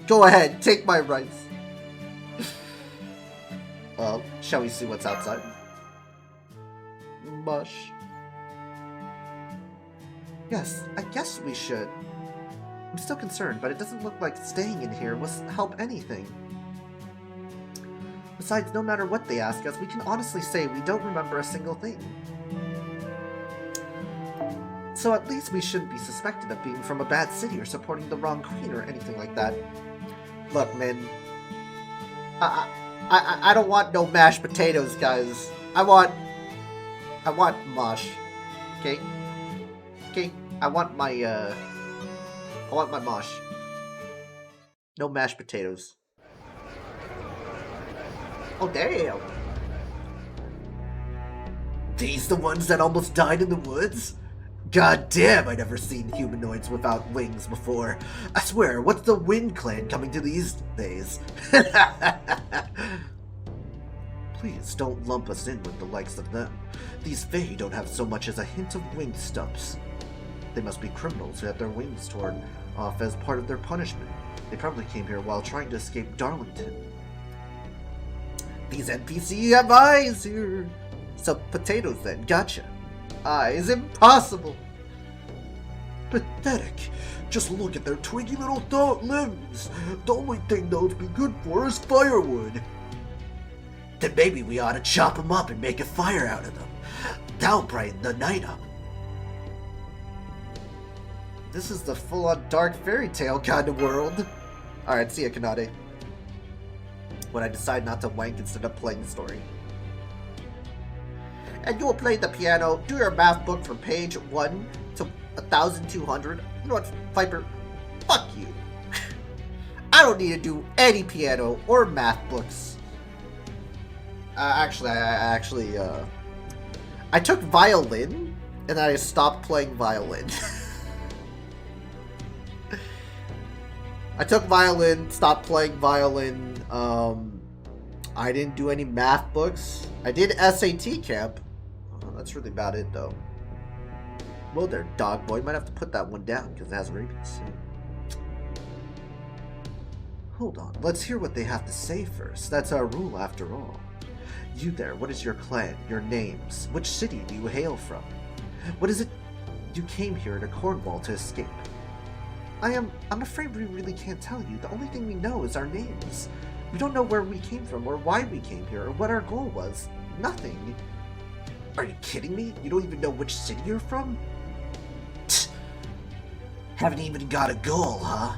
Go ahead, take my rights. Well, shall we see what's outside? Mush. Yes, I guess we should. I'm still concerned, but it doesn't look like staying in here will help anything. Besides, no matter what they ask us, we can honestly say we don't remember a single thing. So at least we shouldn't be suspected of being from a bad city or supporting the wrong queen or anything like that. Look, man. I don't want no mashed potatoes, guys. I want mosh. Okay? Okay? I want my mosh. No mashed potatoes. Oh, damn. These the ones that almost died in the woods? God damn, I'd never seen humanoids without wings before. I swear, what's the Wind Clan coming to these days? Please don't lump us in with the likes of them. These Fae don't have so much as a hint of wing stumps. They must be criminals who had their wings torn off as part of their punishment. They probably came here while trying to escape Darlington. These NPC have eyes here. So potatoes then, gotcha. Eyes, impossible. Pathetic. Just look at their twiggy little limbs. The only thing those be good for is firewood. Then maybe we ought to chop them up and make a fire out of them. That'll brighten the night up. This is the full-on dark fairy tale kind of world. Alright, see ya, Kanade. When I decide not to wank instead of playing the story. And you will play the piano, do your math book from page 1 to 1200. You know what, Viper? Fuck you. I don't need to do any piano or math books. I took violin, and I stopped playing violin. I took violin, stopped playing violin. I didn't do any math books. I did SAT camp. Oh, that's really about it, though. Well, there, dog boy. Might have to put that one down because it has rabies. Hold on. Let's hear what they have to say first. That's our rule, after all. You there, what is your clan, your names? Which city do you hail from? What is it you came here to Cornwall to escape? I'm afraid we really can't tell you. The only thing we know is our names. We don't know where we came from, or why we came here, or what our goal was. Nothing. Are you kidding me? You don't even know which city you're from? Tch. Haven't even got a goal, huh?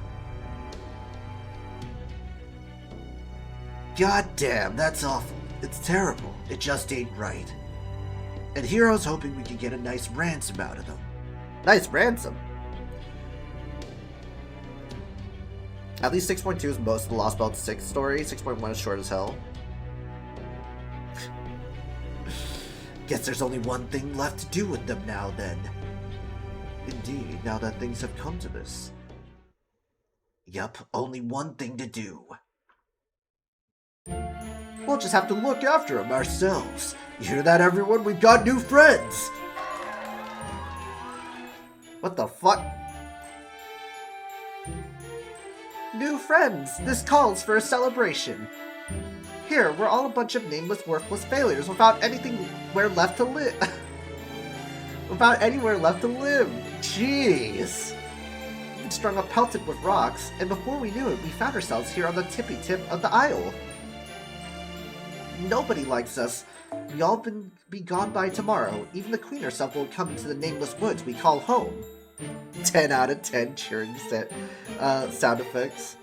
God damn, that's awful. It's terrible. It just ain't right. And here I was hoping we could get a nice ransom out of them. Nice ransom? At least 6.2 is most of the Lostbelt 6 story. 6.1 is short as hell. Guess there's only one thing left to do with them now, then. Indeed, now that things have come to this. Yup, only one thing to do. We'll just have to look after them ourselves. You hear that, everyone? We've got new friends! What the fuck? New friends! This calls for a celebration. Here, we're all a bunch of nameless, worthless failures without anywhere left to live. Without anywhere left to live. Jeez. We'd strung up pelted with rocks, and before we knew it, we found ourselves here on the tippy tip of the isle. Nobody likes us. We all be gone by tomorrow. Even the queen herself will come into the nameless woods we call home. 10 out of 10 cheering sound effects.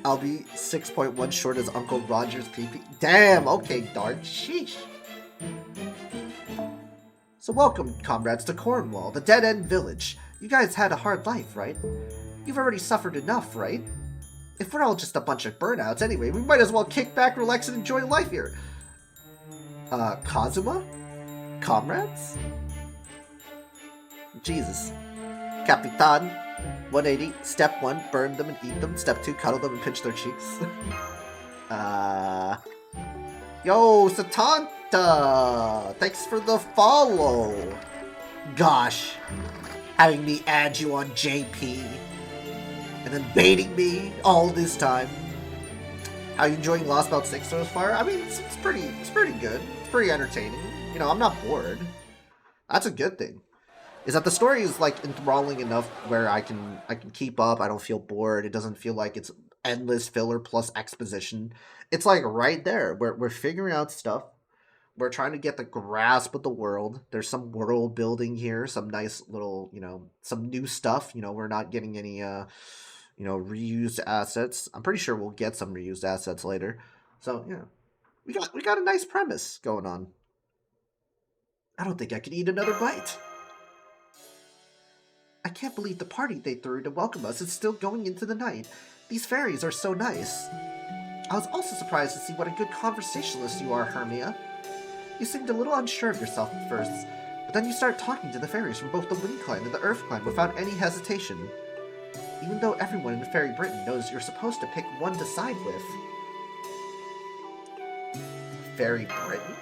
I'll be 6.1 short as Uncle Roger's PP. Damn, okay, darn. Sheesh. So welcome, comrades, to Cornwall, the dead-end village. You guys had a hard life, right? You've already suffered enough, right? If we're all just a bunch of burnouts anyway, we might as well kick back, relax, and enjoy life here. Kazuma? Comrades? Jesus. Capitan. 180. Step 1, burn them and eat them. Step 2, cuddle them and pinch their cheeks. Yo, Satanta! Thanks for the follow. Gosh. Having me add you on JP. And then baiting me all this time. How are you enjoying Lostbelt 6 so far? I mean, it's pretty good. It's pretty entertaining. You know, I'm not bored. That's a good thing. Is that the story is like enthralling enough where I can keep up. I don't feel bored. It doesn't feel like it's endless filler plus exposition. It's like right there. We're figuring out stuff. We're trying to get the grasp of the world. There's some world building here. Some nice little, some new stuff. We're not getting any reused assets. I'm pretty sure we'll get some reused assets later. So, we got a nice premise going on. I don't think I could eat another bite. I can't believe the party they threw to welcome us is still going into the night. These fairies are so nice. I was also surprised to see what a good conversationalist you are, Hermia. You seemed a little unsure of yourself at first, but then you start talking to the fairies from both the Wind Clan and the Earth Clan without any hesitation. Even though everyone in Fairy Britain knows you're supposed to pick one to side with. Fairy Britain?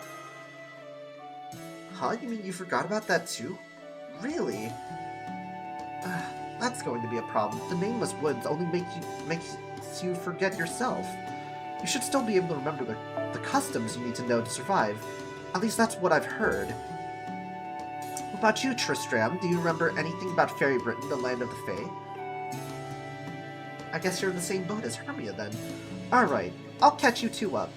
Huh? You mean you forgot about that too? Really? That's going to be a problem. The Nameless Woods only makes you forget yourself. You should still be able to remember the customs you need to know to survive. At least that's what I've heard. What about you, Tristram? Do you remember anything about Fairy Britain, the land of the Fae? I guess you're in the same boat as Hermia, then. Alright, I'll catch you two up.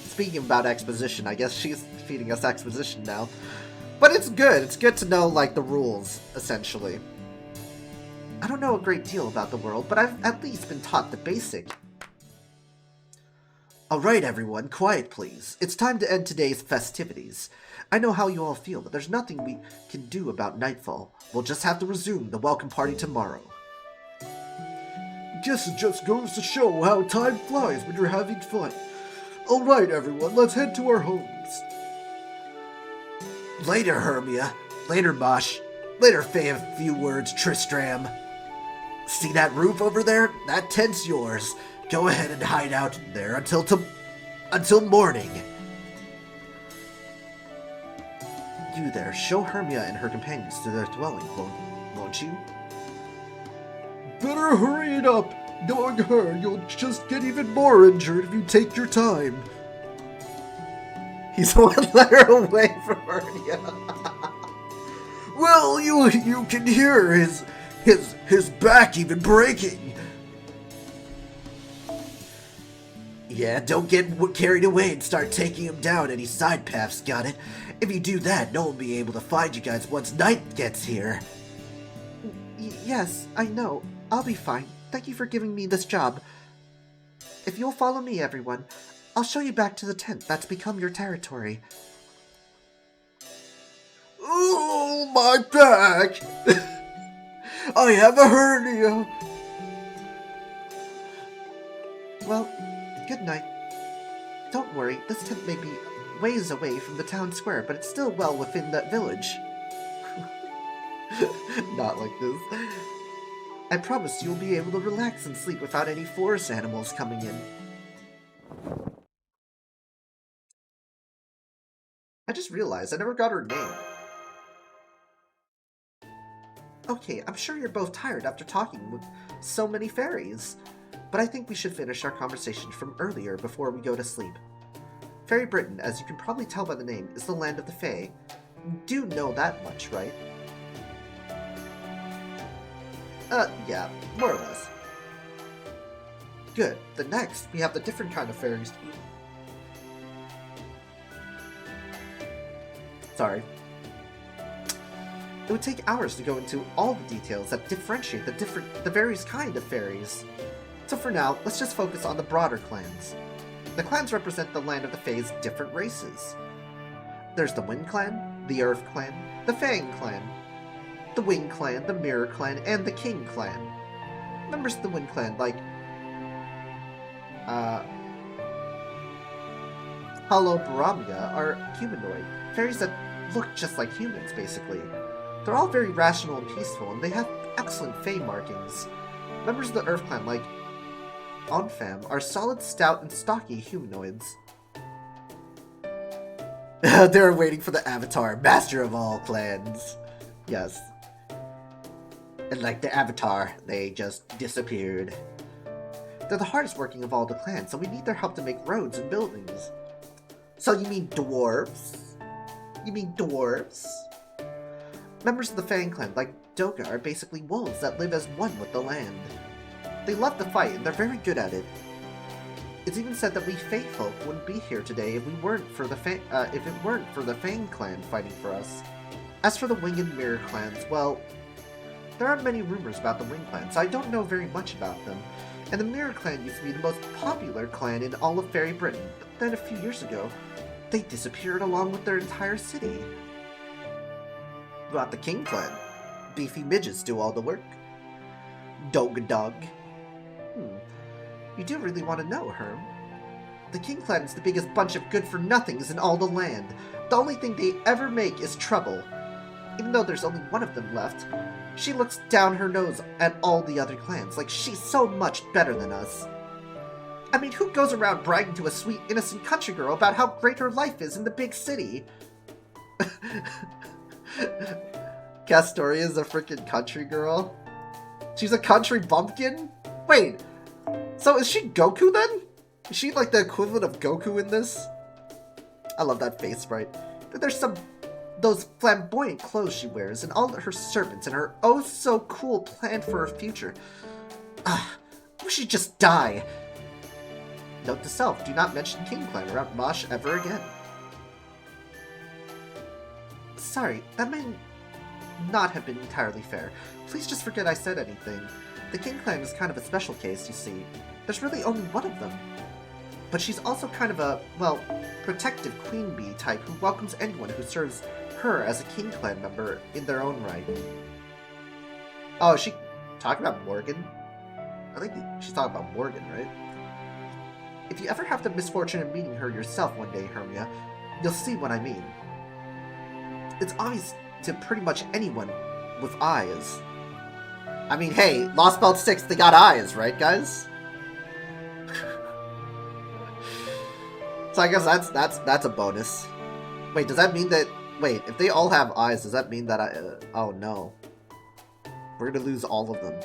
Speaking about exposition, I guess she's feeding us exposition now. But it's good. It's good to know, like, the rules, essentially. I don't know a great deal about the world, but I've at least been taught the basic. Alright, everyone, quiet please. It's time to end today's festivities. I know how you all feel, but there's nothing we can do about nightfall. We'll just have to resume the welcome party tomorrow. Guess it just goes to show how time flies when you're having fun. Alright, everyone, let's head to our homes. Later, Hermia. Later, Mosh. Later, Faye, a few words, Tristram. See that roof over there? That tent's yours. Go ahead and hide out in there until morning. You there, show Hermia and her companions to their dwelling, won't you? Better hurry it up. Knowing her, you'll just get even more injured if you take your time. He's one letter away from Hermia. Well, you can hear his back even breaking. Yeah, don't get carried away and start taking him down any side paths, got it? If you do that, no one will be able to find you guys once night gets here. Yes, I know. I'll be fine. Thank you for giving me this job. If you'll follow me, everyone, I'll show you back to the tent that's become your territory. Oh, my back! I have a hernia! Well, good night. Don't worry, this tent may be ways away from the town square, but it's still well within the village. Not like this. I promise you'll be able to relax and sleep without any forest animals coming in. I just realized I never got her name. Okay, I'm sure you're both tired after talking with so many fairies, but I think we should finish our conversation from earlier before we go to sleep. Fairy Britain, as you can probably tell by the name, is the land of the Fae. You do know that much, right? Yeah, more or less. Good. The next, we have the different kind of fairies. Sorry. It would take hours to go into all the details that differentiate the various kind of fairies. So for now, let's just focus on the broader clans. The clans represent the land of the Fae's different races. There's the Wind Clan, the Earth Clan, the Fang Clan, the Wing Clan, the Mirror Clan, and the King Clan. Members of the Wind Clan, like Holobaramia, are humanoid, fairies that look just like humans, basically. They're all very rational and peaceful, and they have excellent Fae markings. Members of the Earth Clan, like Onfam, are solid, stout, and stocky humanoids. They're waiting for the Avatar, master of all clans. Yes. And like the Avatar, they just disappeared. They're the hardest working of all the clans, so we need their help to make roads and buildings. So you mean dwarves? You mean dwarves? Members of the Fang Clan, like Doga, are basically wolves that live as one with the land. They love to fight, and they're very good at it. It's even said that we Fae folk wouldn't be here today if it weren't for the Fang Clan fighting for us. As for the Wing and Mirror clans, well, there aren't many rumors about the Wing clan, so I don't know very much about them. And the Mirror clan used to be the most popular clan in all of Fairy Britain, but then a few years ago, they disappeared along with their entire city. What about the King clan? Beefy midgets do all the work. Dog. You do really want to know, Herm. The King clan is the biggest bunch of good-for-nothings in all the land. The only thing they ever make is trouble. Even though there's only one of them left, she looks down her nose at all the other clans, like she's so much better than us. I mean, who goes around bragging to a sweet, innocent country girl about how great her life is in the big city? Castoria is a freaking country girl? She's a country bumpkin? Wait, so is she Goku then? Is she like the equivalent of Goku in this? I love that face sprite. There's some those flamboyant clothes she wears, and all her servants, and her oh-so-cool plan for her future. Ah, we should just die. Note to self, do not mention King Clan around Mosh ever again. Sorry, that may not have been entirely fair. Please just forget I said anything. The King Clan is kind of a special case, you see. There's really only one of them. But she's also kind of a, well, protective queen bee type who welcomes anyone who serves her as a King Clan member in their own right. Oh, is she talking about Morgan? I think she's talking about Morgan, right? If you ever have the misfortune of meeting her yourself one day, Hermia, you'll see what I mean. It's obvious to pretty much anyone with eyes. I mean, hey, Lostbelt 6, they got eyes, right, guys? So I guess that's a bonus. Wait, does that mean that... Wait, if they all have eyes, does that mean that I... oh, no. We're gonna lose all of them.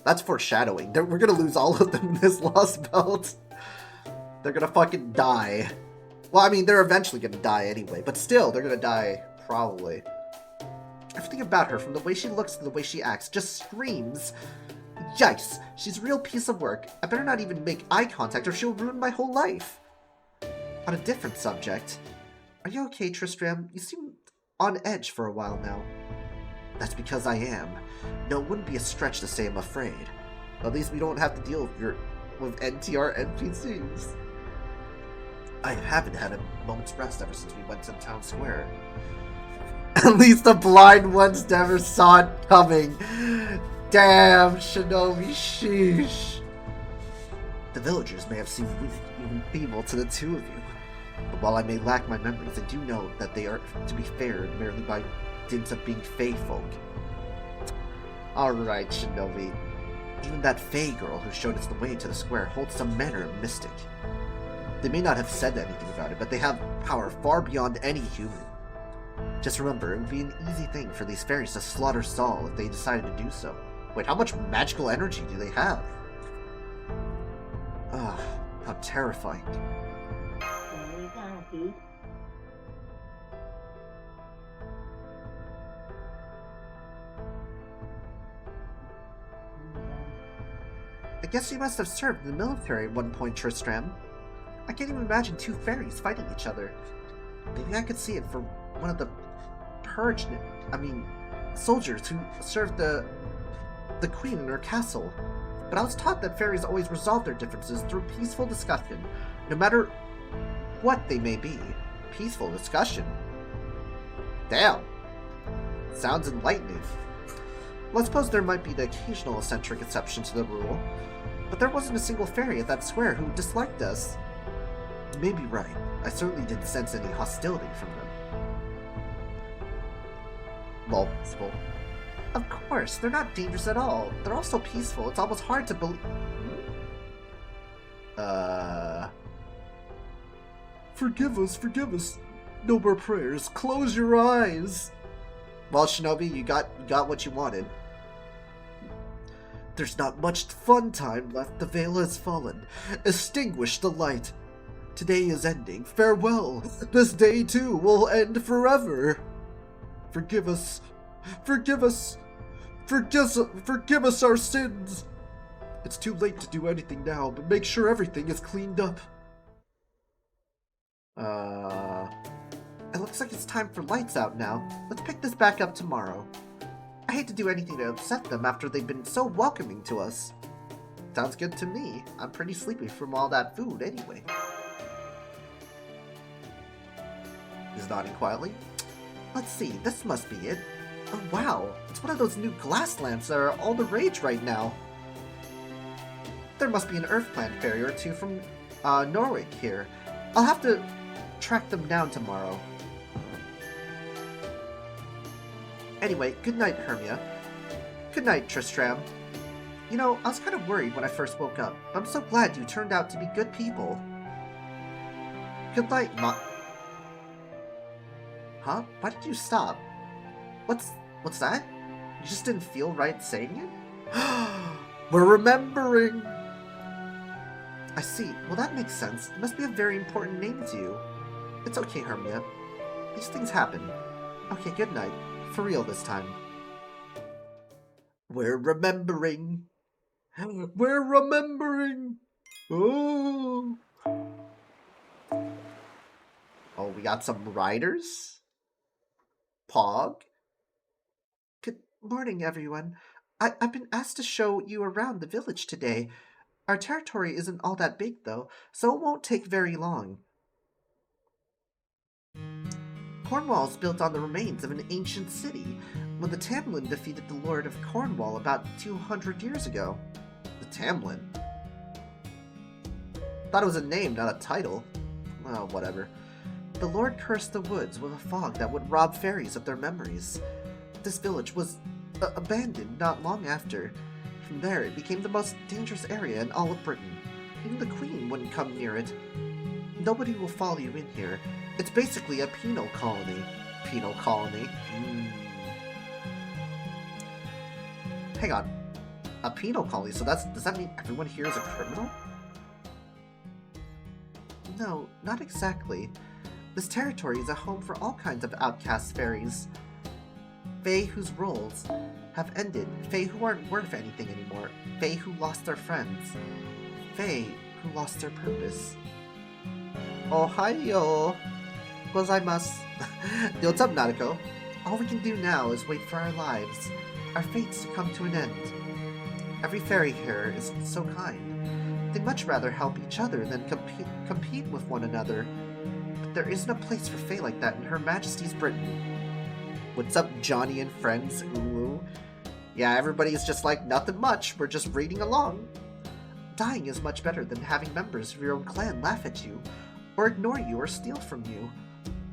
That's foreshadowing. We're gonna lose all of them in this Lostbelt. They're gonna fucking die. Well, I mean, they're eventually gonna die anyway, but still, they're gonna die, probably. Everything about her, from the way she looks to the way she acts, just screams. Yikes, she's a real piece of work. I better not even make eye contact or she'll ruin my whole life. On a different subject. Are you okay, Tristram? You seem on edge for a while now. That's because I am. No, it wouldn't be a stretch to say I'm afraid. At least we don't have to deal with NTR NPCs. I haven't had a moment's rest ever since we went to the town square. At least the blind ones never saw it coming. Damn, Shinobi, sheesh. The villagers may have seemed weak, even feeble to the two of you. But while I may lack my memories, I do know that they are to be fared merely by dint of being Fae folk. Alright, Shinobi. Even that Fae girl who showed us the way to the square holds some manner of mystic. They may not have said anything about it, but they have power far beyond any human. Just remember, it would be an easy thing for these fairies to slaughter Saul if they decided to do so. Wait, how much magical energy do they have? Ugh, how terrifying. I guess you must have served in the military at one point, Tristram. I can't even imagine two fairies fighting each other. Maybe I could see it for one of the soldiers who served the queen in her castle. But I was taught that fairies always resolve their differences through peaceful discussion, no matter what they may be. Peaceful discussion? Damn. Sounds enlightening. Well, I suppose there might be the occasional eccentric exception to the rule, but there wasn't a single fairy at that square who disliked us. You may be right. I certainly didn't sense any hostility from them. Lol, peaceful. Of course, they're not dangerous at all. They're also peaceful. It's almost hard to believe. Forgive us. No more prayers. Close your eyes. Well, Shinobi, you got what you wanted. There's not much fun time left. The veil has fallen. Extinguish the light. Today is ending. Farewell. This day, too, will end forever. Forgive us. Forgive us our sins. It's too late to do anything now, but make sure everything is cleaned up. It looks like it's time for lights out now. Let's pick this back up tomorrow. I hate to do anything to upset them after they've been so welcoming to us. Sounds good to me. I'm pretty sleepy from all that food anyway. He's nodding quietly. Let's see, this must be it. Oh wow, it's one of those new glass lamps that are all the rage right now. There must be an Earth Plant fairy or two from Norway here. I'll have to track them down tomorrow. Anyway, good night, Hermia. Good night, Tristram. You know, I was kind of worried when I first woke up, but I'm so glad you turned out to be good people. Good night, Huh? Why did you stop? What's that? You just didn't feel right saying it? We're remembering! I see. Well, that makes sense. It must be a very important name to you. It's okay, Hermia. These things happen. Okay, good night. For real this time. We're remembering. We're remembering. Oh. Oh, we got some riders? Pog? Good morning, everyone. I've been asked to show you around the village today. Our territory isn't all that big, though, so it won't take very long. Cornwall is built on the remains of an ancient city, when the Tamlin defeated the Lord of Cornwall about 200 years ago. The Tamlin? Thought it was a name, not a title. Well, whatever. The Lord cursed the woods with a fog that would rob fairies of their memories. This village was abandoned not long after. From there, it became the most dangerous area in all of Britain. Even the Queen wouldn't come near it. Nobody will follow you in here. It's basically a penal colony. Penal colony? Hang on. A penal colony? So does that mean everyone here is a criminal? No, not exactly. This territory is a home for all kinds of outcast fairies. Fae whose roles have ended, Fae who aren't worth anything anymore, Fae who lost their friends, Fae who lost their purpose. Ohio! Gozaimasu. Yo, what's up, Nadeko? All we can do now is wait for our lives, our fates to come to an end. Every fairy here is so kind. They'd much rather help each other than compete with one another. But there isn't a place for Fae like that in Her Majesty's Britain. What's up, Johnny and friends? Ooh. Yeah, everybody's just like, nothing much, we're just reading along. Dying is much better than having members of your own clan laugh at you, or ignore you or steal from you.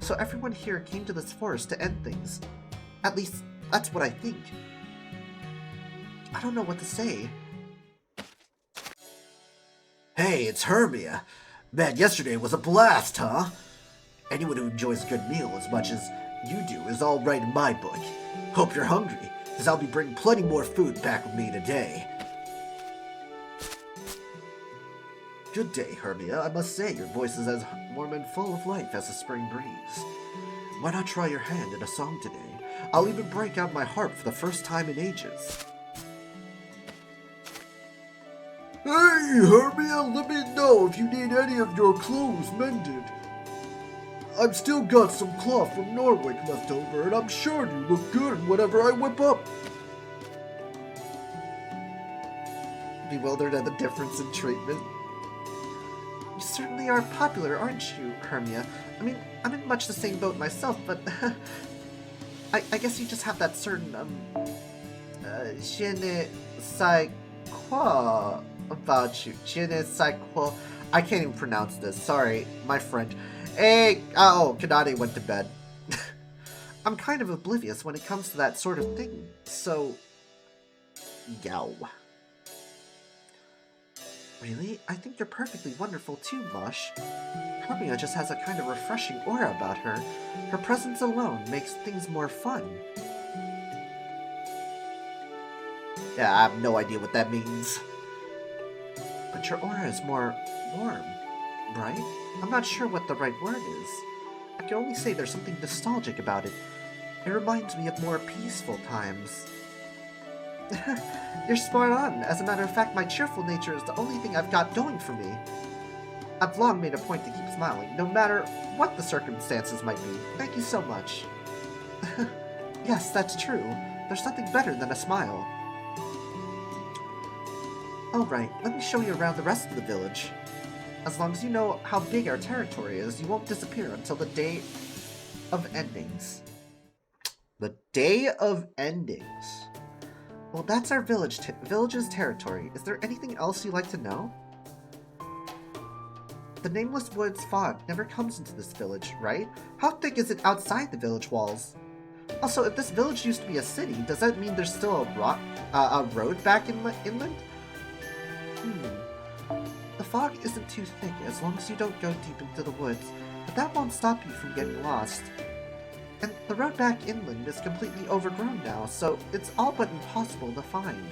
So everyone here came to this forest to end things. At least, that's what I think. I don't know what to say. Hey, it's Hermia. Man, yesterday was a blast, huh? Anyone who enjoys a good meal as much as you do is all right in my book. Hope you're hungry, because I'll be bringing plenty more food back with me today. Good day, Hermia. I must say, your voice is as warm and full of life as a spring breeze. Why not try your hand in a song today? I'll even break out my harp for the first time in ages. Hey, Hermia, let me know if you need any of your clothes mended. I've still got some cloth from Norway left over, and I'm sure you look good whenever I whip up. Bewildered at the difference in treatment. You certainly are popular, aren't you, Hermia? I mean, I'm in much the same boat myself, but I guess you just have that certain, je ne sais quoi about you. Je ne sais quoi. I can't even pronounce this. Sorry, my French. Hey, oh, Kanade went to bed. I'm kind of oblivious when it comes to that sort of thing, so... Yow. Really? I think you're perfectly wonderful too, Mush. Hermia just has a kind of refreshing aura about her. Her presence alone makes things more fun. Yeah, I have no idea what that means. But your aura is more warm, right? I'm not sure what the right word is. I can only say there's something nostalgic about it. It reminds me of more peaceful times. You're spot on. As a matter of fact, my cheerful nature is the only thing I've got going for me. I've long made a point to keep smiling, no matter what the circumstances might be. Thank you so much. Yes, that's true. There's nothing better than a smile. Alright, let me show you around the rest of the village. As long as you know how big our territory is, you won't disappear until the Day of Endings. The Day of Endings? Well, that's our village's territory. Is there anything else you'd like to know? The Nameless Woods fog never comes into this village, right? How thick is it outside the village walls? Also, if this village used to be a city, does that mean there's still a road back inland? The fog isn't too thick as long as you don't go deep into the woods, but that won't stop you from getting lost. And the road back inland is completely overgrown now, so it's all but impossible to find.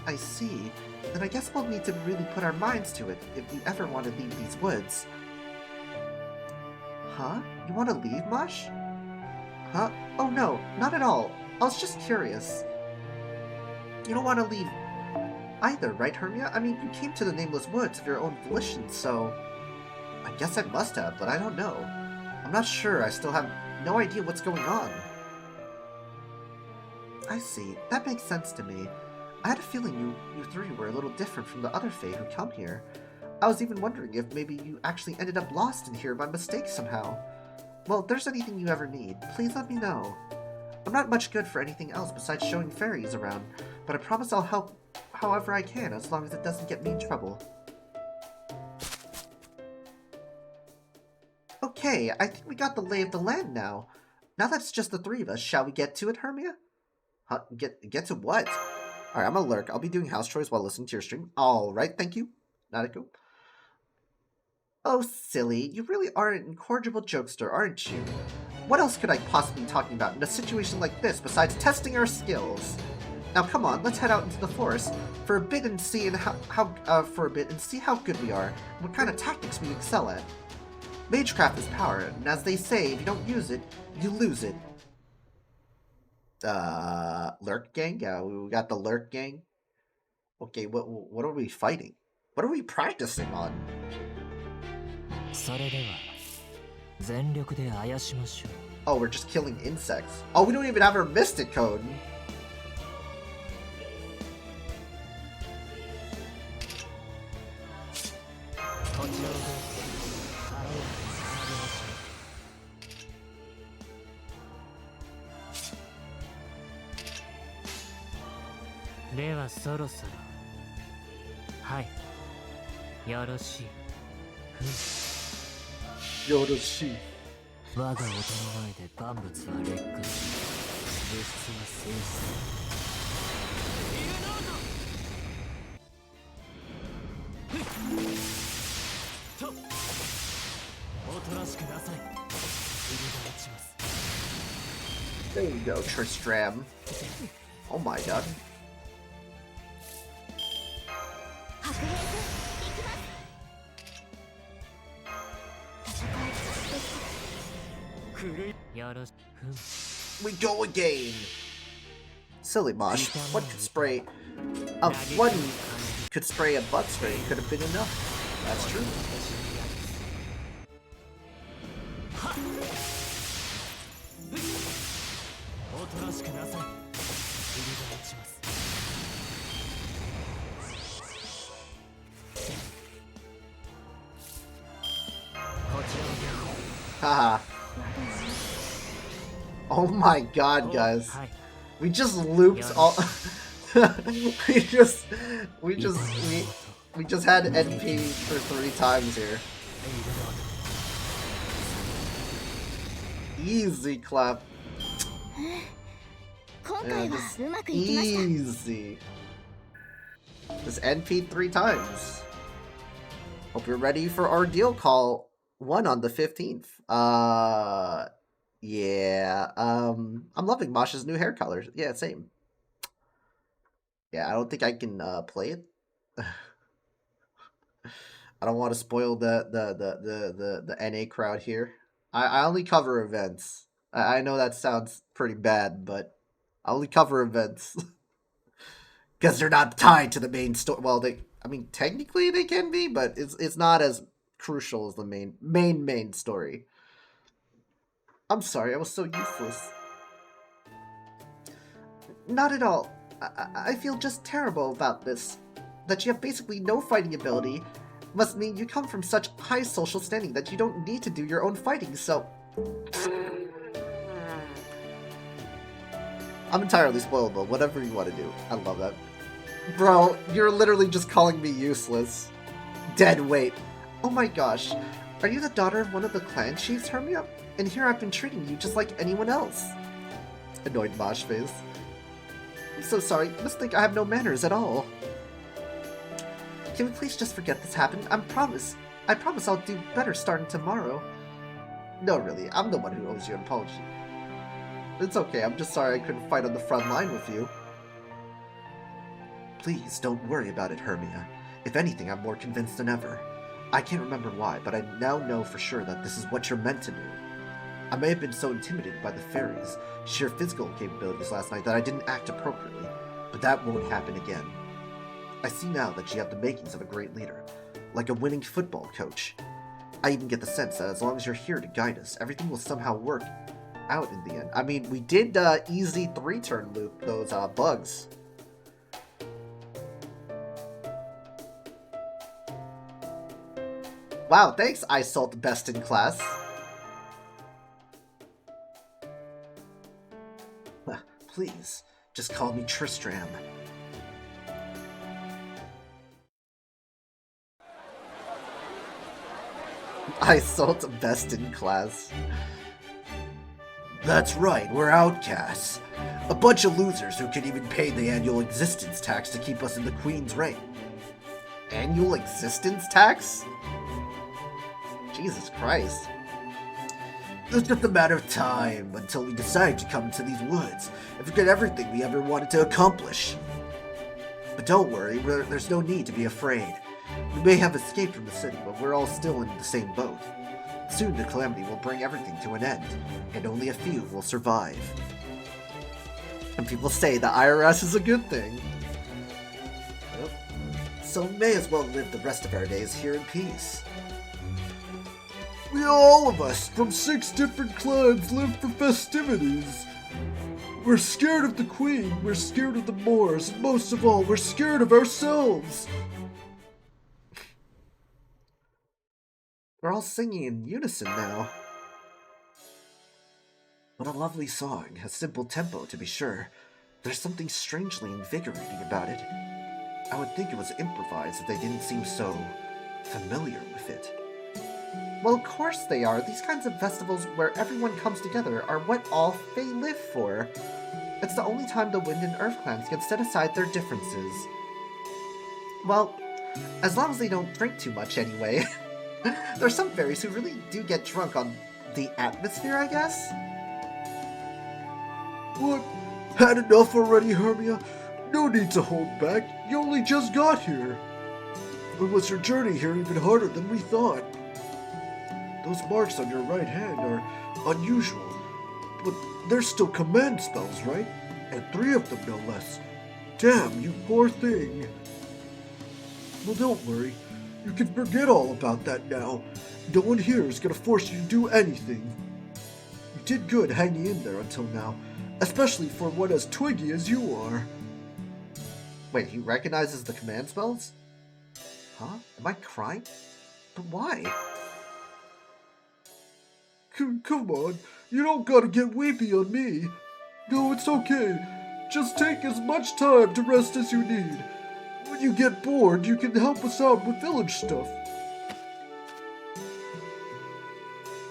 I see. Then I guess we'll need to really put our minds to it if we ever want to leave these woods. Huh? You want to leave, Mosh? Huh? Oh no, not at all. I was just curious. You don't want to leave either, right, Hermia? I mean, you came to the Nameless Woods of your own volition, so... I guess I must have, but I don't know. I'm not sure. I still have no idea what's going on. I see. That makes sense to me. I had a feeling you three were a little different from the other Fae who come here. I was even wondering if maybe you actually ended up lost in here by mistake somehow. Well, if there's anything you ever need, please let me know. I'm not much good for anything else besides showing fairies around, but I promise I'll help however I can as long as it doesn't get me in trouble. Okay, I think we got the lay of the land now. Now that it's just the three of us, shall we get to it, Hermia? Huh? Get to what? Alright, I'm gonna lurk. I'll be doing house chores while listening to your stream. Alright, thank you. Nadeko. Oh, silly. You really are an incorrigible jokester, aren't you? What else could I possibly be talking about in a situation like this besides testing our skills? Now come on, let's head out into the forest for a bit and see how good we are and what kind of tactics we excel at. Magecraft is power, and as they say, if you don't use it, you lose it. Lurk gang? Yeah, we got the Lurk gang. Okay, what are we fighting? What are we practicing on? それでは全力であやしましょう。 Oh, we're just killing insects. Oh, we don't even have our Mystic Code. Yoroshi. 我が音の前で万物は劣化し、物質は静止。と、おとなしくなさい。入りが落ちます。 There you go, Tristram. Oh my god. We go again! Silly Mosh. One could spray a butt spray could have been enough. That's true. Haha. Oh my god, guys. We just looped all we just had NP for 3 times here. Easy clap. Yeah, just easy. Just NP 3 times. Hope you're ready for our deal call 1 on the 15th. Yeah, I'm loving Masha's new hair color. Yeah, same. Yeah, I don't think I can play it. I don't want to spoil the NA crowd here. I only cover events. I know that sounds pretty bad, but I only cover events because they're not tied to the main story. Well, I mean, technically they can be, but it's not as crucial as the main story. I'm sorry, I was so useless. Not at all. I feel just terrible about this. That you have basically no fighting ability must mean you come from such high social standing that you don't need to do your own fighting, so... I'm entirely spoilable, whatever you want to do. I love that. Bro, you're literally just calling me useless. Dead weight. Oh my gosh. Are you the daughter of one of the clan chiefs, Hermia? And here I've been treating you just like anyone else. Annoyed Mosh face. I'm so sorry, you must think I have no manners at all. Can we please just forget this happened? I promise I'll do better starting tomorrow. No, really, I'm the one who owes you an apology. It's okay, I'm just sorry I couldn't fight on the front line with you. Please, don't worry about it, Hermia. If anything, I'm more convinced than ever. I can't remember why, but I now know for sure that this is what you're meant to do. I may have been so intimidated by the fairies' sheer physical capabilities last night that I didn't act appropriately, but that won't happen again. I see now that you have the makings of a great leader, like a winning football coach. I even get the sense that as long as you're here to guide us, everything will somehow work out in the end. I mean, we did easy 3-turn loop those bugs. Wow, thanks, Isalt Best in Class. Please, just call me Tristram. Isalt Best in Class. That's right, we're outcasts. A bunch of losers who could even pay the annual existence tax to keep us in the Queen's reign. Annual existence tax? Jesus Christ. It's just a matter of time until we decide to come into these woods and forget everything we ever wanted to accomplish. But don't worry, there's no need to be afraid. We may have escaped from the city, but we're all still in the same boat. Soon the calamity will bring everything to an end, and only a few will survive. And people say the IRS is a good thing. Well, so we may as well live the rest of our days here in peace. We all of us, from 6 different clans, live for festivities. We're scared of the Queen, we're scared of the Moors, and most of all, we're scared of ourselves. We're all singing in unison now. What a lovely song, a simple tempo to be sure. There's something strangely invigorating about it. I would think it was improvised if they didn't seem so familiar with it. Well, of course they are. These kinds of festivals where everyone comes together are what all Fae live for. It's the only time the Wind and Earth clans can set aside their differences. Well, as long as they don't drink too much anyway. There are some fairies who really do get drunk on the atmosphere, I guess? What? Had enough already, Hermia? No need to hold back. You only just got here. Or was your journey here even harder than we thought? Those marks on your right hand are unusual, but they're still command spells, right? And 3 of them, no less. Damn, you poor thing. Well, don't worry. You can forget all about that now. No one here is gonna force you to do anything. You did good hanging in there until now, especially for one as twiggy as you are. Wait, he recognizes the command spells? Huh? Am I crying? But why? Come on, you don't gotta get weepy on me. No, it's okay. Just take as much time to rest as you need. When you get bored, you can help us out with village stuff.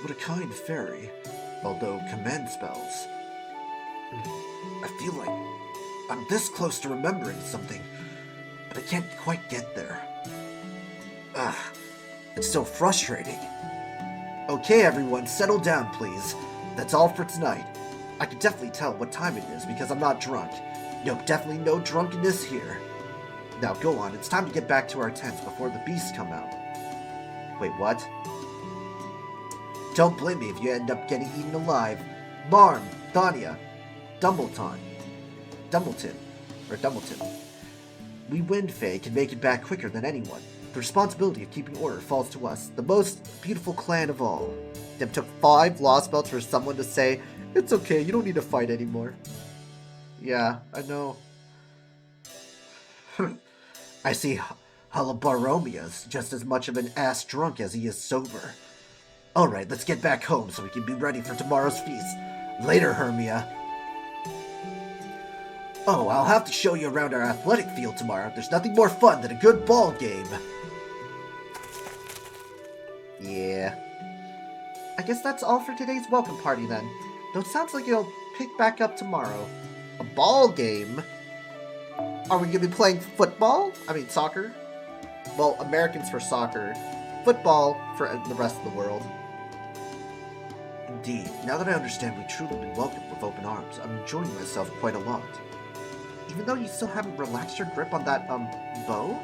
What a kind fairy, although command spells. I feel like I'm this close to remembering something, but I can't quite get there. It's so frustrating. Okay, everyone, settle down, please. That's all for tonight. I can definitely tell what time it is because I'm not drunk. Nope, definitely no drunkenness here. Now go on, it's time to get back to our tents before the beasts come out. Wait, what? Don't blame me if you end up getting eaten alive. Marm, Thania, Dumbleton. We Wind Fae can make it back quicker than anyone. The responsibility of keeping order falls to us, the most beautiful clan of all. It took 5 Lostbelts for someone to say, "It's okay, you don't need to fight anymore." Yeah, I know. I see Halabaromia's just as much of an ass drunk as he is sober. Alright, let's get back home so we can be ready for tomorrow's feast. Later, Hermia. Oh, I'll have to show you around our athletic field tomorrow. There's nothing more fun than a good ball game. Yeah. I guess that's all for today's welcome party then. Though it sounds like it'll pick back up tomorrow. A ball game? Are we going to be playing football? I mean, soccer? Well, Americans for soccer. Football for the rest of the world. Indeed. Now that I understand we truly been welcomed with open arms, I'm enjoying myself quite a lot. Even though you still haven't relaxed your grip on that, bow?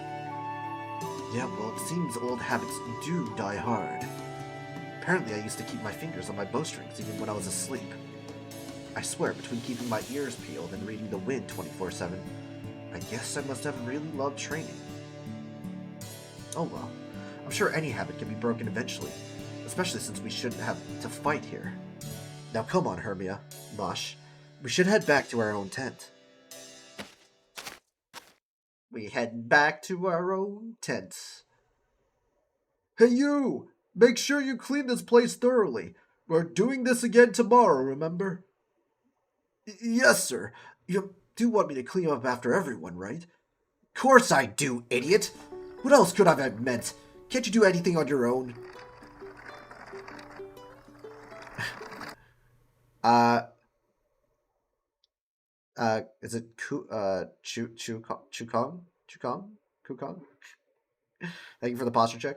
Yeah, well, it seems old habits do die hard. Apparently, I used to keep my fingers on my bowstrings even when I was asleep. I swear, between keeping my ears peeled and reading the wind 24/7, I guess I must have really loved training. Oh well, I'm sure any habit can be broken eventually, especially since we shouldn't have to fight here. Now come on, Hermia, Mosh. We should head back to our own tent. We head back to our own tent. Hey you! Make sure you clean this place thoroughly. We're doing this again tomorrow, remember? Yes, sir. You do want me to clean up after everyone, right? Course I do, idiot! What else could I have meant? Can't you do anything on your own? Is it Chukong? Kukong? Thank you for the posture check.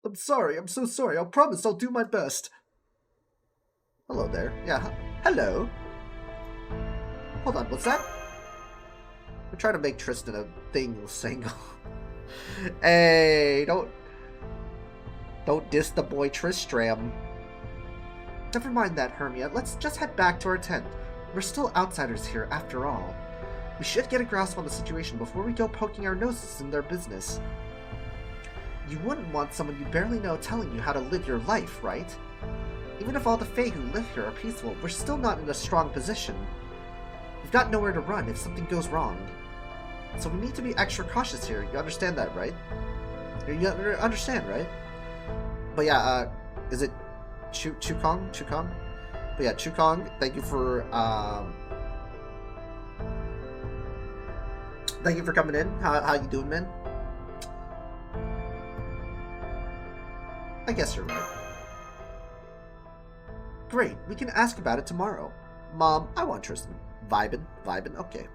I'm sorry, I'm so sorry. I'll promise I'll do my best. Hello there. Yeah, hello. Hold on, what's that? We're trying to make Tristan a thing single. Hey, don't diss the boy Tristram. Never mind that, Hermia. Let's just head back to our tent. We're still outsiders here, after all. We should get a grasp on the situation before we go poking our noses in their business. You wouldn't want someone you barely know telling you how to live your life, right? Even if all the Fae who live here are peaceful, we're still not in a strong position. We've got nowhere to run if something goes wrong. So we need to be extra cautious here. You understand that, right? You understand, right? But yeah, is it Chukong? But yeah, Chukong, thank you for coming in. How you doing, man? I guess you're right. Great, we can ask about it tomorrow. Mom, I want Tristan. Vibin', okay.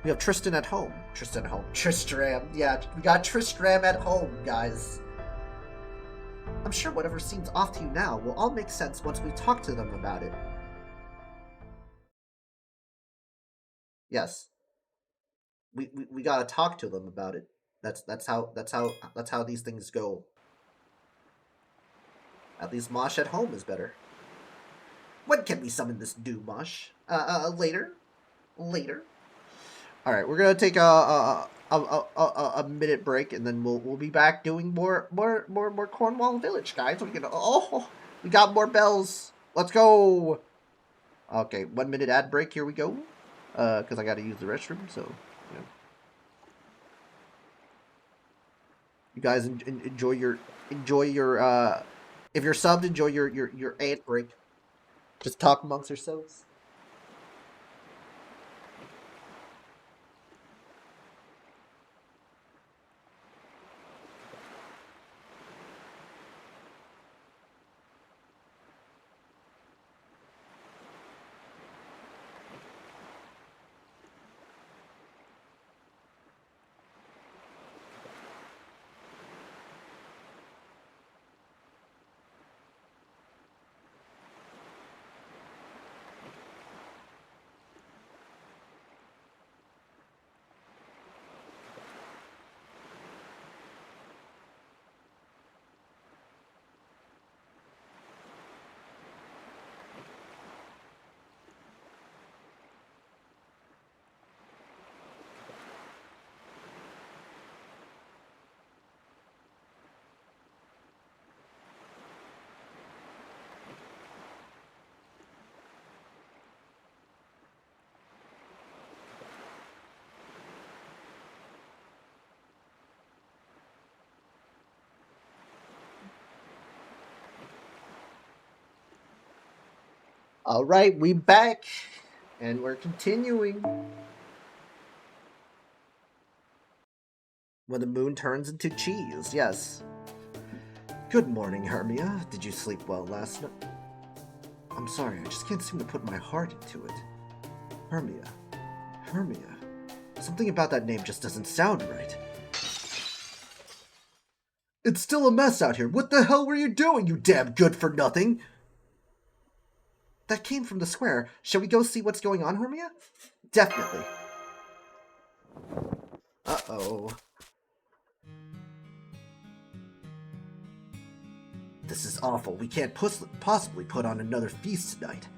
We have Tristan at home. Tristram. Yeah, we got Tristram at home, guys. I'm sure whatever seems off to you now will all make sense once we talk to them about it. Yes. We gotta talk to them about it. That's how these things go. At least Mosh at home is better. When can we summon this new Mosh? Later. All right, we're gonna take a minute break, and then we'll be back doing more Cornwall Village, guys. We got more bells. Let's go. Okay, 1 minute ad break. Here we go. Because I got to use the restroom. So, you know. You guys enjoy your if you're subbed, enjoy your ad break. Just talk amongst yourselves. All right, we back, and we're continuing. When the moon turns into cheese, yes. Good morning, Hermia. Did you sleep well last night? I'm sorry, I just can't seem to put my heart into it. Hermia. Something about that name just doesn't sound right. It's still a mess out here. What the hell were you doing, you damn good-for-nothing? That came from the square. Shall we go see what's going on, Hermia? definitely. Uh-oh. This is awful. We can't possibly put on another feast tonight.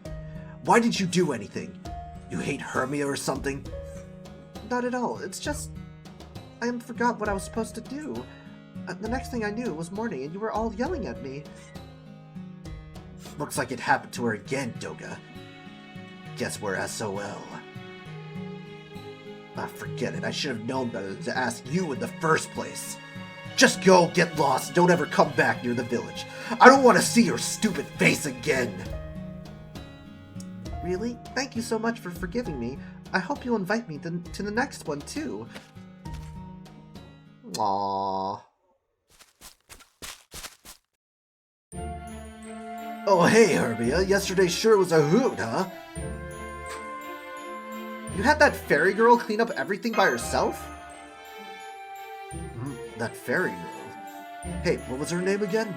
Why did you do anything? You hate Hermia or something? Not at all. It's just... I forgot what I was supposed to do. The next thing I knew, it was morning, and you were all yelling at me. Looks like it happened to her again, Doga. Guess we're SOL. Forget it. I should have known better than to ask you in the first place. Just go, get lost, don't ever come back near the village. I don't want to see your stupid face again. Really? Thank you so much for forgiving me. I hope you'll invite me to the next one, too. Aww. Oh, hey, Hermia. Yesterday sure was a hoot, huh? You had that fairy girl clean up everything by herself? That fairy girl. Hey, what was her name again?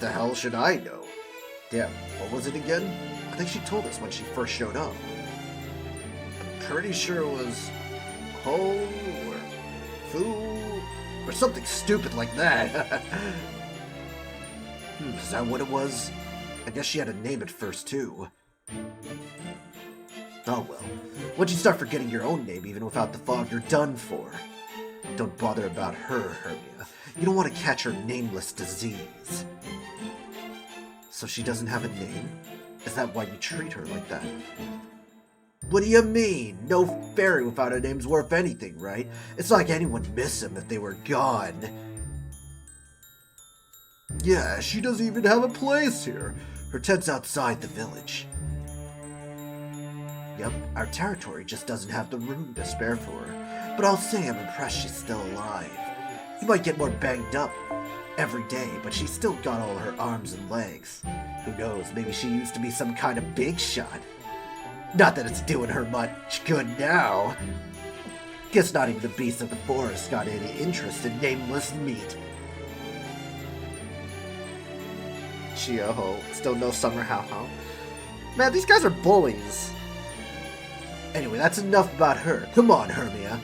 The hell should I know? Damn, what was it again? I think she told us when she first showed up. I'm pretty sure it was Ho or Fu or something stupid like that. Is that what it was? I guess she had a name at first, too. Oh well. Once you start forgetting your own name, even without the fog, you're done for. Don't bother about her, Hermia. You don't want to catch her nameless disease. So she doesn't have a name? Is that why you treat her like that? What do you mean? No fairy without a name's worth anything, right? It's like anyone miss him if they were gone. Yeah, she doesn't even have a place here. Her tent's outside the village. Yep, our territory just doesn't have the room to spare for her. But I'll say I'm impressed she's still alive. You might get more banged up every day, but she's still got all her arms and legs. Who knows, maybe she used to be some kind of big shot. Not that it's doing her much good now. Guess not even the beasts of the forest got any interest in nameless meat. Chio-ho. Still no summer how-how. Man, these guys are bullies. Anyway, that's enough about her. Come on, Hermia.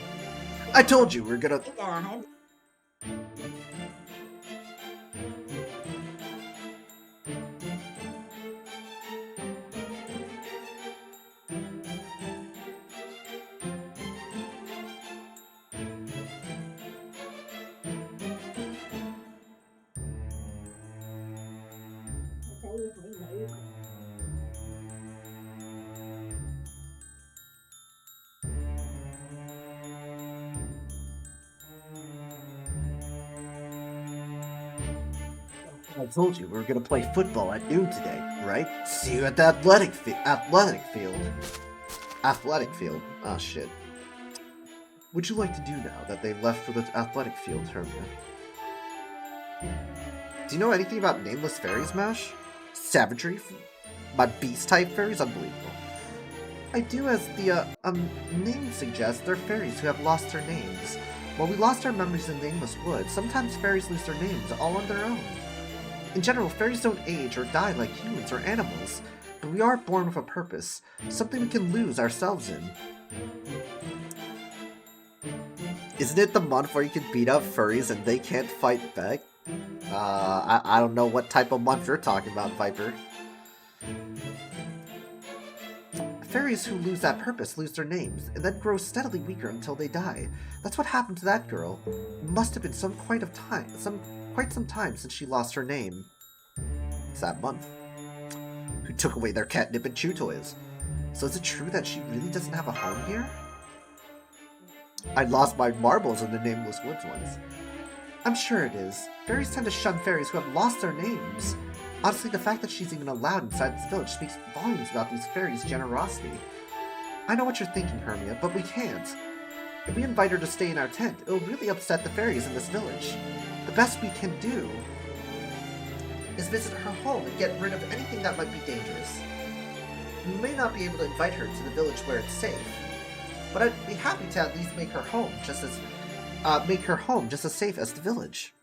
I told you we're gonna... I told you we were gonna play football at noon today, right? See you at the athletic field. Athletic field? Ah, shit. What'd you like to do now that they've left for the athletic field, Hermia? Do you know anything about nameless fairies, Mash? Savagery? My beast-type fairies? Unbelievable. I do, as the, name suggests, they're fairies who have lost their names. When we lost our memories in Nameless Wood, sometimes fairies lose their names all on their own. In general, fairies don't age or die like humans or animals, but we are born with a purpose, something we can lose ourselves in. Isn't it the month where you can beat up furries and they can't fight back? I don't know what type of month you're talking about, Viper. Fairies who lose that purpose lose their names, and then grow steadily weaker until they die. That's what happened to that girl. It must have been quite some time since she lost her name. It's that month. Who took away their catnip and chew toys. So is it true that she really doesn't have a home here? I lost my marbles in the Nameless Woods once. I'm sure it is. Fairies tend to shun fairies who have lost their names. Honestly, the fact that she's even allowed inside this village speaks volumes about these fairies' generosity. I know what you're thinking, Hermia, but we can't. If we invite her to stay in our tent, it'll really upset the fairies in this village. The best we can do is visit her home and get rid of anything that might be dangerous. We may not be able to invite her to the village where it's safe, but I'd be happy to at least make her home just as safe as the village.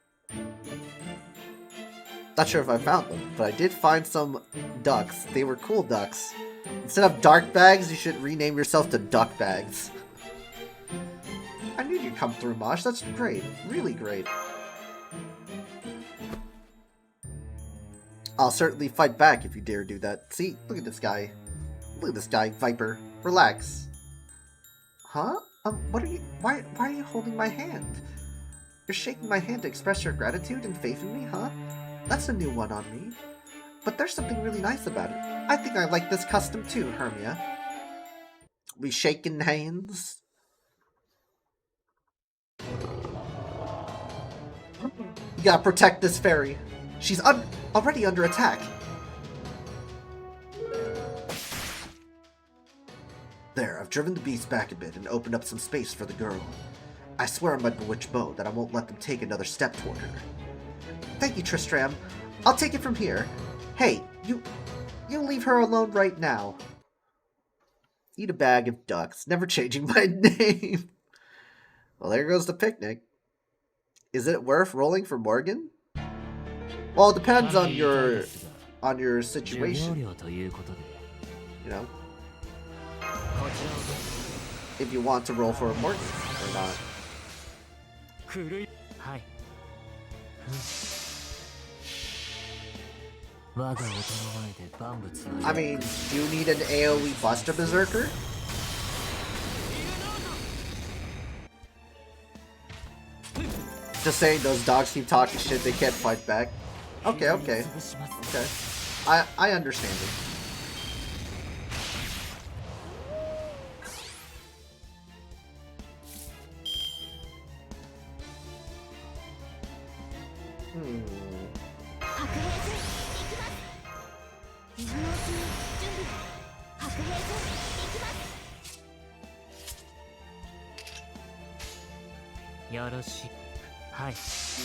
Not sure if I found them, but I did find some ducks. They were cool ducks. Instead of dark bags, you should rename yourself to duck bags. I knew you'd come through, Mosh. That's great. Really great. I'll certainly fight back if you dare do that. See? Look at this guy. Look at this guy, Viper. Relax. Huh? What are you... Why are you holding my hand? You're shaking my hand to express your gratitude and faith in me, huh? That's a new one on me. But there's something really nice about it. I think I like this custom too, Hermia. We shaking hands? You gotta protect this fairy. She's already under attack. There, I've driven the beast back a bit and opened up some space for the girl. I swear on my bewitched bow that I won't let them take another step toward her. Thank you, Tristram. I'll take it from here. Hey, you leave her alone right now. Eat a bag of ducks. Never changing my name. Well, there goes the picnic. Is it worth rolling for Morgan? Well, it depends on your situation. You know, if you want to roll for Morgan or not. I mean, do you need an AoE Buster Berserker? Just saying, those dogs keep talking shit, they can't fight back. Okay. I understand it.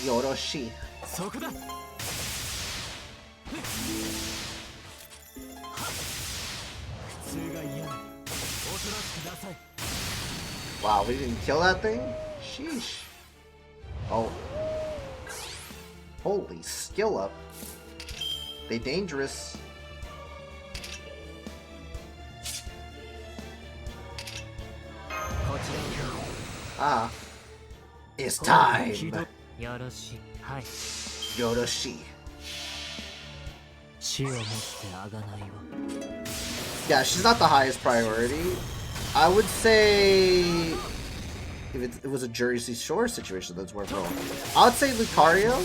Yoroshi. Wow, we didn't kill that thing? Sheesh. Oh. Holy skill up. They dangerous. Ah. It's time. Yoroshi. Yeah, she's not the highest priority. I would say if it was a Jersey Shore situation, that's worth rolling. I would say Lucario.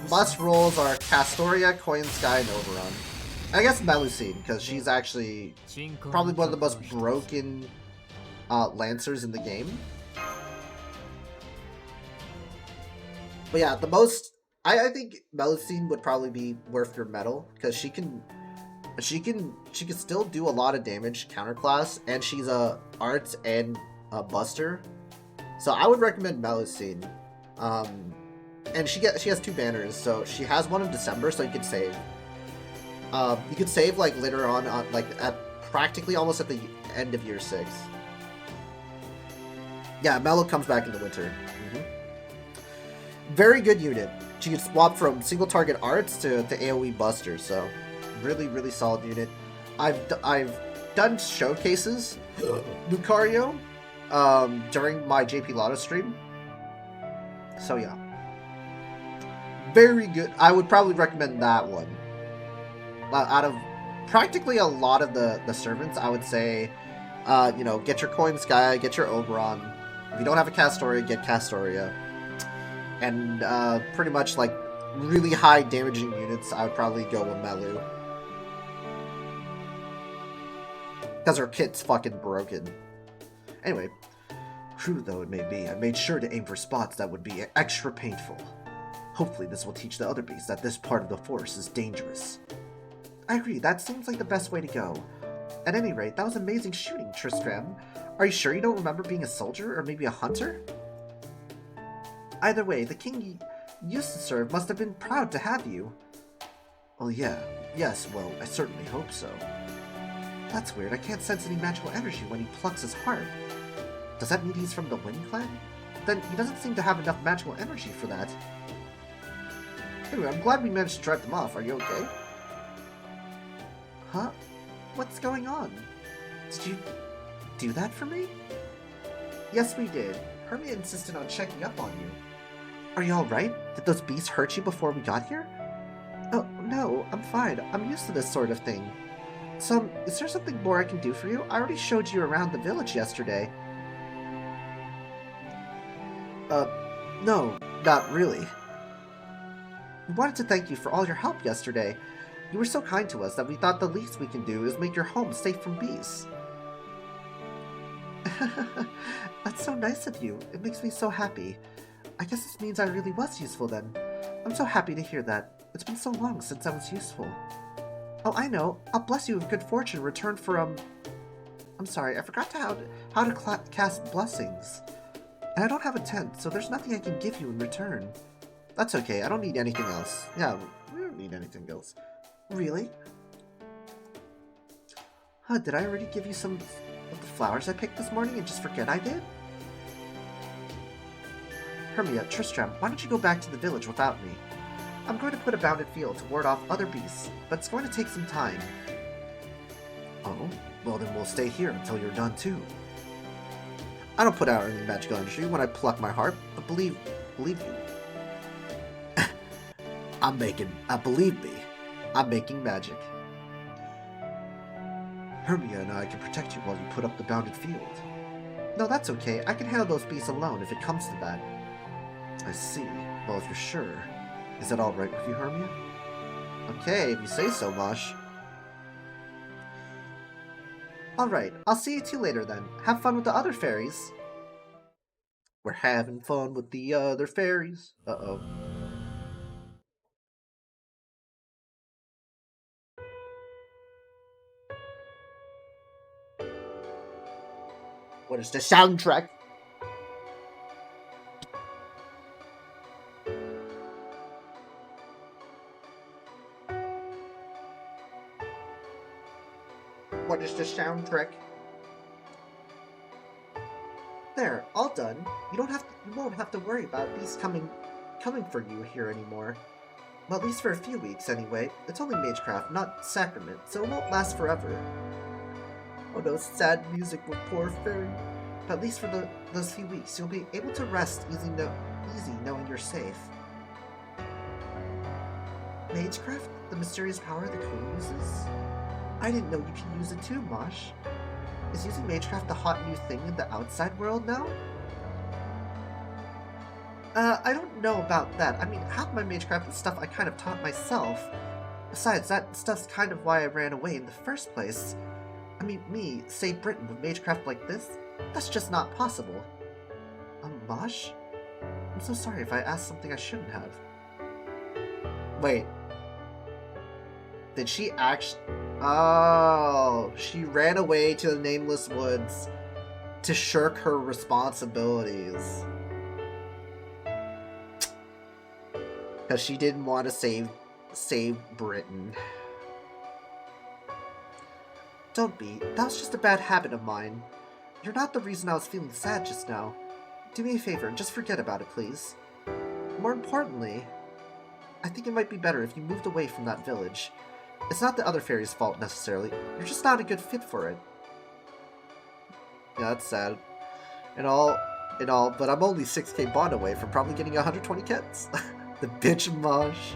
Must rolls are Castoria, Coin Sky, and Oberon. I guess Melusine, because she's actually probably one of the most broken Lancers in the game. But yeah, the most I think Melusine would probably be worth your medal because she can still do a lot of damage counterclass, and she's a arts and a buster. So I would recommend Melusine. And she has 2 banners, so she has one in December, so you could save. You could save like later on like at practically almost at the end of year 6. Yeah, Mellow comes back in the winter. Very good unit. She can swap from single target arts to AoE busters, so really solid unit. I've done showcases Lucario during my JP Lotto stream. So yeah. Very good. I would probably recommend that one. Out of practically a lot of the servants, I would say, you know, get your Coin Sky, get your Oberon. If you don't have a Castoria, get Castoria. And pretty much like really high damaging units, I would probably go with Melu. Because her kit's fucking broken. Anyway, true though it may be, I made sure to aim for spots that would be extra painful. Hopefully this will teach the other beasts that this part of the force is dangerous. I agree, that seems like the best way to go. At any rate, that was amazing shooting, Tristram. Are you sure you don't remember being a soldier, or maybe a hunter? Either way, the king you used to serve must have been proud to have you. Well, yes, well, I certainly hope so. That's weird, I can't sense any magical energy when he plucks his heart. Does that mean he's from the Wind Clan? Then he doesn't seem to have enough magical energy for that. Anyway, I'm glad we managed to drive them off. Are you okay? Huh? What's going on? Did you do that for me? Yes, we did. Hermia insisted on checking up on you. Are you alright? Did those beasts hurt you before we got here? Oh, no, I'm fine. I'm used to this sort of thing. So, is there something more I can do for you? I already showed you around the village yesterday. No, not really. We wanted to thank you for all your help yesterday. You were so kind to us that we thought the least we can do is make your home safe from beasts. That's so nice of you. It makes me so happy. I guess this means I really was useful then. I'm so happy to hear that. It's been so long since I was useful. Oh, I know. I'll bless you with good fortune in return for, I'm sorry, I forgot how to cast blessings. And I don't have a tent, so there's nothing I can give you in return. That's okay, I don't need anything else. Yeah, we don't need anything else. Really? Huh, did I already give you some of the flowers I picked this morning and just forget I did? Hermia, Tristram, why don't you go back to the village without me? I'm going to put a bounded field to ward off other beasts, but it's going to take some time. Oh? Well then we'll stay here until you're done too. I don't put out any magical energy when I pluck my harp, but believe you. Believe me, I'm making magic. Hermia and I can protect you while you put up the bounded field. No, that's okay. I can handle those beasts alone if it comes to that. I see. Well, if you're sure. Is that alright with you, Hermia? Okay, if you say so, Mosh. Alright, I'll see you two later then. Have fun with the other fairies. We're having fun with the other fairies. Uh-oh. What is the soundtrack? What is the soundtrack? There, all done. You won't have to worry about beasts coming for you here anymore. Well, at least for a few weeks, anyway. It's only magecraft, not sacrament, so it won't last forever. Oh no, sad music with poor fairy. But at least for those few weeks, you'll be able to rest easy knowing you're safe. Magecraft? The mysterious power the queen uses? I didn't know you can use it too, Mosh. Is using magecraft the hot new thing in the outside world now? I don't know about that. I mean, half my magecraft is stuff I kind of taught myself. Besides, that stuff's kind of why I ran away in the first place. I mean, me, say Britain, with magecraft like this? That's just not possible. Mosh? I'm so sorry if I asked something I shouldn't have. Wait. Did she actually... Oh, she ran away to the Nameless Woods to shirk her responsibilities. Because she didn't want to save Britain. Don't be. That was just a bad habit of mine. You're not the reason I was feeling sad just now. Do me a favor and just forget about it, please. More importantly, I think it might be better if you moved away from that village. It's not the other fairy's fault, necessarily. You're just not a good fit for it. Yeah, that's sad. And all, but I'm only 6k bond away from probably getting 120 kits. The bitch Mosh.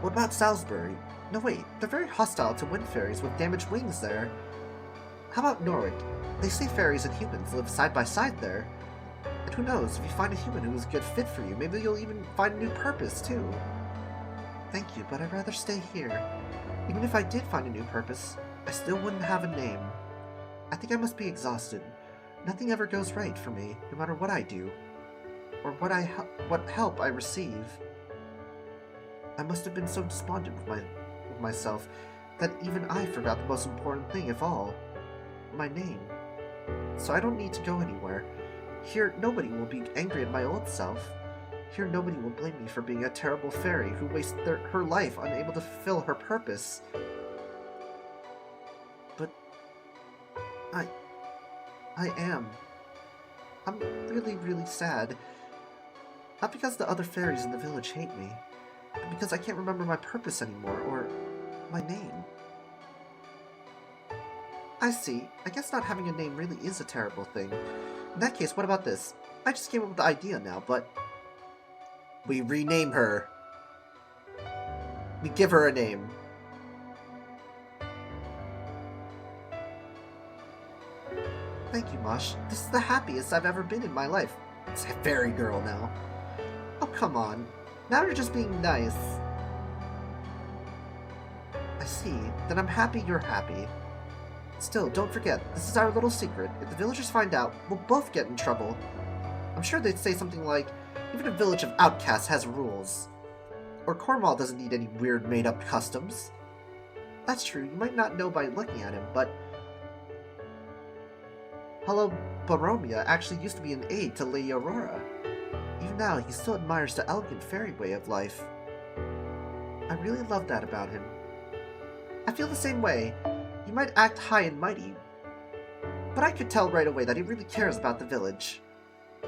What about Salisbury? No wait, they're very hostile to wind fairies with damaged wings there. How about Norwich? They say fairies and humans live side by side there. And who knows, if you find a human who is a good fit for you, maybe you'll even find a new purpose, too. Thank you, but I'd rather stay here. Even if I did find a new purpose, I still wouldn't have a name. I think I must be exhausted. Nothing ever goes right for me, no matter what I do, or what help I receive. I must have been so despondent with myself that even I forgot the most important thing of all, my name. So I don't need to go anywhere. Here, nobody will be angry at my old self. Here, nobody will blame me for being a terrible fairy who wasted her life unable to fulfill her purpose. But I am. I'm really, really sad. Not because the other fairies in the village hate me. because I can't remember my purpose anymore, or my name. I see. I guess not having a name really is a terrible thing. In that case, what about this? I just came up with the idea now, but... We rename her. We give her a name. Thank you, Mosh. This is the happiest I've ever been in my life. It's a fairy girl now. Oh, come on. Now you're just being nice. I see. Then I'm happy you're happy. Still, don't forget, this is our little secret. If the villagers find out, we'll both get in trouble. I'm sure they'd say something like, even a village of outcasts has rules. Or Cornwall doesn't need any weird made-up customs. That's true, you might not know by looking at him, but... Hello, Boromia actually used to be an aide to Lady Aurora. Even now, he still admires the elegant fairy way of life. I really love that about him. I feel the same way. He might act high and mighty, but I could tell right away that he really cares about the village.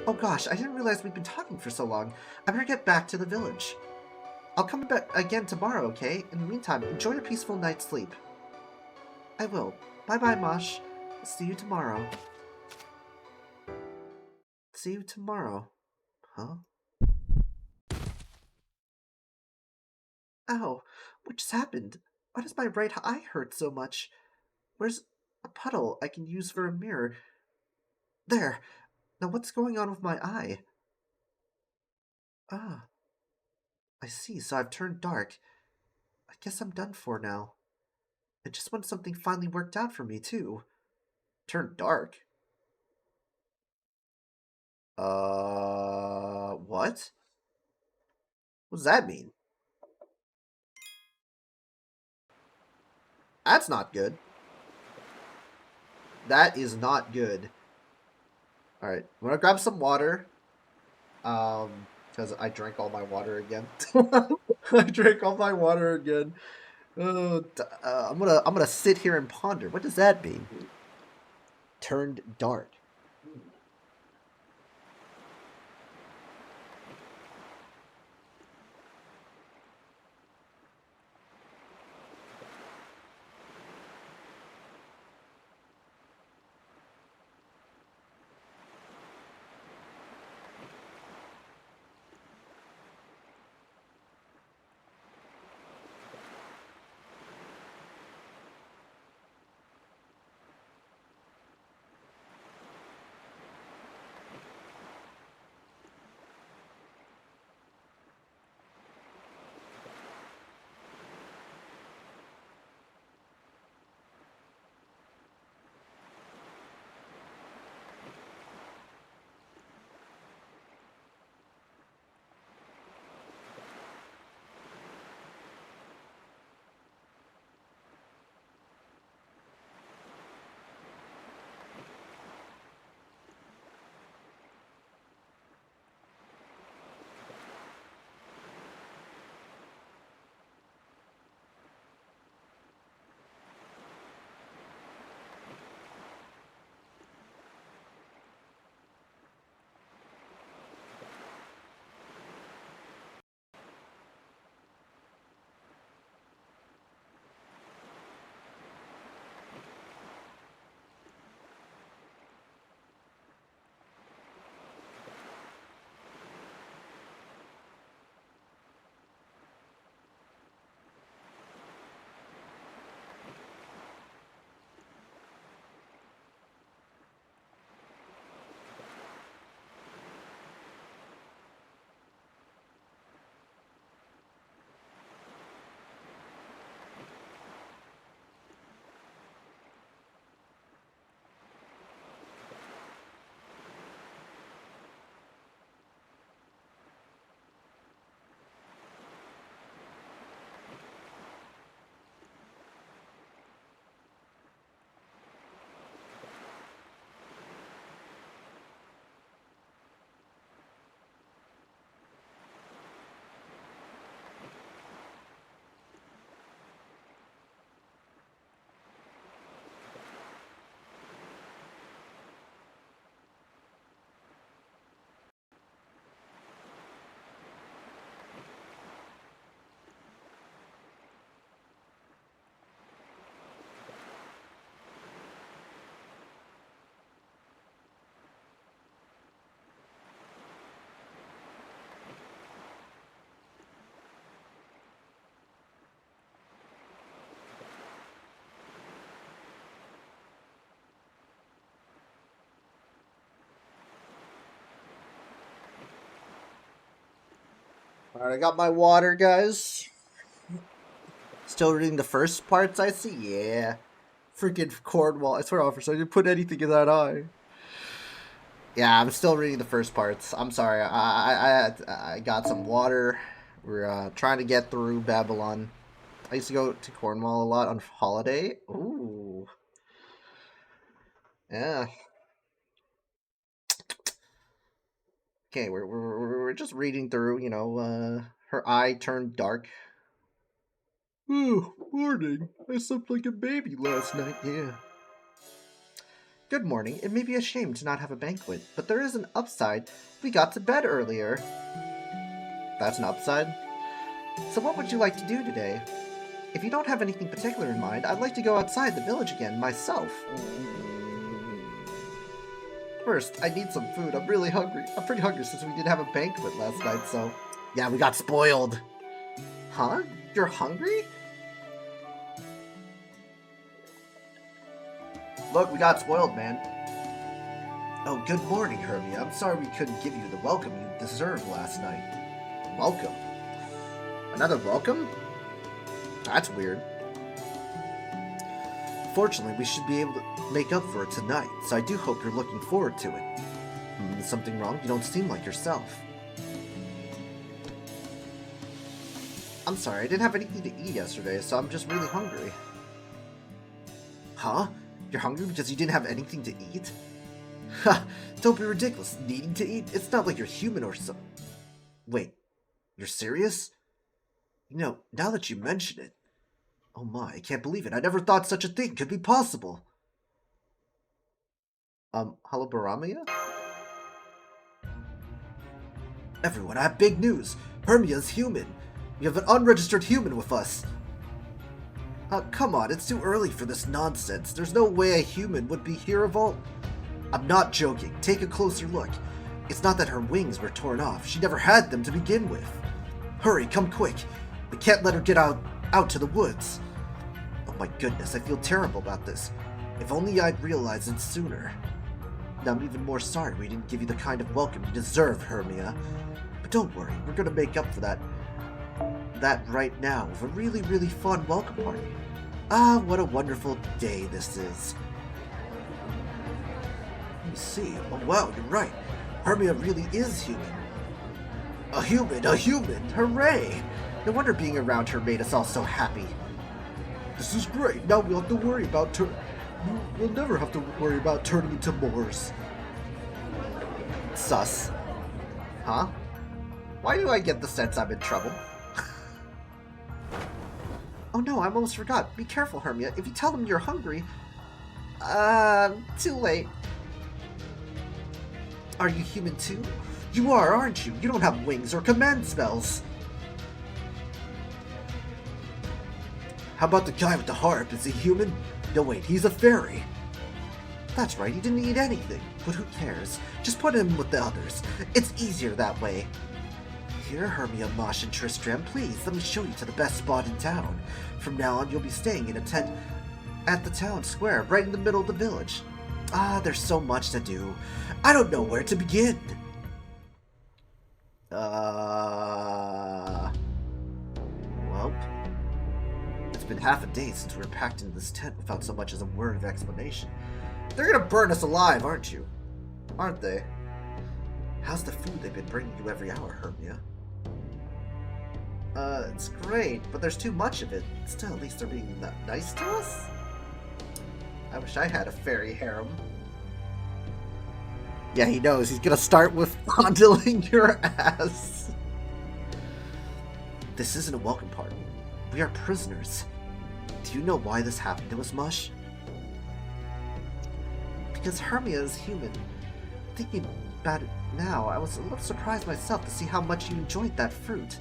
Oh gosh, I didn't realize we'd been talking for so long. I better get back to the village. I'll come back again tomorrow, okay? In the meantime, enjoy your peaceful night's sleep. I will. Bye-bye, Mosh. See you tomorrow. See you tomorrow. Huh? Ow, what just happened? Why does my right eye hurt so much? Where's a puddle I can use for a mirror? There! Now what's going on with my eye? Ah, I see, so I've turned dark. I guess I'm done for now. I just want something finally worked out for me, too. Turned dark? What? What does that mean? That's not good. That is not good. Alright, I'm gonna grab some water. Because I drank all my water again. I drank all my water again. I'm gonna sit here and ponder. What does that mean? Turned dark. Alright, I got my water, guys. Still reading the first parts, I see? Yeah. Freaking Cornwall. I swear, officer, I didn't put anything in that eye. Yeah, I'm still reading the first parts. I'm sorry. I got some water. We're trying to get through Babylon. I used to go to Cornwall a lot on holiday. Ooh. Yeah. Okay, we're just reading through, you know, her eye turned dark. Oh, morning. I slept like a baby last night. Yeah. Good morning. It may be a shame to not have a banquet, but there is an upside. We got to bed earlier. That's an upside? So what would you like to do today? If you don't have anything particular in mind, I'd like to go outside the village again, myself. First, I need some food. I'm really hungry. I'm pretty hungry since we didn't have a banquet last night, so... Yeah, we got spoiled. Huh? You're hungry? Look, we got spoiled, man. Oh, good morning, Hermia. I'm sorry we couldn't give you the welcome you deserved last night. Welcome? Another welcome? That's weird. Fortunately, we should be able to make up for it tonight, so I do hope you're looking forward to it. Something wrong? You don't seem like yourself. I'm sorry, I didn't have anything to eat yesterday, so I'm just really hungry. Huh? You're hungry because you didn't have anything to eat? Ha! Don't be ridiculous. Needing to eat? It's not like you're human or so. Wait, you're serious? You know, now that you mention it, oh my, I can't believe it. I never thought such a thing could be possible. Hello, Baramia? Everyone, I have big news. Hermia's human. We have an unregistered human with us. Come on, it's too early for this nonsense. There's no way a human would be here of all... I'm not joking. Take a closer look. It's not that her wings were torn off. She never had them to begin with. Hurry, come quick. We can't let her get out to the woods. Oh my goodness, I feel terrible about this. If only I'd realized it sooner. Now I'm even more sorry we didn't give you the kind of welcome you deserve, Hermia. But don't worry, we're gonna make up for that right now with a really, really fun welcome party. Ah, what a wonderful day this is. Let me see. Oh wow, you're right. Hermia really is human. A human! Hooray! No wonder being around her made us all so happy. This is great. Now we'll have to worry about we'll never have to worry about turning into Moors. Sus. Huh? Why do I get the sense I'm in trouble? Oh no, I almost forgot. Be careful, Hermia. If you tell them you're hungry... too late. Are you human too? You are, aren't you? You don't have wings or command spells. How about the guy with the harp? Is he human? No, wait, he's a fairy. That's right, he didn't eat anything. But who cares? Just put him with the others. It's easier that way. Here, Hermia, Mosh, and Tristram, please, let me show you to the best spot in town. From now on, you'll be staying in a tent at the town square, right in the middle of the village. Ah, there's so much to do. I don't know where to begin. Well, it's been half a day since we were packed into this tent without so much as a word of explanation. They're gonna burn us alive, aren't you? Aren't they? How's the food they've been bringing you every hour, Hermia? It's great, but there's too much of it. Still, at least they're being nice to us? I wish I had a fairy harem. Yeah, he knows. He's gonna start with fondling your ass. This isn't a welcome party. We are prisoners. Do you know why this happened to us, Mush? Because Hermia is human. Thinking about it now, I was a little surprised myself to see how much you enjoyed that fruit.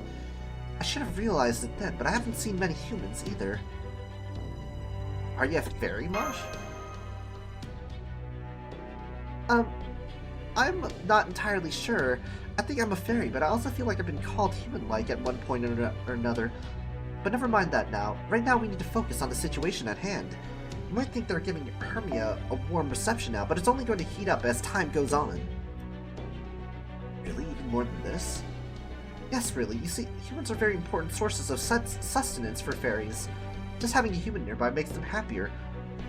I should have realized it then, but I haven't seen many humans either. Are you a fairy, Mosh? I'm not entirely sure. I think I'm a fairy, but I also feel like I've been called human-like at one point or another. But never mind that now. Right now we need to focus on the situation at hand. You might think they're giving Hermia a warm reception now, but it's only going to heat up as time goes on. Really? Even more than this? Yes, really. You see, humans are very important sources of sustenance for fairies. Just having a human nearby makes them happier,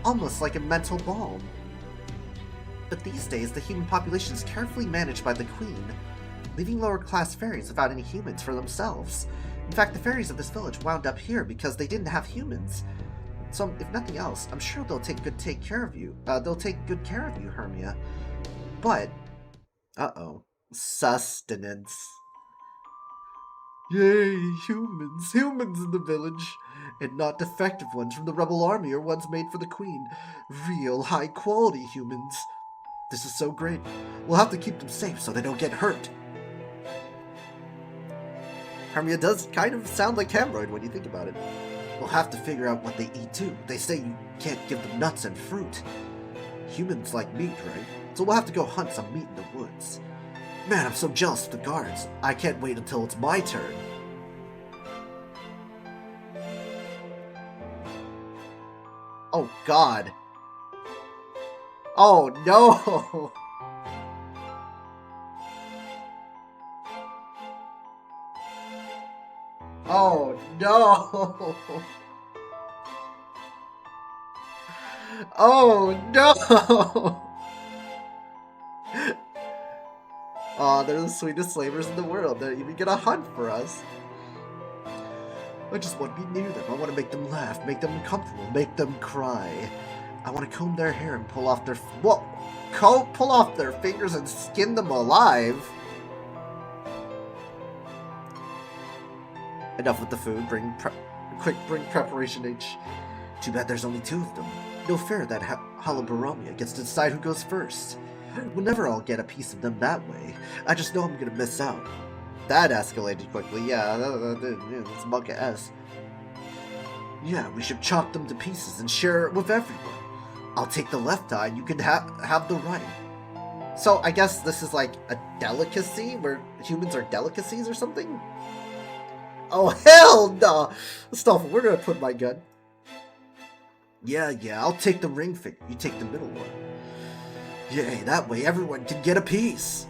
almost like a mental balm. But these days, the human population is carefully managed by the Queen, leaving lower-class fairies without any humans for themselves. In fact, the fairies of this village wound up here because they didn't have humans. So, if nothing else, I'm sure they'll take good care of you, Hermia. But, sustenance. Yay, humans in the village. And not defective ones from the rebel army or ones made for the Queen. Real high-quality humans. This is so great. We'll have to keep them safe so they don't get hurt. Hermia does kind of sound like Camroid when you think about it. We'll have to figure out what they eat too. They say you can't give them nuts and fruit. Humans like meat, right? So we'll have to go hunt some meat in the woods. Man, I'm so jealous of the guards. I can't wait until it's my turn. Oh god. Oh no! Oh no! Oh no! Aw, they're the sweetest slavers in the world. They're even gonna hunt for us. I just want to be near them. I want to make them laugh, make them uncomfortable, make them cry. I want to comb their hair and pull off their... Pull off their fingers and skin them alive? Enough with the food. Bring preparation H. Too bad there's only 2 of them. No fair that Halabaromia gets to decide who goes first. We'll never all get a piece of them that way. I just know I'm gonna miss out. That escalated quickly, yeah, it's Monka S. Yeah, we should chop them to pieces and share it with everyone. I'll take the left eye and you can have the right. So I guess this is like a delicacy, where humans are delicacies or something? Oh hell no! Stoffel, we're gonna put my gun. Yeah, I'll take the ring finger, you take the middle one. Yay, that way everyone can get a piece.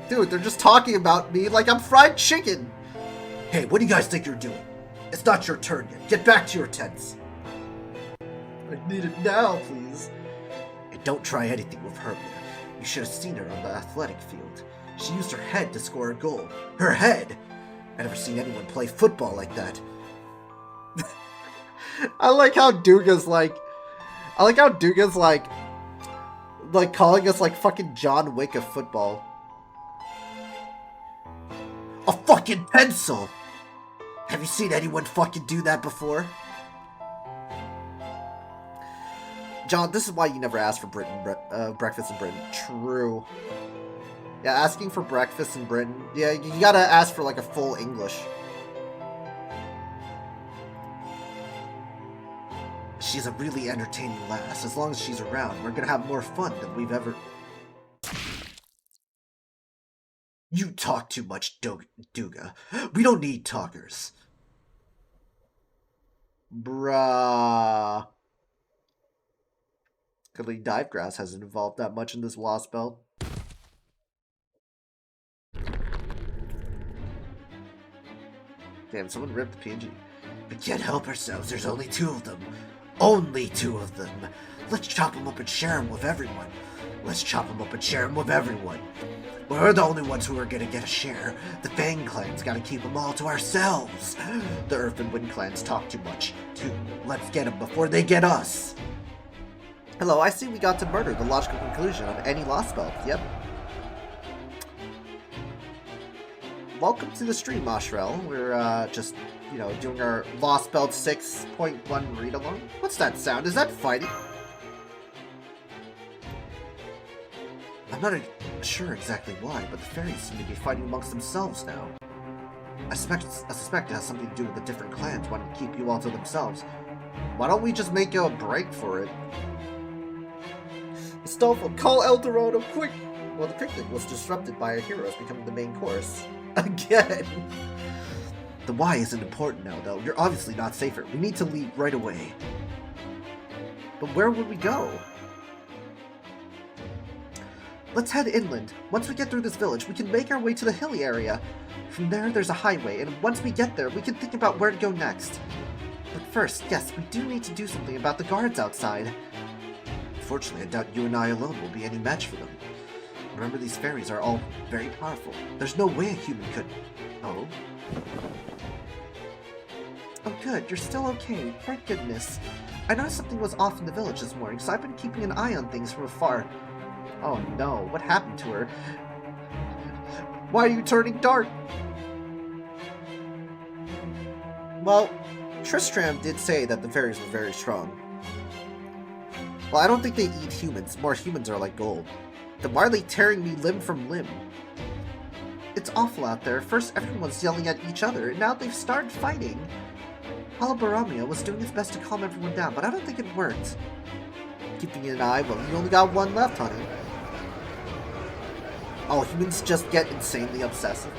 Dude, they're just talking about me like I'm fried chicken. Hey, what do you guys think you're doing? It's not your turn yet. Get back to your tents. I need it now, please. And don't try anything with Hermia. You should have seen her on the athletic field. She used her head to score a goal. Her head! I've never seen anyone play football like that. I like how Duga's like calling us like fucking John Wick of football. A fucking pencil! Have you seen anyone fucking do that before? John, this is why you never asked for breakfast in Britain. True. Yeah, asking for breakfast in Britain. Yeah, you gotta ask for like a full English. She's a really entertaining lass. As long as she's around, we're gonna have more fun than we've ever... You talk too much, Duga. We don't need talkers. Bruh. Goodly Divegrass hasn't evolved that much in this Lostbelt. Damn, someone ripped the PNG. We can't help ourselves. There's only 2 of them. Only 2 of them. Let's chop them up and share them with everyone. Let's chop them up and share them with everyone. We're the only ones who are gonna get a share. The Fang clans gotta keep them all to ourselves. The Earth and Wind clans talk too much, too. Let's get them before they get us. Hello, I see we got to murder, the logical conclusion of any Lostbelt. Yep. Welcome to the stream, Mashrel. We're, just, you know, doing our Lostbelt 6.1 read-along. What's that sound? Is that fighting? I'm not sure exactly why, but the fairies seem to be fighting amongst themselves now. I suspect it has something to do with the different clans wanting to keep you all to themselves. Why don't we just make a break for it? Stoffel, call El Dorado, quick! Well, the picnic was disrupted by our heroes becoming the main course. Again! The why isn't important now, though. You're obviously not safer. We need to leave right away. But where would we go? Let's head inland. Once we get through this village, we can make our way to the hilly area. From there, there's a highway, and once we get there, we can think about where to go next. But first, yes, we do need to do something about the guards outside. Unfortunately, I doubt you and I alone will be any match for them. Remember, these fairies are all very powerful. There's no way a human could... Oh? Oh good, you're still okay. Thank goodness. I noticed something was off in the village this morning, so I've been keeping an eye on things from afar. Oh no, what happened to her? Why are you turning dark? Well, Tristram did say that the fairies were very strong. Well, I don't think they eat humans. More humans are like gold. Then why are they tearing me limb from limb? It's awful out there. First everyone's yelling at each other, and now they've started fighting. Alabaramia was doing his best to calm everyone down, but I don't think it worked. Keeping an eye, well, you only got one left, honey. Oh, humans just get insanely obsessive.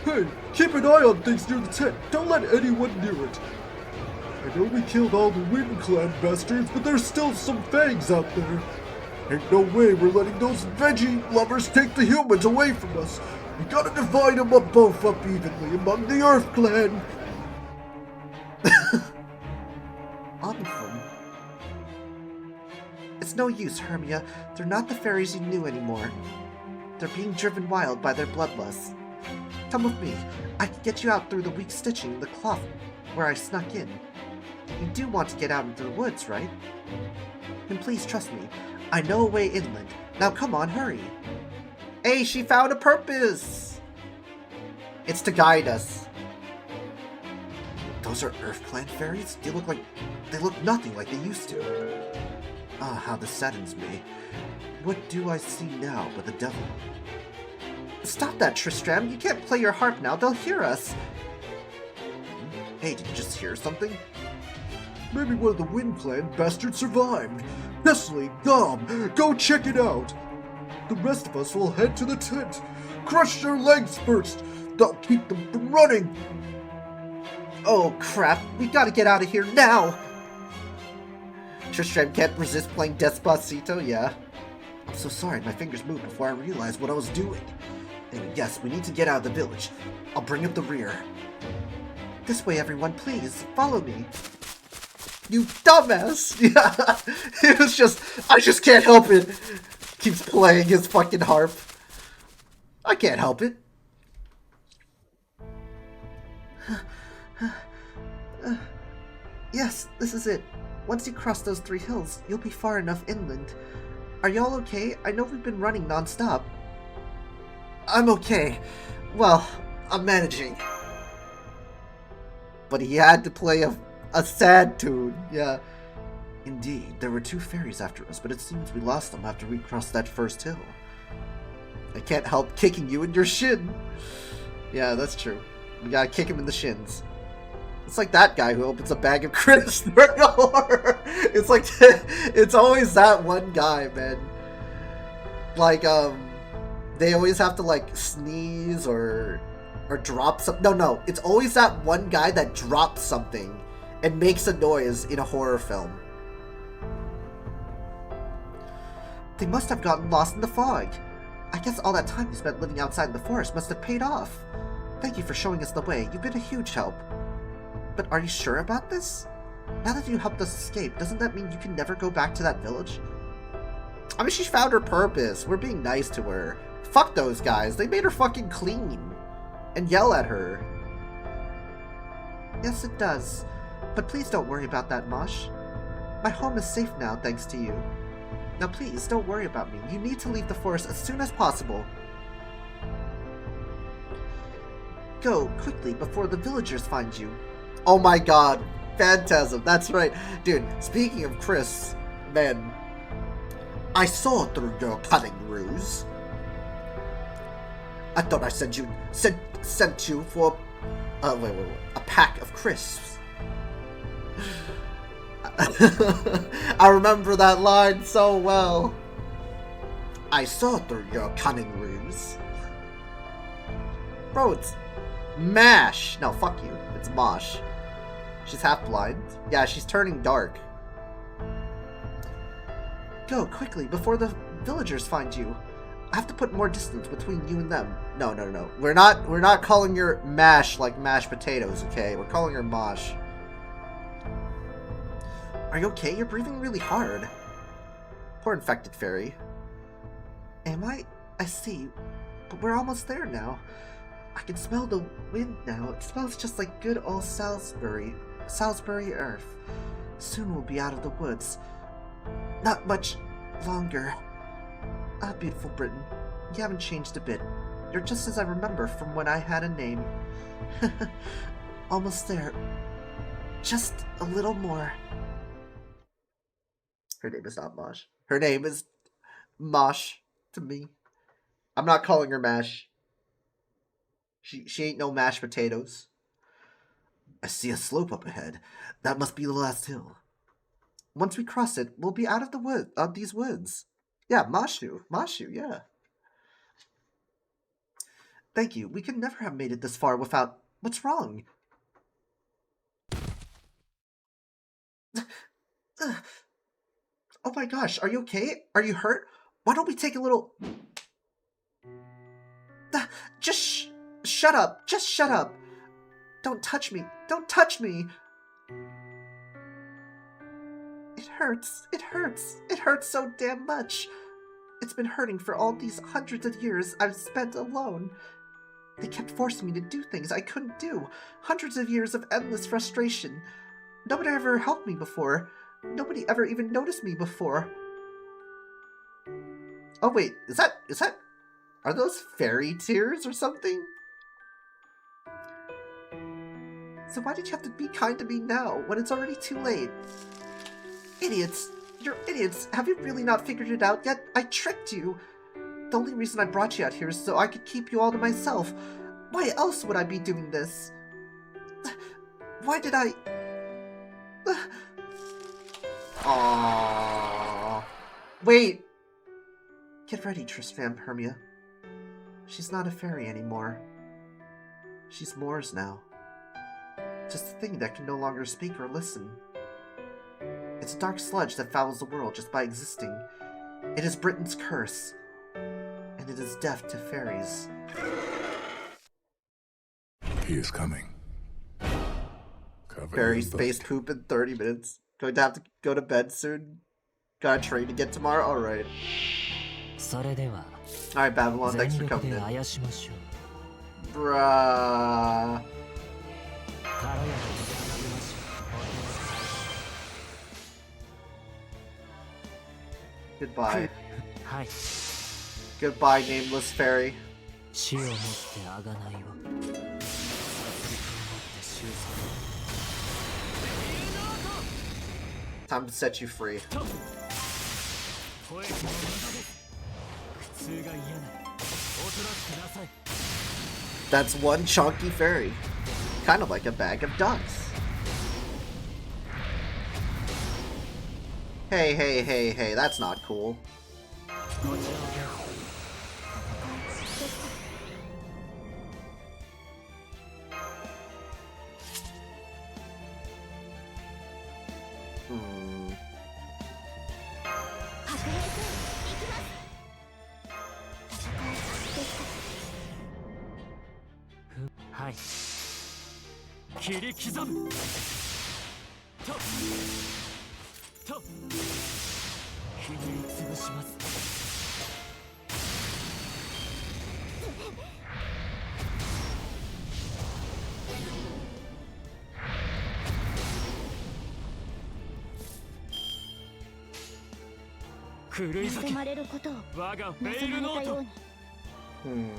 Hey, keep an eye on things near the tent. Don't let anyone near it. I know we killed all the Wind Clan bastards, but there's still some fangs out there. Ain't no way we're letting those veggie lovers take the humans away from us. We gotta divide them up both up evenly among the Earth Clan. Awful. It's no use, Hermia. They're not the fairies you knew anymore. They're being driven wild by their bloodlust. Come with me. I can get you out through the weak stitching in the cloth where I snuck in. You do want to get out into the woods, right? And please trust me. I know a way inland. Now come on, hurry. Hey, she found a purpose! It's to guide us. Those are Earth Clan fairies? They look nothing like they used to. Ah, how this saddens me. What do I see now but the devil? Stop that, Tristram. You can't play your harp now. They'll hear us. Hey, did you just hear something? Maybe one of the Wind Clan bastards survived. Nestle, Gom, go check it out. The rest of us will head to the tent. Crush their legs first. That'll keep them from running. Oh, crap. We gotta get out of here now. Tristram can't resist playing Despacito, yeah. I'm so sorry. My fingers moved before I realized what I was doing. Anyway, yes, we need to get out of the village. I'll bring up the rear. This way, everyone, please. Follow me. You dumbass! Yeah, it was just... I just can't help it. Keeps playing his fucking harp. I can't help it. Yes, this is it. Once you cross those 3 hills, you'll be far enough inland. Are y'all okay? I know we've been running non-stop. I'm okay. Well, I'm managing. But he had to play a sad tune, yeah. Indeed, there were 2 fairies after us, but it seems we lost them after we crossed that first hill. I can't help kicking you in your shin. Yeah, that's true. We gotta kick him in the shins. It's like that guy who opens a bag of crisps during a horror. It's like, it's always that one guy, man. Like, they always have to, like, sneeze or drop something. No, it's always that one guy that drops something and makes a noise in a horror film. They must have gotten lost in the fog. I guess all that time we spent living outside in the forest must have paid off. Thank you for showing us the way. You've been a huge help. But are you sure about this? Now that you helped us escape, doesn't that mean you can never go back to that village? I mean, she found her purpose. We're being nice to her. Fuck those guys. They made her fucking clean. And yell at her. Yes, it does. But please don't worry about that, Mosh. My home is safe now, thanks to you. Now please, don't worry about me. You need to leave the forest as soon as possible. Go, quickly, before the villagers find you. Oh my god. Phantasm, that's right. Dude, speaking of Chris, man. I saw through your cunning ruse. I thought I sent you for a pack of crisps. I remember that line so well. I saw through your cunning ruse. Bro, it's Mash. No, fuck you. It's Mosh. She's half blind. Yeah, she's turning dark. Go quickly before the villagers find you. I have to put more distance between you and them. No. We're not calling her mash like mashed potatoes, okay? We're calling her mosh. Are you okay? You're breathing really hard. Poor infected fairy. Am I? I see. But we're almost there now. I can smell the wind now. It smells just like good old Salisbury earth. Soon we'll be out of the woods. Not much longer. Ah, beautiful Britain. You haven't changed a bit. You're just as I remember from when I had a name. Almost there. Just a little more. Her name is not Mosh. Her name is Mosh to me. I'm not calling her Mash. She ain't no mashed potatoes. I see a slope up ahead. That must be the last hill. Once we cross it, we'll be out of these woods. Yeah, Mashu, yeah. Thank you. We could never have made it this far without... What's wrong? Oh my gosh, are you okay? Are you hurt? Why don't we take a little... Just shut up. Just shut up. Don't touch me. Don't touch me. It hurts. It hurts. It hurts so damn much. It's been hurting for all these hundreds of years I've spent alone. They kept forcing me to do things I couldn't do. Hundreds of years of endless frustration. Nobody ever helped me before. Nobody ever even noticed me before. Oh wait, is that... Are those fairy tears or something? So why did you have to be kind to me now, when it's already too late? Idiots. You're idiots. Have you really not figured it out yet? I tricked you. The only reason I brought you out here is so I could keep you all to myself. Why else would I be doing this? Why did I... Aww. Wait. Get ready, Tristram Hermia. She's not a fairy anymore. She's Moors now. Just a thing that can no longer speak or listen. It's a dark sludge that fouls the world just by existing. It is Britain's curse. And it is death to fairies. He is coming. Cover Fairy your space butt. poop in 30 minutes. Going to have to go to bed soon. Got a train to get tomorrow? Alright. それでは Alright, Babylon, 全 thanks for 力 coming で in. あやしましょう Bruh. 軽やかに学びましょう Goodbye. はい Goodbye, nameless fairy. 死をもって贖いを殺戮をもって収束 Time to set you free. 声のままで苦痛が嫌ならおとなしくなさい That's one chunky fairy. Kind of like a bag of ducks. Hey, that's not cool. こちらをどうぞ Hmm. 白兵戦行きます戦いですはい切り刻むとひねり潰します狂い咲け望まれることを我がフェイ望ルノートまれたように Hmm.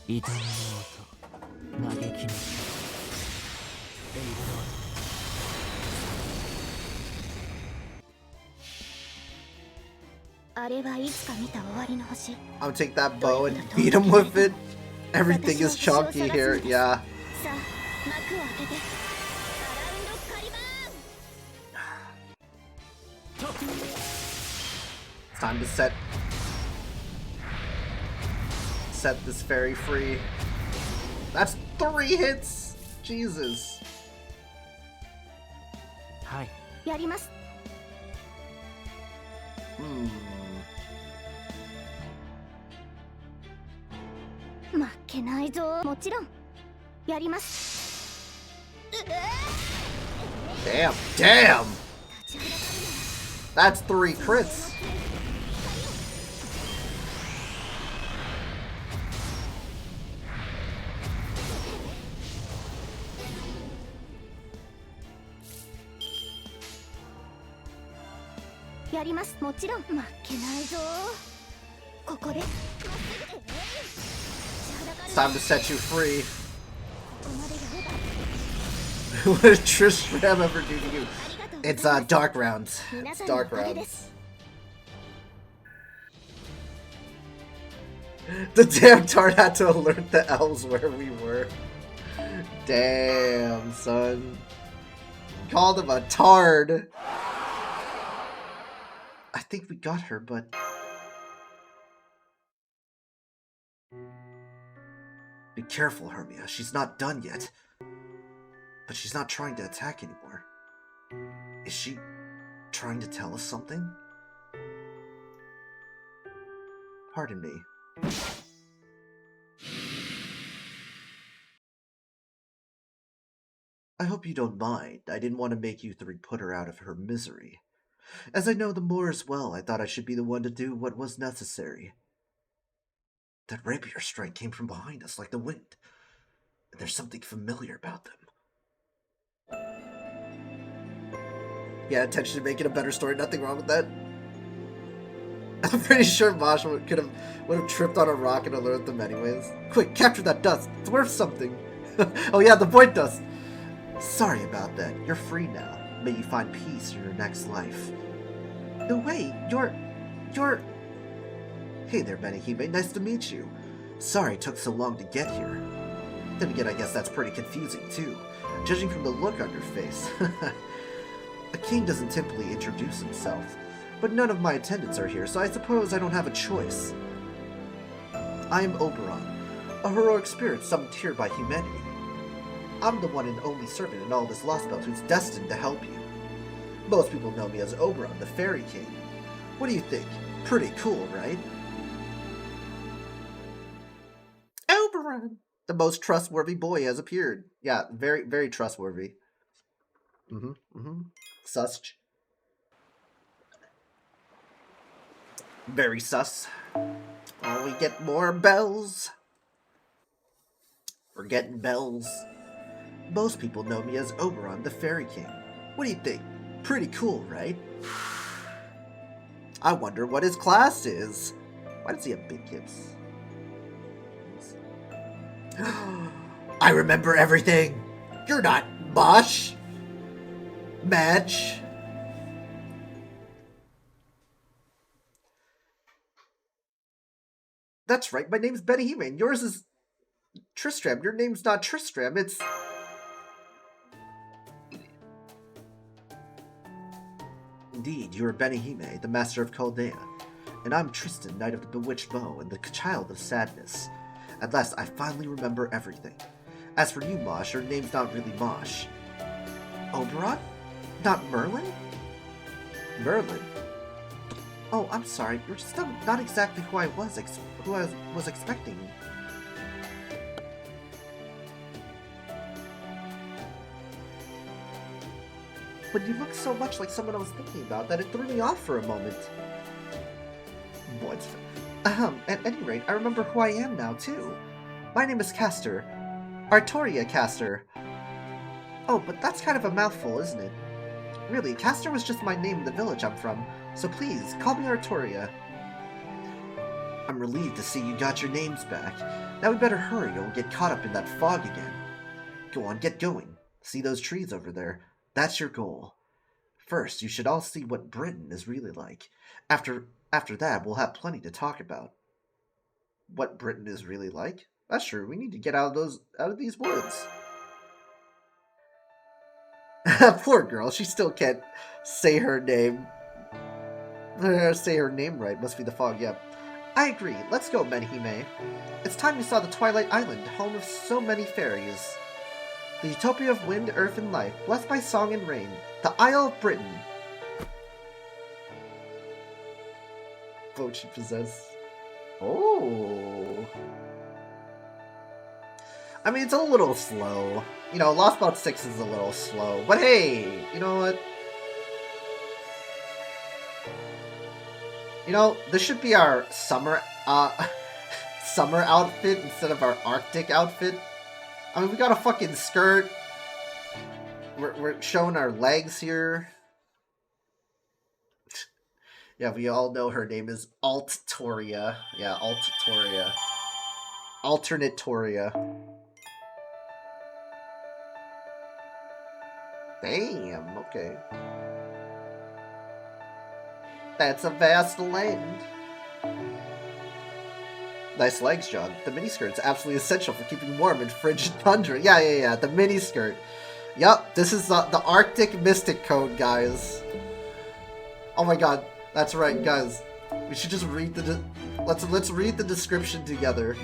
痛みの音嘆きの声フェイルノートあれはいつか見た終わりの星 I'm gonna take that bow and beat him with it. Everything is chunky here. Yeah. さあ幕を開けてアラウンドカリバーン It's time to set this fairy free. That's 3 hits. Jesus. はい。やります。 Hmm. 負けないぞ。もちろんやります。 Damn, damn! 立ちはだかるのは That's 3 crits. やります。もちろん負けないぞ。ここで It's time to set you free. ここまでやれば What did Tristram ever do to you? ありがとう。 It's dark rounds. 皆 It's さんのお dark かげで rounds. す。 The damn tard had to alert the elves where we were. Damn, son. Called him a tard. I think we got her, but... Be careful, Hermia. She's not done yet. But she's not trying to attack anymore. Is she trying to tell us something? Pardon me. I hope you don't mind. I didn't want to make you three put her out of her misery. As I know the Moors well, I thought I should be the one to do what was necessary. That rapier strike came from behind us like the wind. There's something familiar about them. Yeah, intention to make it a better story. Nothing wrong with that. I'm pretty sure Mosh would have tripped on a rock and alerted them anyways. Quick, capture that dust. It's worth something. Oh yeah, the void dust. Sorry about that. You're free now. May you find peace in your next life. No, wait, you're... Hey there, Benihime. Nice to meet you. Sorry it took so long to get here. Then again, I guess that's pretty confusing, too. Judging from the look on your face. A king doesn't typically introduce himself. But none of my attendants are here, so I suppose I don't have a choice. I am Oberon, a heroic spirit summoned here by humanity. I'm the one and only servant in all this Lostbelt who's destined to help you. Most people know me as Oberon, the Fairy King. What do you think? Pretty cool, right? Oberon, the most trustworthy boy has appeared. Yeah, very, very trustworthy. Sus. Very sus. Oh, we get more bells. We're getting bells. Most people know me as Oberon, the Fairy King. What do you think? Pretty cool, right? I wonder what his class is. Why does he have big hips? I remember everything. You're not Mosh. Madge. That's right, my name's Benihime, and yours is Tristram. Your name's not Tristram, it's... Indeed, you are Benihime, the Master of Chaldea, and I'm Tristan, Knight of the Bewitched Bow and the Child of Sadness. At last, I finally remember everything. As for you, Mosh, your name's not really Mosh. Oberon? Not Merlin? Merlin? Oh, I'm sorry. You're just not exactly who I was expecting. But you look so much like someone I was thinking about that it threw me off for a moment. What? At any rate, I remember who I am now, too. My name is Castor. Artoria Castor. Oh, but that's kind of a mouthful, isn't it? Really, Castor was just my name in the village I'm from, so please, call me Artoria. I'm relieved to see you got your names back. Now we better hurry or we'll get caught up in that fog again. Go on, get going. See those trees over there? That's your goal. First, you should all see what Britain is really like. After that, we'll have plenty to talk about. What Britain is really like? That's true. We need to get out of these woods. Poor girl. She still can't say her name. Say her name right. Must be the fog. Yeah. I agree. Let's go, Benihime. It's time we saw the Twilight Island, home of so many fairies. The utopia of wind, earth, and life, blessed by song and rain. The Isle of Britain. Vote she possess. Oh. I mean, it's a little slow. You know, Lostbelt 6 is a little slow. But hey, you know what? You know, this should be our summer, summer outfit instead of our Arctic outfit. I mean, we got a fucking skirt. We're showing our legs here. Yeah, we all know her name is Alt-Toria. Yeah, Alt-Toria. Alternate-Toria. Damn, okay. That's a vast land. Nice legs, John. The miniskirt's absolutely essential for keeping warm in frigid tundra. Yeah. The miniskirt. Yup, this is the Arctic Mystic Code, guys. Oh my god, that's right, guys. We should just read the let's read the description together.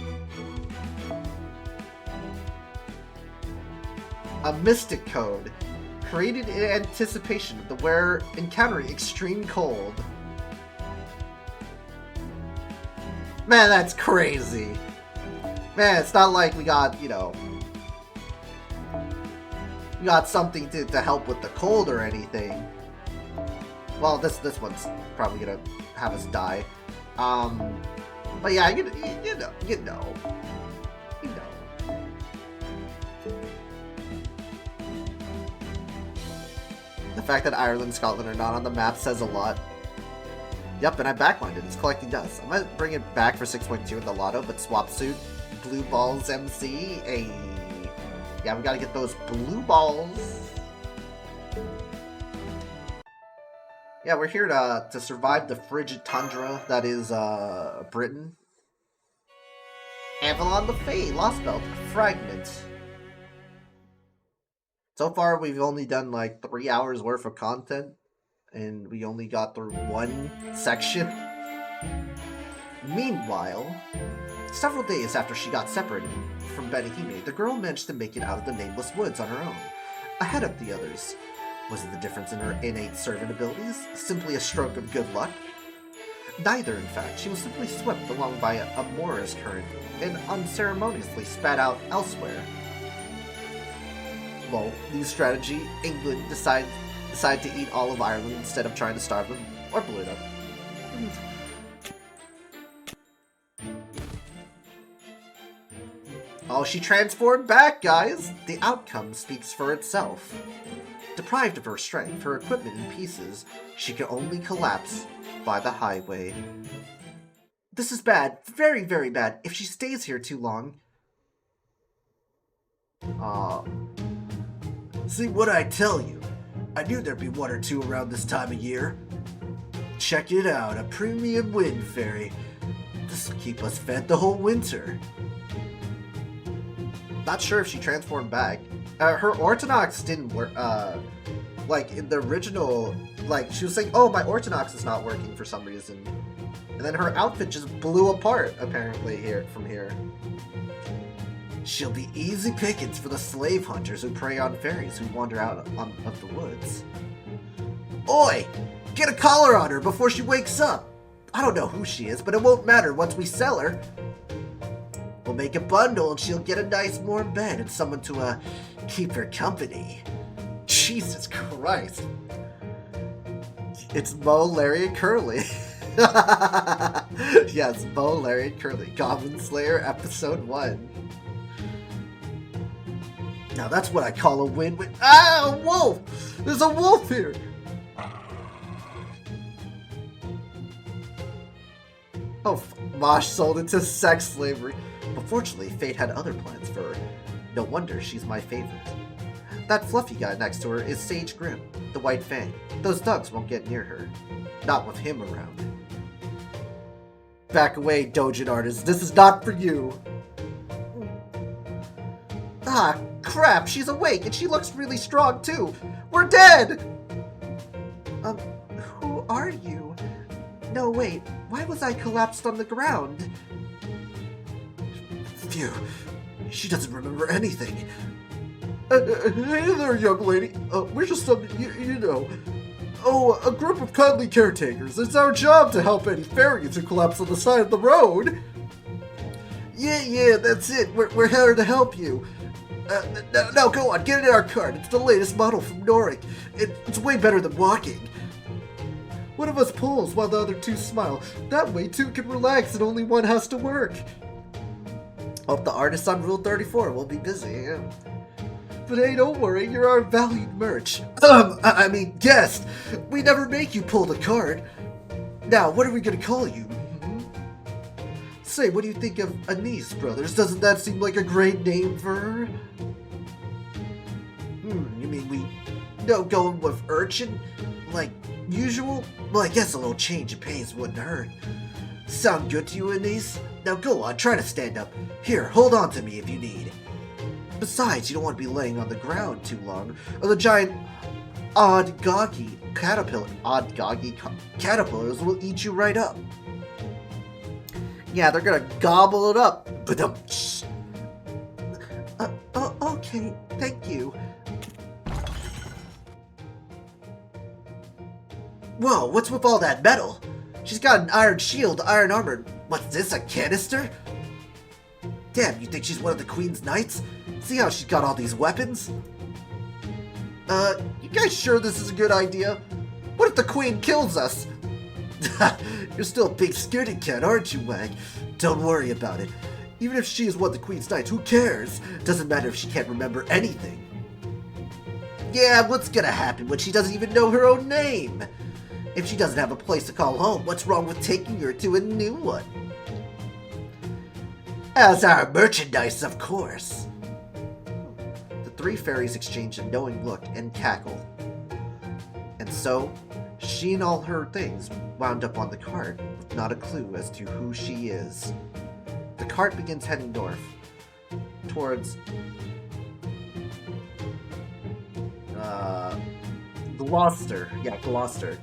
A Mystic Code, created in anticipation of the wearer encountering extreme cold. Man, that's crazy. Man, it's not like we got, you know, we got something to help with the cold or anything. Well, this one's probably gonna have us die. But yeah, you know. The fact that Ireland and Scotland are not on the map says a lot. Yep, and I backlined it's collecting dust. I might bring it back for 6.2 in the lotto, but swap suit, blue balls MC, yeah, we gotta get those blue balls. Yeah, we're here to survive the frigid tundra that is, Britain. Avalon Le-Fae, Lostbelt, Fragment. So far, we've only done like 3 hours worth of content, and we only got through one section. Meanwhile, several days after she got separated from Benihime, the girl managed to make it out of the nameless woods on her own, ahead of the others. Was it the difference in her innate servant abilities? Simply a stroke of good luck? Neither, in fact. She was simply swept along by a Morris current and unceremoniously spat out elsewhere. Well, new strategy. England decide to eat all of Ireland instead of trying to starve them or blow it up. Oh, she transformed back, guys! The outcome speaks for itself. Deprived of her strength, her equipment in pieces, she can only collapse by the highway. This is bad. Very, very bad. If she stays here too long... See what I tell you. I knew there'd be one or two around this time of year. Check it out, a premium wind fairy. This'll keep us fed the whole winter. Not sure if she transformed back. Her Ortonox didn't work, like, in the original, like, she was saying, oh, my Ortonox is not working for some reason. And then her outfit just blew apart, apparently, from here. She'll be easy pickings for the slave hunters who prey on fairies who wander out of the woods. Oi! Get a collar on her before she wakes up! I don't know who she is, but it won't matter once we sell her. We'll make a bundle and she'll get a nice warm bed and someone to, keep her company. Jesus Christ. It's Mo, Larry, and Curly. Yes, Mo, Larry, and Curly. Goblin Slayer, Episode 1. Now that's what I call a win-win. Ah, a wolf! There's a wolf here! Oh, Mosh sold into sex slavery. But fortunately, fate had other plans for her. No wonder she's my favorite. That fluffy guy next to her is Sage Grim, the White Fang. Those thugs won't get near her. Not with him around. Back away, Dojin artist. This is not for you. Ah, crap, she's awake and she looks really strong too. We're dead! Who are you? No, wait, why was I collapsed on the ground? Phew, she doesn't remember anything. Hey there, young lady. We're just some, you know, a group of cuddly caretakers. It's our job to help any fairies who collapse on the side of the road. Yeah, that's it. We're here to help you. No, go on, get in our cart. It's the latest model from Noric. It's way better than walking. One of us pulls while the other two smile. That way, two can relax and only one has to work. Hope the artists on Rule 34 will be busy. Yeah. But hey, don't worry, you're our valued merch. I mean, guest. We never make you pull the cart. Now, what are we gonna call you? Say, what do you think of Anise Brothers? Doesn't that seem like a great name for her? You mean we going with Urchin? Like usual? Well, I guess a little change of pace wouldn't hurt. Sound good to you, Anise? Now go on, try to stand up. Here, hold on to me if you need. Besides, you don't want to be laying on the ground too long, or the giant odd-goggy caterpillars will eat you right up. Yeah, they're gonna gobble it up. Ba-dum-tsh. Okay, thank you. Whoa, what's with all that metal? She's got an iron shield, iron armor. What's this, a canister? Damn, you think she's one of the Queen's Knights? See how she's got all these weapons? You guys sure this is a good idea? What if the Queen kills us? You're still a big scaredy cat, aren't you, Wag? Don't worry about it. Even if she is one of the Queen's Knights, who cares? Doesn't matter if she can't remember anything. Yeah, what's gonna happen when she doesn't even know her own name? If she doesn't have a place to call home, what's wrong with taking her to a new one? As our merchandise, of course. The three fairies exchange a knowing look and cackle. And so, she and all her things wound up on the cart with not a clue as to who she is. The cart begins heading north, towards Gloucester. Yeah, Gloucester,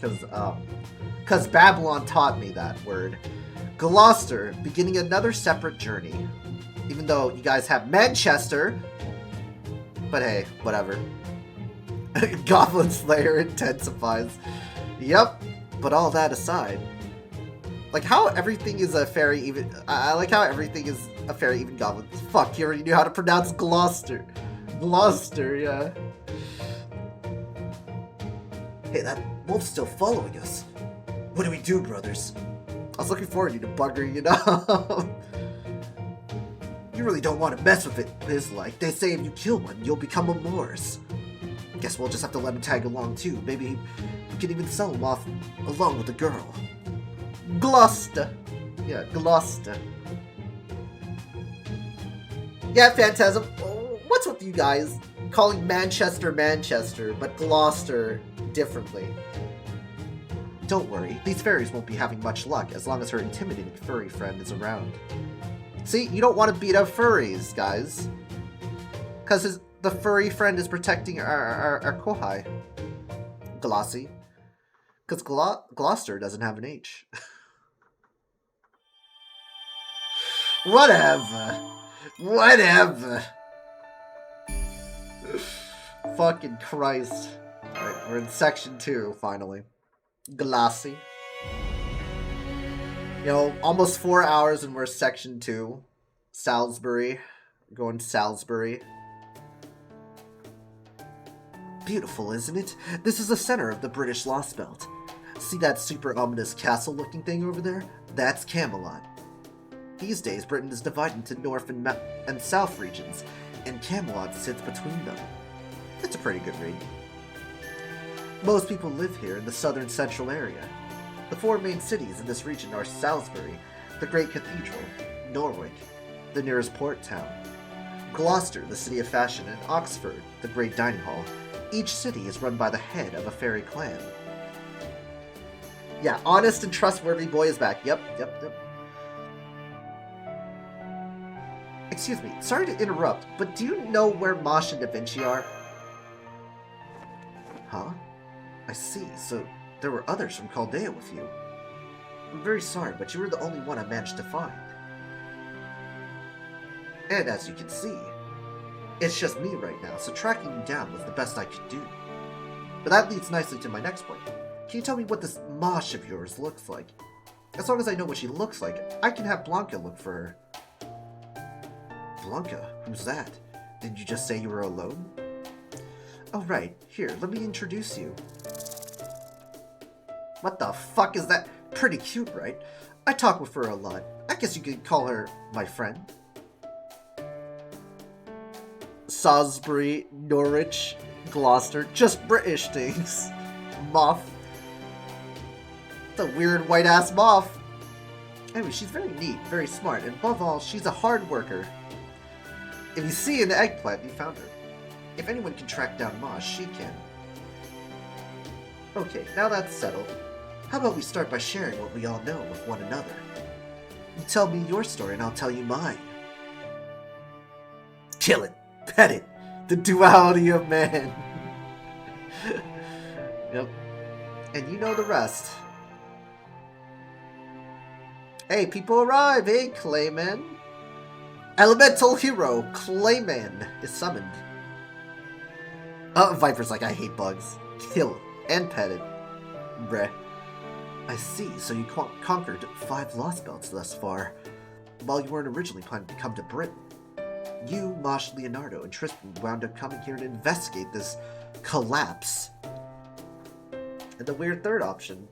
because Babylon taught me that word. Gloucester, beginning another separate journey. Even though you guys have Manchester, but hey, whatever. Goblin Slayer intensifies. Yep, but all that aside, like how everything is a fairy even. I like how everything is a fairy even goblins. Fuck, you already knew how to pronounce Gloucester. Gloucester, yeah. Hey, that wolf's still following us. What do we do, brothers? I was looking forward to you to bugger, you know. You really don't want to mess with it, Biz. Like they say, if you kill one, you'll become a Morse. Guess we'll just have to let him tag along too. Maybe we can even sell him off along with the girl. Gloucester. Yeah, Gloucester. Yeah, Phantasm. What's with you guys calling Manchester, but Gloucester differently? Don't worry, these fairies won't be having much luck as long as her intimidating furry friend is around. See, you don't want to beat up furries, guys. Because the furry friend is protecting our Kohai. Glossy. Because Gloucester doesn't have an H. Whatever. Fucking Christ. Alright, we're in section 2, finally. Glossy. You know, almost 4 hours and we're section 2. Salisbury. We're going to Salisbury. Beautiful, isn't it? This is the center of the British Lostbelt. See that super ominous castle-looking thing over there? That's Camelot. These days, Britain is divided into North and South regions, and Camelot sits between them. It's a pretty good read. Most people live here in the southern central area. The 4 main cities in this region are Salisbury, the great cathedral, Norwich, the nearest port town, Gloucester, the city of fashion, and Oxford, the great dining hall. Each city is run by the head of a fairy clan. Yeah, honest and trustworthy boy is back. Yep. Excuse me, sorry to interrupt, but do you know where Mosh and Da Vinci are? Huh? I see, so there were others from Chaldea with you. I'm very sorry, but you were the only one I managed to find. And as you can see, It's just me right now, so tracking you down was the best I could do. But that leads nicely to my next point. Can you tell me what this mosh of yours looks like? As long as I know what she looks like, I can have Blanca look for her. Blanca? Who's that? Did you just say you were alone? Oh right, here, let me introduce you. What the fuck is that? Pretty cute, right? I talk with her a lot. I guess you could call her my friend. Salisbury, Norwich, Gloucester, just British things. Moth. The weird white-ass moth. Anyway, she's very neat, very smart, and above all, she's a hard worker. If you see an eggplant, You found her. If anyone can track down Mosh, she can. Okay, now that's settled. How about we start by sharing what we all know with one another? You tell me your story and I'll tell you mine. kill it, pet it. The duality of man. Yep. And you know the rest. Hey, people arrive! Hey, Clayman! Elemental hero, Clayman, is summoned. Viper's like, I hate bugs. Kill it and pet it. Breh. I see, so you conquered 5 Lostbelts thus far, while you weren't originally planning to come to Britain. You, Mosh, Leonardo, and Tristan wound up coming here to investigate this collapse. And the weird third option.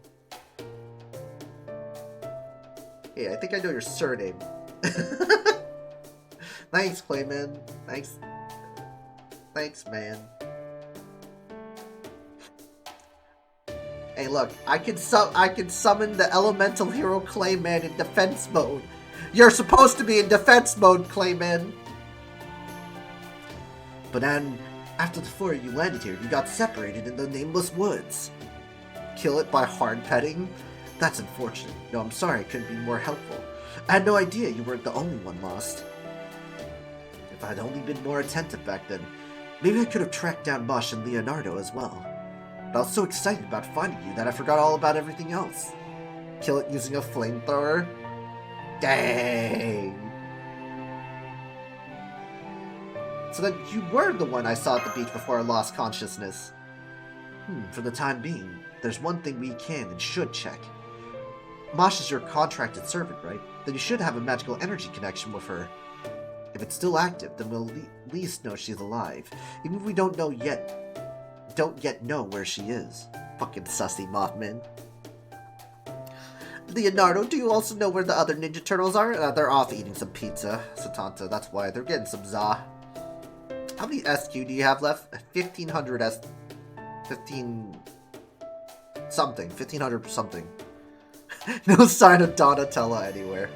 Hey, I think I know your surname. Thanks, Clayman. Thanks. Thanks, man. Hey, look, I can summon the elemental hero Clayman in defense mode. You're supposed to be in defense mode, Clayman. But then, after the 4 of you landed here, you got separated in the nameless woods. Kill it by hard petting. That's unfortunate. No, I'm sorry I couldn't be more helpful. I had no idea you weren't the only one lost. If I'd only been more attentive back then, maybe I could have tracked down Mosh and Leonardo as well. But I was so excited about finding you that I forgot all about everything else. Kill it using a flamethrower. Dang. So then you were the one I saw at the beach before I lost consciousness. For the time being, there's one thing we can and should check. Mosh is your contracted servant, right? Then you should have a magical energy connection with her. If it's still active, then we'll at least know she's alive, even if we don't yet know where she is. Fucking sussy Mothman. Leonardo, do you also know where the other Ninja Turtles are? They're off eating some pizza, Satanta. That's why they're getting some za. How many SQ do you have left? 1500 S... 15... something. 1500 something. No sign of Donatella anywhere.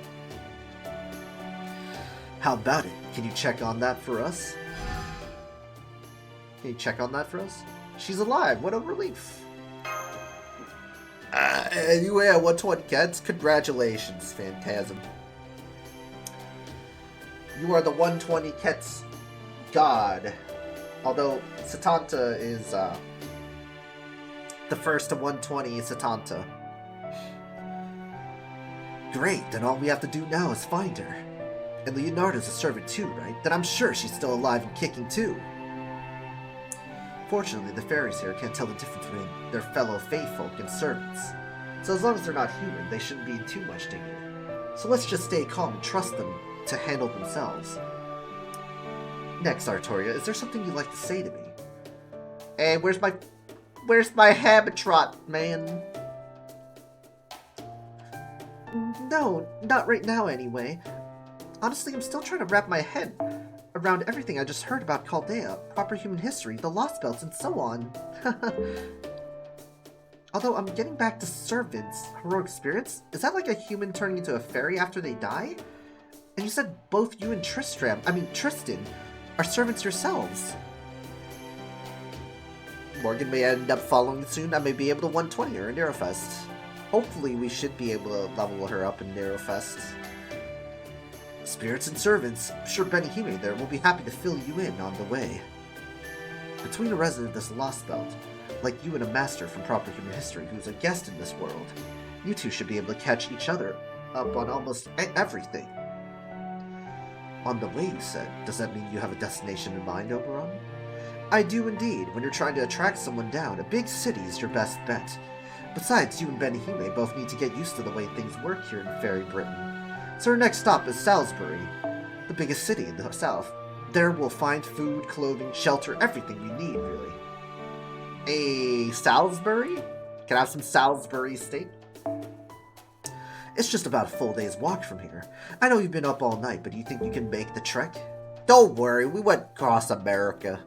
How about it? Can you check on that for us? Can you check on that for us? She's alive. What a relief. Anyway, at 120 cats, congratulations, Phantasm. You are the 120 cats god. Although Satanta is the first of 120 Satanta. Great, then all we have to do now is find her. And Leonardo's a servant too, right? Then I'm sure she's still alive and kicking too. Fortunately, the fairies here can't tell the difference between their fellow Fae folk and servants. So as long as they're not human, they shouldn't be in too much danger. So let's just stay calm and trust them to handle themselves. Next, Artoria, is there something you'd like to say to me? Hey, where's my habitrot, man? No, not right now anyway. Honestly, I'm still trying to wrap my head around everything I just heard about Chaldea, proper human history, the Lostbelts, and so on. Although I'm getting back to servants, heroic spirits, is that like a human turning into a fairy after they die? And you said both you and Tristan, are servants yourselves. Morgan may end up following soon. I may be able to 120 her in Narrowfest. Hopefully we should be able to level her up in Narrowfest. Spirits and servants, I'm sure Benihime there will be happy to fill you in on the way. Between a resident of this Lost Belt, like you and a master from proper human history who's a guest in this world, you two should be able to catch each other up on almost everything. On the way, you said. Does that mean you have a destination in mind, Oberon? I do indeed. When you're trying to attract someone down, a big city is your best bet. Besides, you and Benihime both need to get used to the way things work here in Fairy Britain. So our next stop is Salisbury, the biggest city in the south. There we'll find food, clothing, shelter, everything we need, really. A Salisbury? Can I have some Salisbury steak? It's just about a full day's walk from here. I know you've been up all night, but do you think you can make the trek? Don't worry, we went across America.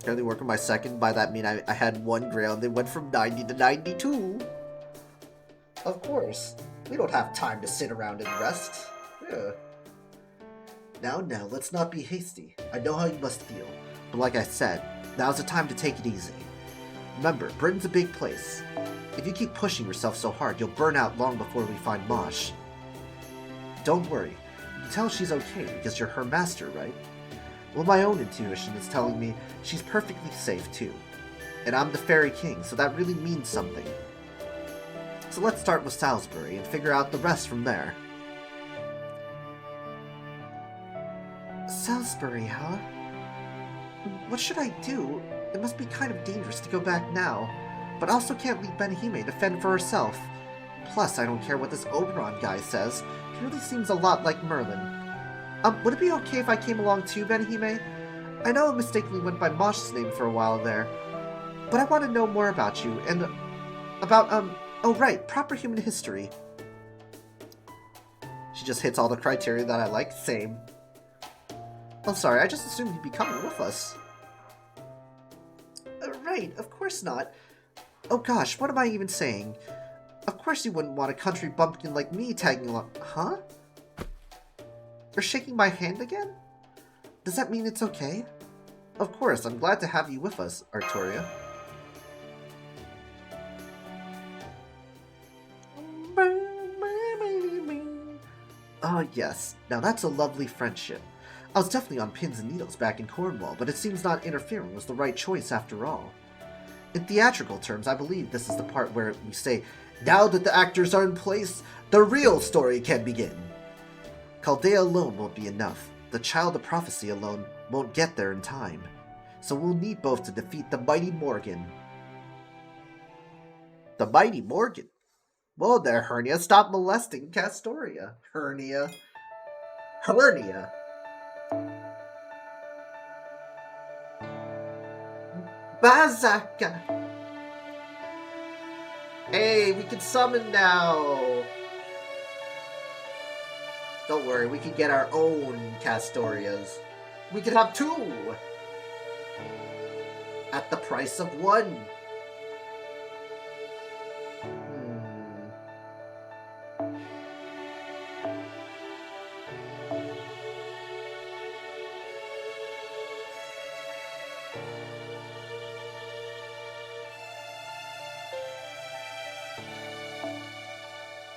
Currently working my second. By that mean I had 1 grail and they went from 90 to 92. Of course. We don't have time to sit around and rest. Yeah. Now, let's not be hasty. I know how you must feel. But like I said, now's the time to take it easy. Remember, Britain's a big place. If you keep pushing yourself so hard, you'll burn out long before we find Mosh. Don't worry. You can tell she's okay because you're her master, right? Well, my own intuition is telling me she's perfectly safe too. And I'm the Fairy King, so that really means something. So let's start with Salisbury and figure out the rest from there. Salisbury, huh? What should I do? It must be kind of dangerous to go back now, but I also can't leave Benihime to fend for herself. Plus, I don't care what this Oberon guy says. He really seems a lot like Merlin. Would it be okay if I came along too, Benihime? I know I mistakenly went by Mosh's name for a while there, but I want to know more about you, and about, oh right, proper human history. She just hits all the criteria that I like. Same. Oh, sorry, I just assumed you'd be coming with us. Right, of course not. Oh gosh, what am I even saying? Of course you wouldn't want a country bumpkin like me tagging along. Huh? You're shaking my hand again? Does that mean it's okay? Of course, I'm glad to have you with us, Artoria. Ah, yes. Now that's a lovely friendship. I was definitely on pins and needles back in Cornwall, but it seems not interfering was the right choice after all. In theatrical terms, I believe this is the part where we say, now that the actors are in place, the real story can begin. Chaldea alone won't be enough. The Child of Prophecy alone won't get there in time. So we'll need both to defeat the mighty Morgan. The mighty Morgan? Whoa there, Hernia. Stop molesting Castoria. Hernia. Bazaka! Hey, we can summon now! Don't worry, we can get our own Castorias. We can have 2! At the price of 1.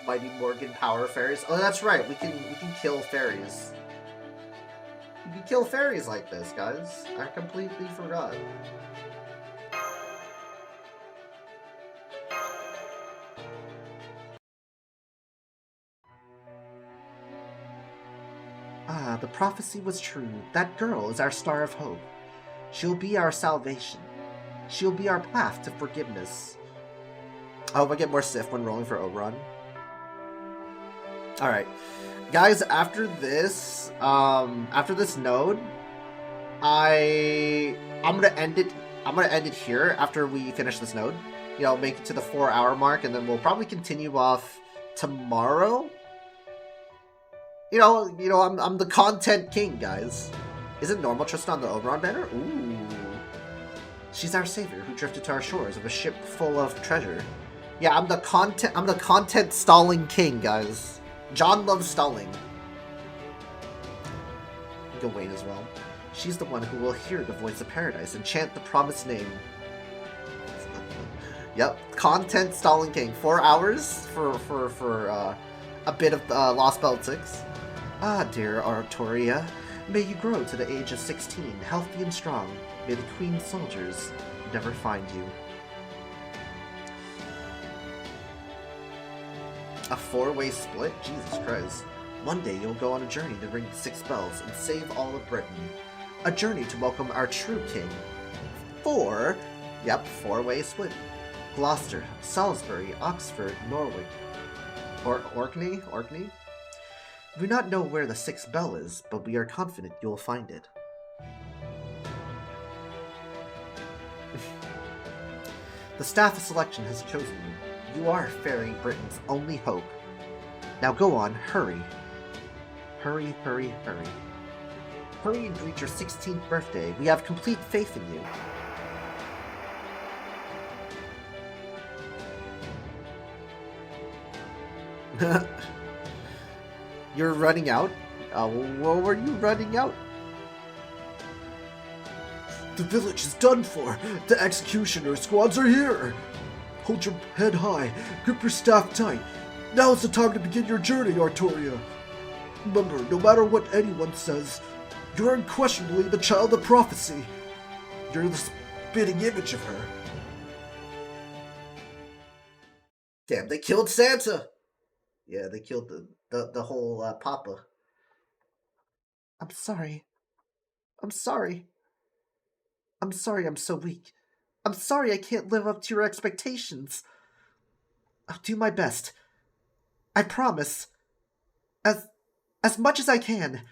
Mighty Morgan power fairies. Oh, that's right. We can kill fairies. We can kill fairies like this, guys. I completely forgot. Ah, the prophecy was true. That girl is our star of hope. She'll be our salvation. She'll be our path to forgiveness. I hope I get more Sif when rolling for Oberon. Alright. Guys, after this node, I'm gonna end it here after we finish this node. You know, make it to the 4-hour mark, and then we'll probably continue off tomorrow. You know, I'm the content king, guys. Isn't normal Tristan on the Oberon banner? Ooh. She's our savior who drifted to our shores of a ship full of treasure. Yeah, I'm the content stalling king, guys. John loves stalling. Gawain as well. She's the one who will hear the voice of paradise and chant the promised name. Yep, content stalling king. 4 hours for a bit of Lostbelt 6. Ah, dear Artoria, may you grow to the age of 16, healthy and strong. May the Queen's soldiers never find you. A 4-way split? Jesus Christ. One day you'll go on a journey to ring the 6 bells and save all of Britain. A journey to welcome our true king. 4 four-way split. Gloucester, Salisbury, Oxford, Norwich. Orkney? We do not know where the 6th bell is, but we are confident you will find it. The staff of selection has chosen you. You are Fairy Britain's only hope. Now go on, hurry. Hurry. Hurry and greet your 16th birthday. We have complete faith in you. You're running out? What were you running out? The village is done for. The executioner squads are here. Hold your head high. Grip your staff tight. Now is the time to begin your journey, Artoria. Remember, no matter what anyone says, you're unquestionably the child of prophecy. You're the spitting image of her. Damn, they killed Santa! Yeah, they killed the whole Papa. I'm sorry. I'm sorry I'm so weak. I'm sorry I can't live up to your expectations. I'll do my best. I promise. As much as I can.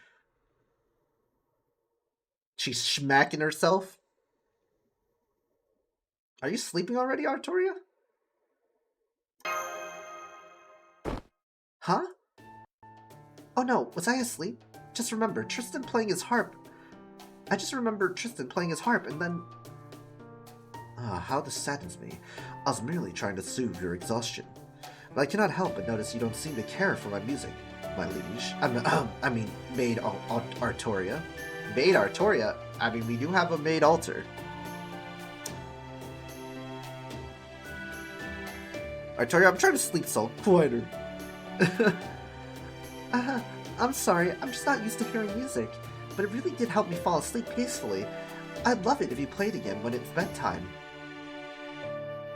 She's smacking herself. Are you sleeping already, Artoria? Huh? Oh no, was I asleep? Just remember, Tristan playing his harp. I just remember Tristan playing his harp and then... how this saddens me. I was merely trying to soothe your exhaustion. But I cannot help but notice you don't seem to care for my music, my liege. I mean, Maid Artoria. Maid Artoria? I mean, we do have a maid altar. Artoria, I'm trying to sleep, so quieter. I'm sorry, I'm just not used to hearing music, but it really did help me fall asleep peacefully. I'd love it if you played again when it's bedtime.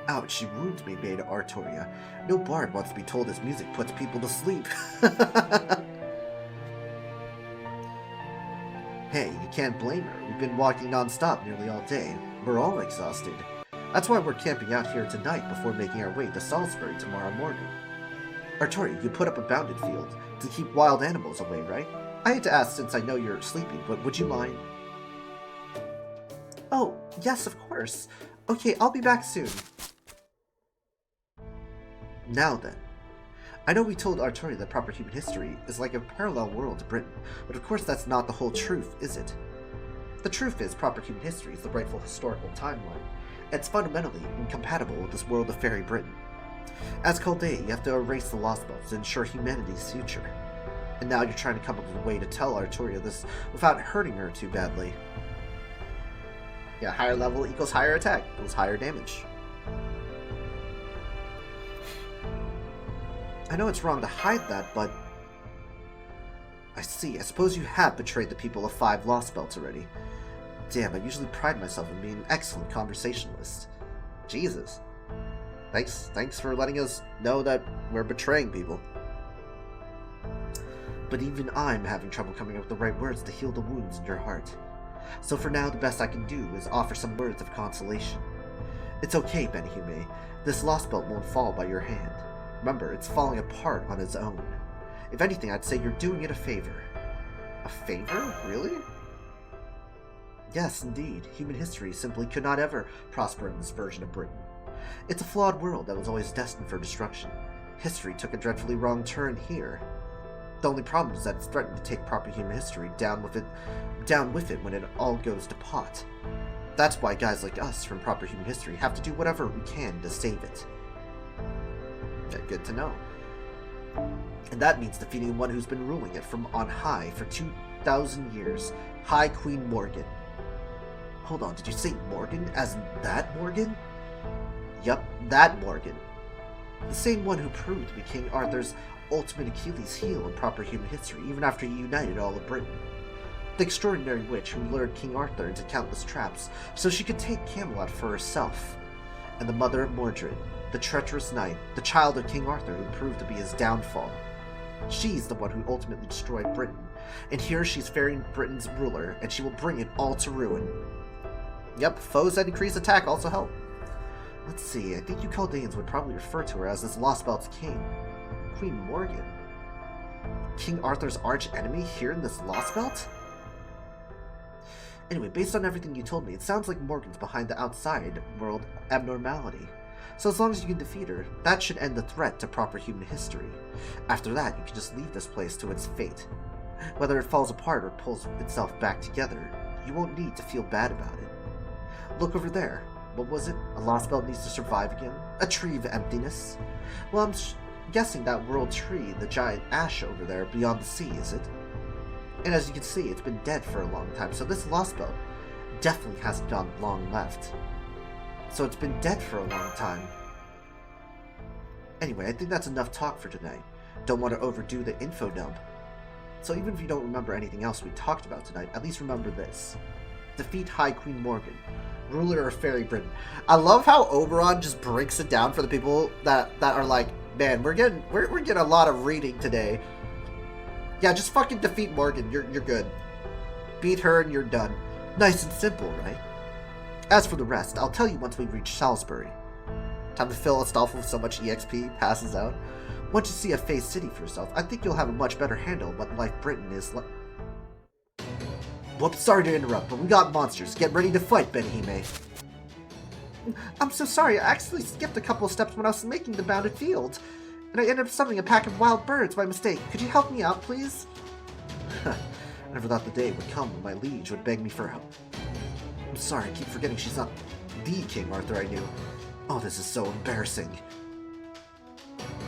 Ouch, you ruined me, Maid Artoria. No bard wants to be told his music puts people to sleep. Hey, you can't blame her. We've been walking non-stop nearly all day. We're all exhausted. That's why we're camping out here tonight before making our way to Salisbury tomorrow morning. Artoria, you put up a bounded field to keep wild animals away, right? I hate to ask since I know you're sleeping, but would you mind? Oh, yes, of course. Okay, I'll be back soon. Now then. I know we told Artoria that proper human history is like a parallel world to Britain, but of course that's not the whole truth, is it? The truth is proper human history is the rightful historical timeline. It's fundamentally incompatible with this world of fairy Britain. As Chaldea, you have to erase the Lostbelt to ensure humanity's future. And now you're trying to come up with a way to tell Artoria this without hurting her too badly. Yeah, higher level equals higher attack equals higher damage. I know it's wrong to hide that, but... I see. I suppose you have betrayed the people of 5 Lostbelts already. Damn, I usually pride myself in being an excellent conversationalist. Jesus. Thanks for letting us know that we're betraying people. But even I'm having trouble coming up with the right words to heal the wounds in your heart. So for now, the best I can do is offer some words of consolation. It's okay, Benihime. This Lostbelt won't fall by your hand. Remember, it's falling apart on its own. If anything, I'd say you're doing it a favor. A favor? Really? Yes, indeed. Human history simply could not ever prosper in this version of Britain. It's a flawed world that was always destined for destruction. History took a dreadfully wrong turn here. The only problem is that it's threatened to take proper human history down with it when it all goes to pot. That's why guys like us from proper human history have to do whatever we can to save it. Yeah, good to know. And that means defeating one who's been ruling it from on high for 2,000 years, High Queen Morgan. Hold on, did you say Morgan as in that Morgan? Yup, that Morgan. The same one who proved to be King Arthur's ultimate Achilles heel in proper human history, even after he united all of Britain. The extraordinary witch who lured King Arthur into countless traps so she could take Camelot for herself. And the mother of Mordred, the treacherous knight, the child of King Arthur who proved to be his downfall. She's the one who ultimately destroyed Britain, and here she's ferrying Britain's ruler, and she will bring it all to ruin. Yep, foes that increase attack also help. Let's see, I think you Chaldeans would probably refer to her as this Lostbelt's king. Queen Morgan. King Arthur's arch enemy here in this Lostbelt? Anyway, based on everything you told me, it sounds like Morgan's behind the outside world abnormality. So as long as you can defeat her, that should end the threat to proper human history. After that, you can just leave this place to its fate. Whether it falls apart or pulls itself back together, you won't need to feel bad about it. Look over there. What was it? A Lostbelt needs to survive again? A tree of emptiness? Well, I'm guessing that world tree, the giant ash over there beyond the sea, is it? And as you can see, it's been dead for a long time, so this Lostbelt definitely hasn't gone long left. So it's been dead for a long time. Anyway, I think that's enough talk for tonight. Don't want to overdo the info dump. So even if you don't remember anything else we talked about tonight, at least remember this. Defeat High Queen Morgan, ruler of Fairy Britain. I love how Oberon just breaks it down for the people that are like, man, we're getting a lot of reading today. Yeah, just fucking defeat Morgan. You're good. Beat her and you're done. Nice and simple, right? As for the rest, I'll tell you once we reach Salisbury. Time to fill Astolfo with so much EXP, passes out. Once you see a Fae city for yourself, I think you'll have a much better handle on what life Britain is like. Whoops, sorry to interrupt, but we got monsters. Get ready to fight, Benihime. I'm so sorry, I actually skipped a couple of steps when I was making the bounded field. And I ended up summoning a pack of wild birds by mistake. Could you help me out, please? I never thought the day would come when my liege would beg me for help. I'm sorry, I keep forgetting she's not the King Arthur I knew. Oh, this is so embarrassing.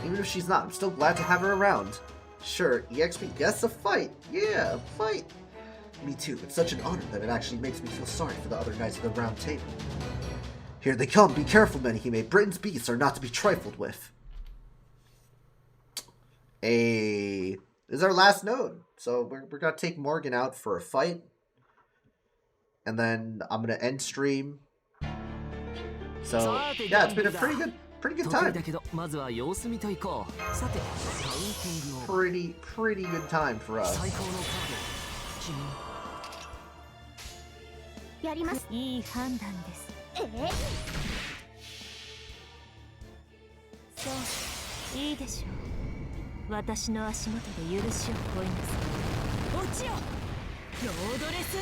Even if she's not, I'm still glad to have her around. Sure, EXP, yes, a fight. Yeah, a fight. Me too, it's such an honor that it actually makes me feel sorry for the other knights of the Round Table. Here they come, be careful, Benihime. Britain's beasts are not to be trifled with. This is our last node. So we're gonna take Morgan out for a fight. And then I'm gonna end stream. So yeah, it's been a pretty good time. Pretty good time for us. やります。いい判断です。そう、いいでしょう。私の足元で許しを請いなさい。落ちよ、ロードレス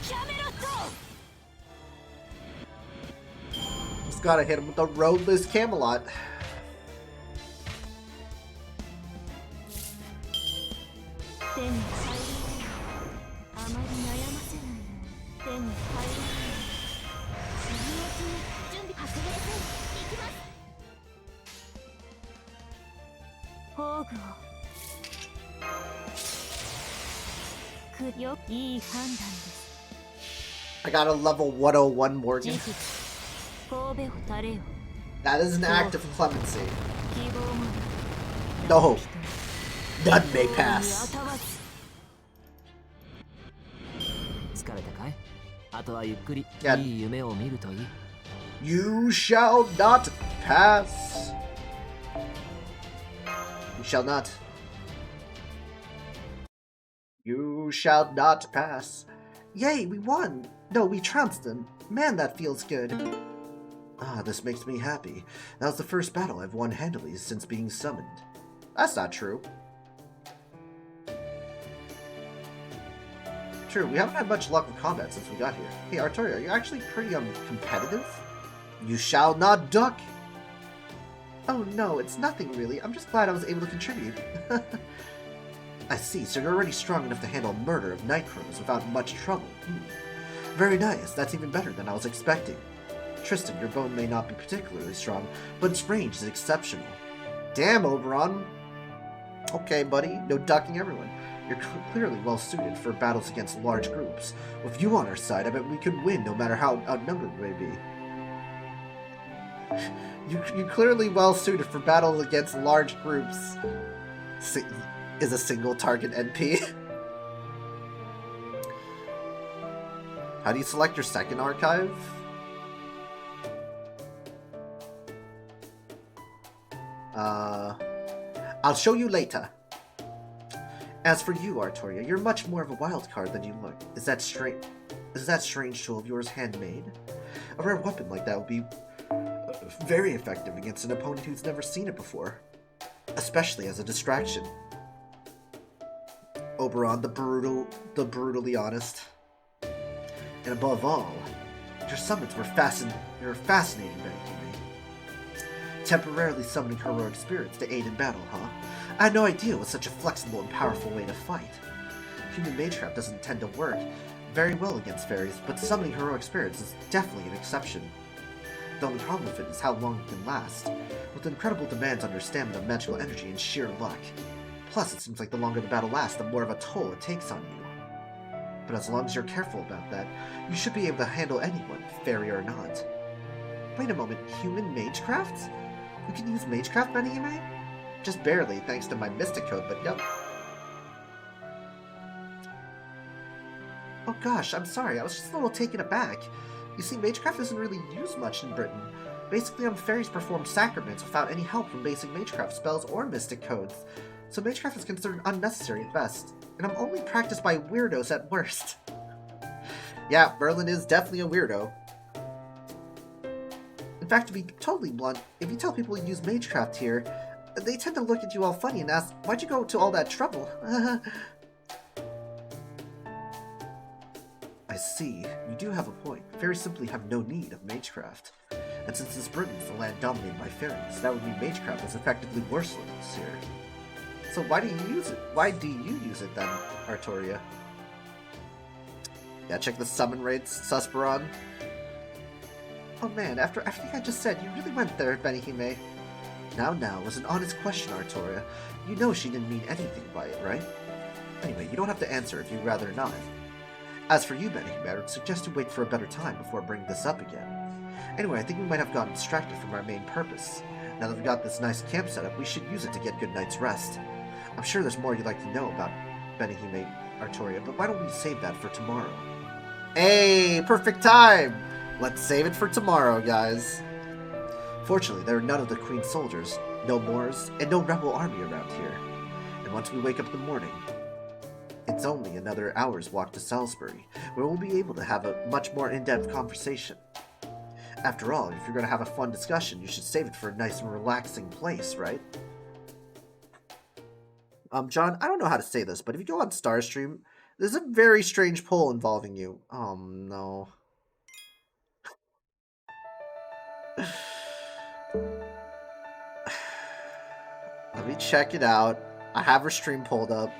キャメロット。 Just gotta hit him with the roadless Camelot. I got a level 101 Morgan. That is an act of clemency. No. None may pass. Yeah. You shall not pass. You shall not. You shall not pass. Yay, we won! No, we trounced them. Man, that feels good. Ah, this makes me happy. That was the first battle I've won handily since being summoned. That's not true. True, we haven't had much luck with combat since we got here. Hey, Artoria, are you actually pretty, competitive? You shall not duck! Oh no, it's nothing really. I'm just glad I was able to contribute. I see, so you're already strong enough to handle murder of night crows without much trouble. Very nice, that's even better than I was expecting. Tristan, your bone may not be particularly strong, but its range is exceptional. Damn, Oberon! Okay, buddy, no ducking everyone. You're clearly well suited for battles against large groups. With you on our side, I bet we could win no matter how outnumbered we may be. You're clearly well suited for battles against large groups. Is a single target NP. How do you select your second archive? I'll show you later. As for you, Artoria, you're much more of a wild card than you look. Is that strange tool of yours handmade? A rare weapon like that would be very effective against an opponent who's never seen it before, especially as a distraction. Oberon, the brutally honest. And above all, your summons were fascinating, Benihime. Temporarily summoning heroic spirits to aid in battle, huh? I had no idea it was such a flexible and powerful way to fight. Human magecraft doesn't tend to work very well against fairies, but summoning heroic spirits is definitely an exception. The only problem with it is how long it can last, with incredible demands on your stamina, magical energy, and sheer luck. Plus, it seems like the longer the battle lasts, the more of a toll it takes on you. But as long as you're careful about that, you should be able to handle anyone, fairy or not. Wait a moment, human magecraft? You can use magecraft, Benihime? Just barely, thanks to my mystic code, but yep. Oh gosh, I'm sorry, I was just a little taken aback. You see, magecraft isn't really used much in Britain. Basically, fairies perform sacraments without any help from basic magecraft spells or mystic codes, so magecraft is considered unnecessary at best, and I'm only practiced by weirdos at worst. Yeah, Merlin is definitely a weirdo. In fact, to be totally blunt, if you tell people you use magecraft here, they tend to look at you all funny and ask, why'd you go to all that trouble? I see. You do have a point. Fairies simply have no need of magecraft. And since this Britain is a land dominated by fairies, that would mean magecraft is effectively worthless here. So why do you use it? Why do you use it then, Artoria? Yeah, check the summon rates, Susperon. Oh man, after everything I just said, you really went there, Benihime. Now, was an honest question, Artoria. You know she didn't mean anything by it, right? Anyway, you don't have to answer if you'd rather not. As for you, Benihime, I would suggest you wait for a better time before bringing this up again. Anyway, I think we might have gotten distracted from our main purpose. Now that we've got this nice camp set up, we should use it to get good night's rest. I'm sure there's more you'd like to know about Benihime, Artoria, but why don't we save that for tomorrow? Hey, perfect time! Let's save it for tomorrow, guys. Fortunately, there are none of the Queen's soldiers, no Moors, and no rebel army around here. And once we wake up in the morning, it's only another hour's walk to Salisbury, where we'll be able to have a much more in-depth conversation. After all, if you're going to have a fun discussion, you should save it for a nice and relaxing place, right? John, I don't know how to say this, but if you go on Starstream, there's a very strange poll involving you. Oh, no. Let me check it out. I have her stream pulled up.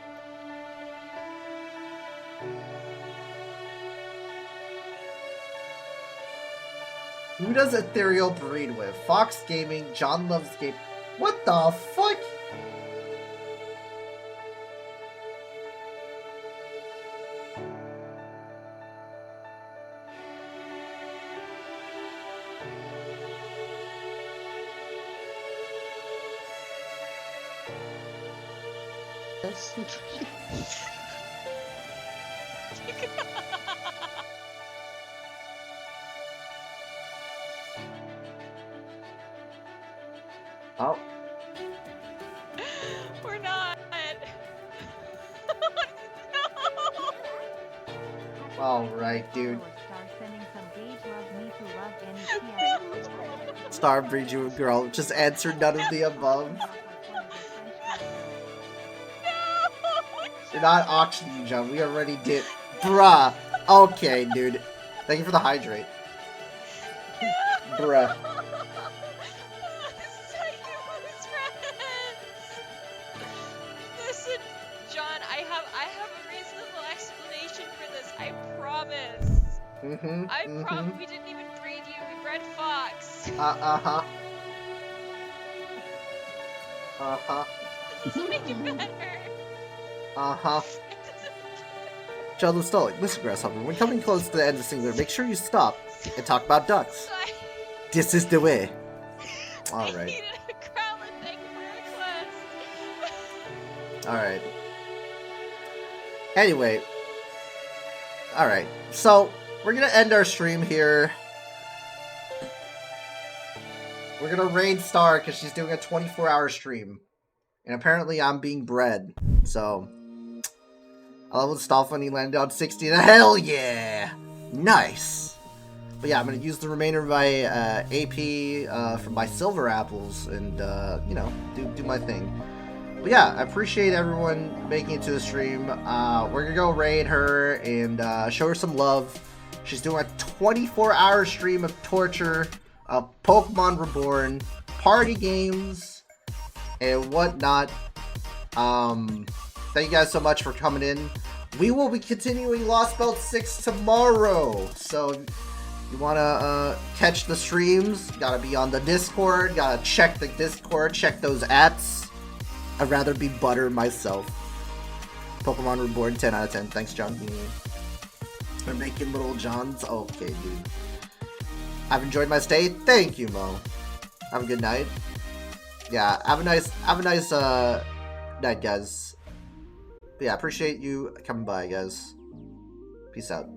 Who does Ethereal breed with? Fox Gaming, John Loves Game. What the fuck? Oh. We're not. No. Alright, dude. Star breed you a girl. Just answer none of the above. You're not auctioning, John. We already did. Bruh. Okay, dude. Thank you for the hydrate. Bruh. This is how you lose friends. Listen, John, I have a reasonable explanation for this. I promise. I promise. We didn't even breed you. We bred Fox. Uh-huh. Doesn't make it better. Uh-huh. John Stolik, listen, Grasshopper, when coming close to the end of Singular, make sure you stop and talk about ducks. Sorry. This is the way. I Alright. needed a Crowlin thing for a request. Alright. Anyway. Alright. So, we're gonna end our stream here. We're gonna raid Star because she's doing a 24-hour stream. And apparently I'm being bred. So, I love when stuff when he landed on 16. Hell yeah! Nice! But yeah, I'm going to use the remainder of my AP from my silver apples and, you know, do my thing. But yeah, I appreciate everyone making it to the stream. We're going to go raid her and show her some love. She's doing a 24-hour stream of torture, of Pokemon Reborn, party games, and whatnot. Thank you guys so much for coming in. We will be continuing Lostbelt 6 tomorrow. So you want to catch the streams, gotta be on the Discord, gotta check the Discord, check those ats. I'd rather be butter myself. Pokemon Reborn, 10 out of 10. Thanks, John. We're making little Johns. Okay, dude. I've enjoyed my stay. Thank you, Mo. Have a good night. Yeah, have a nice night, guys. But yeah, appreciate you coming by, guys. Peace out.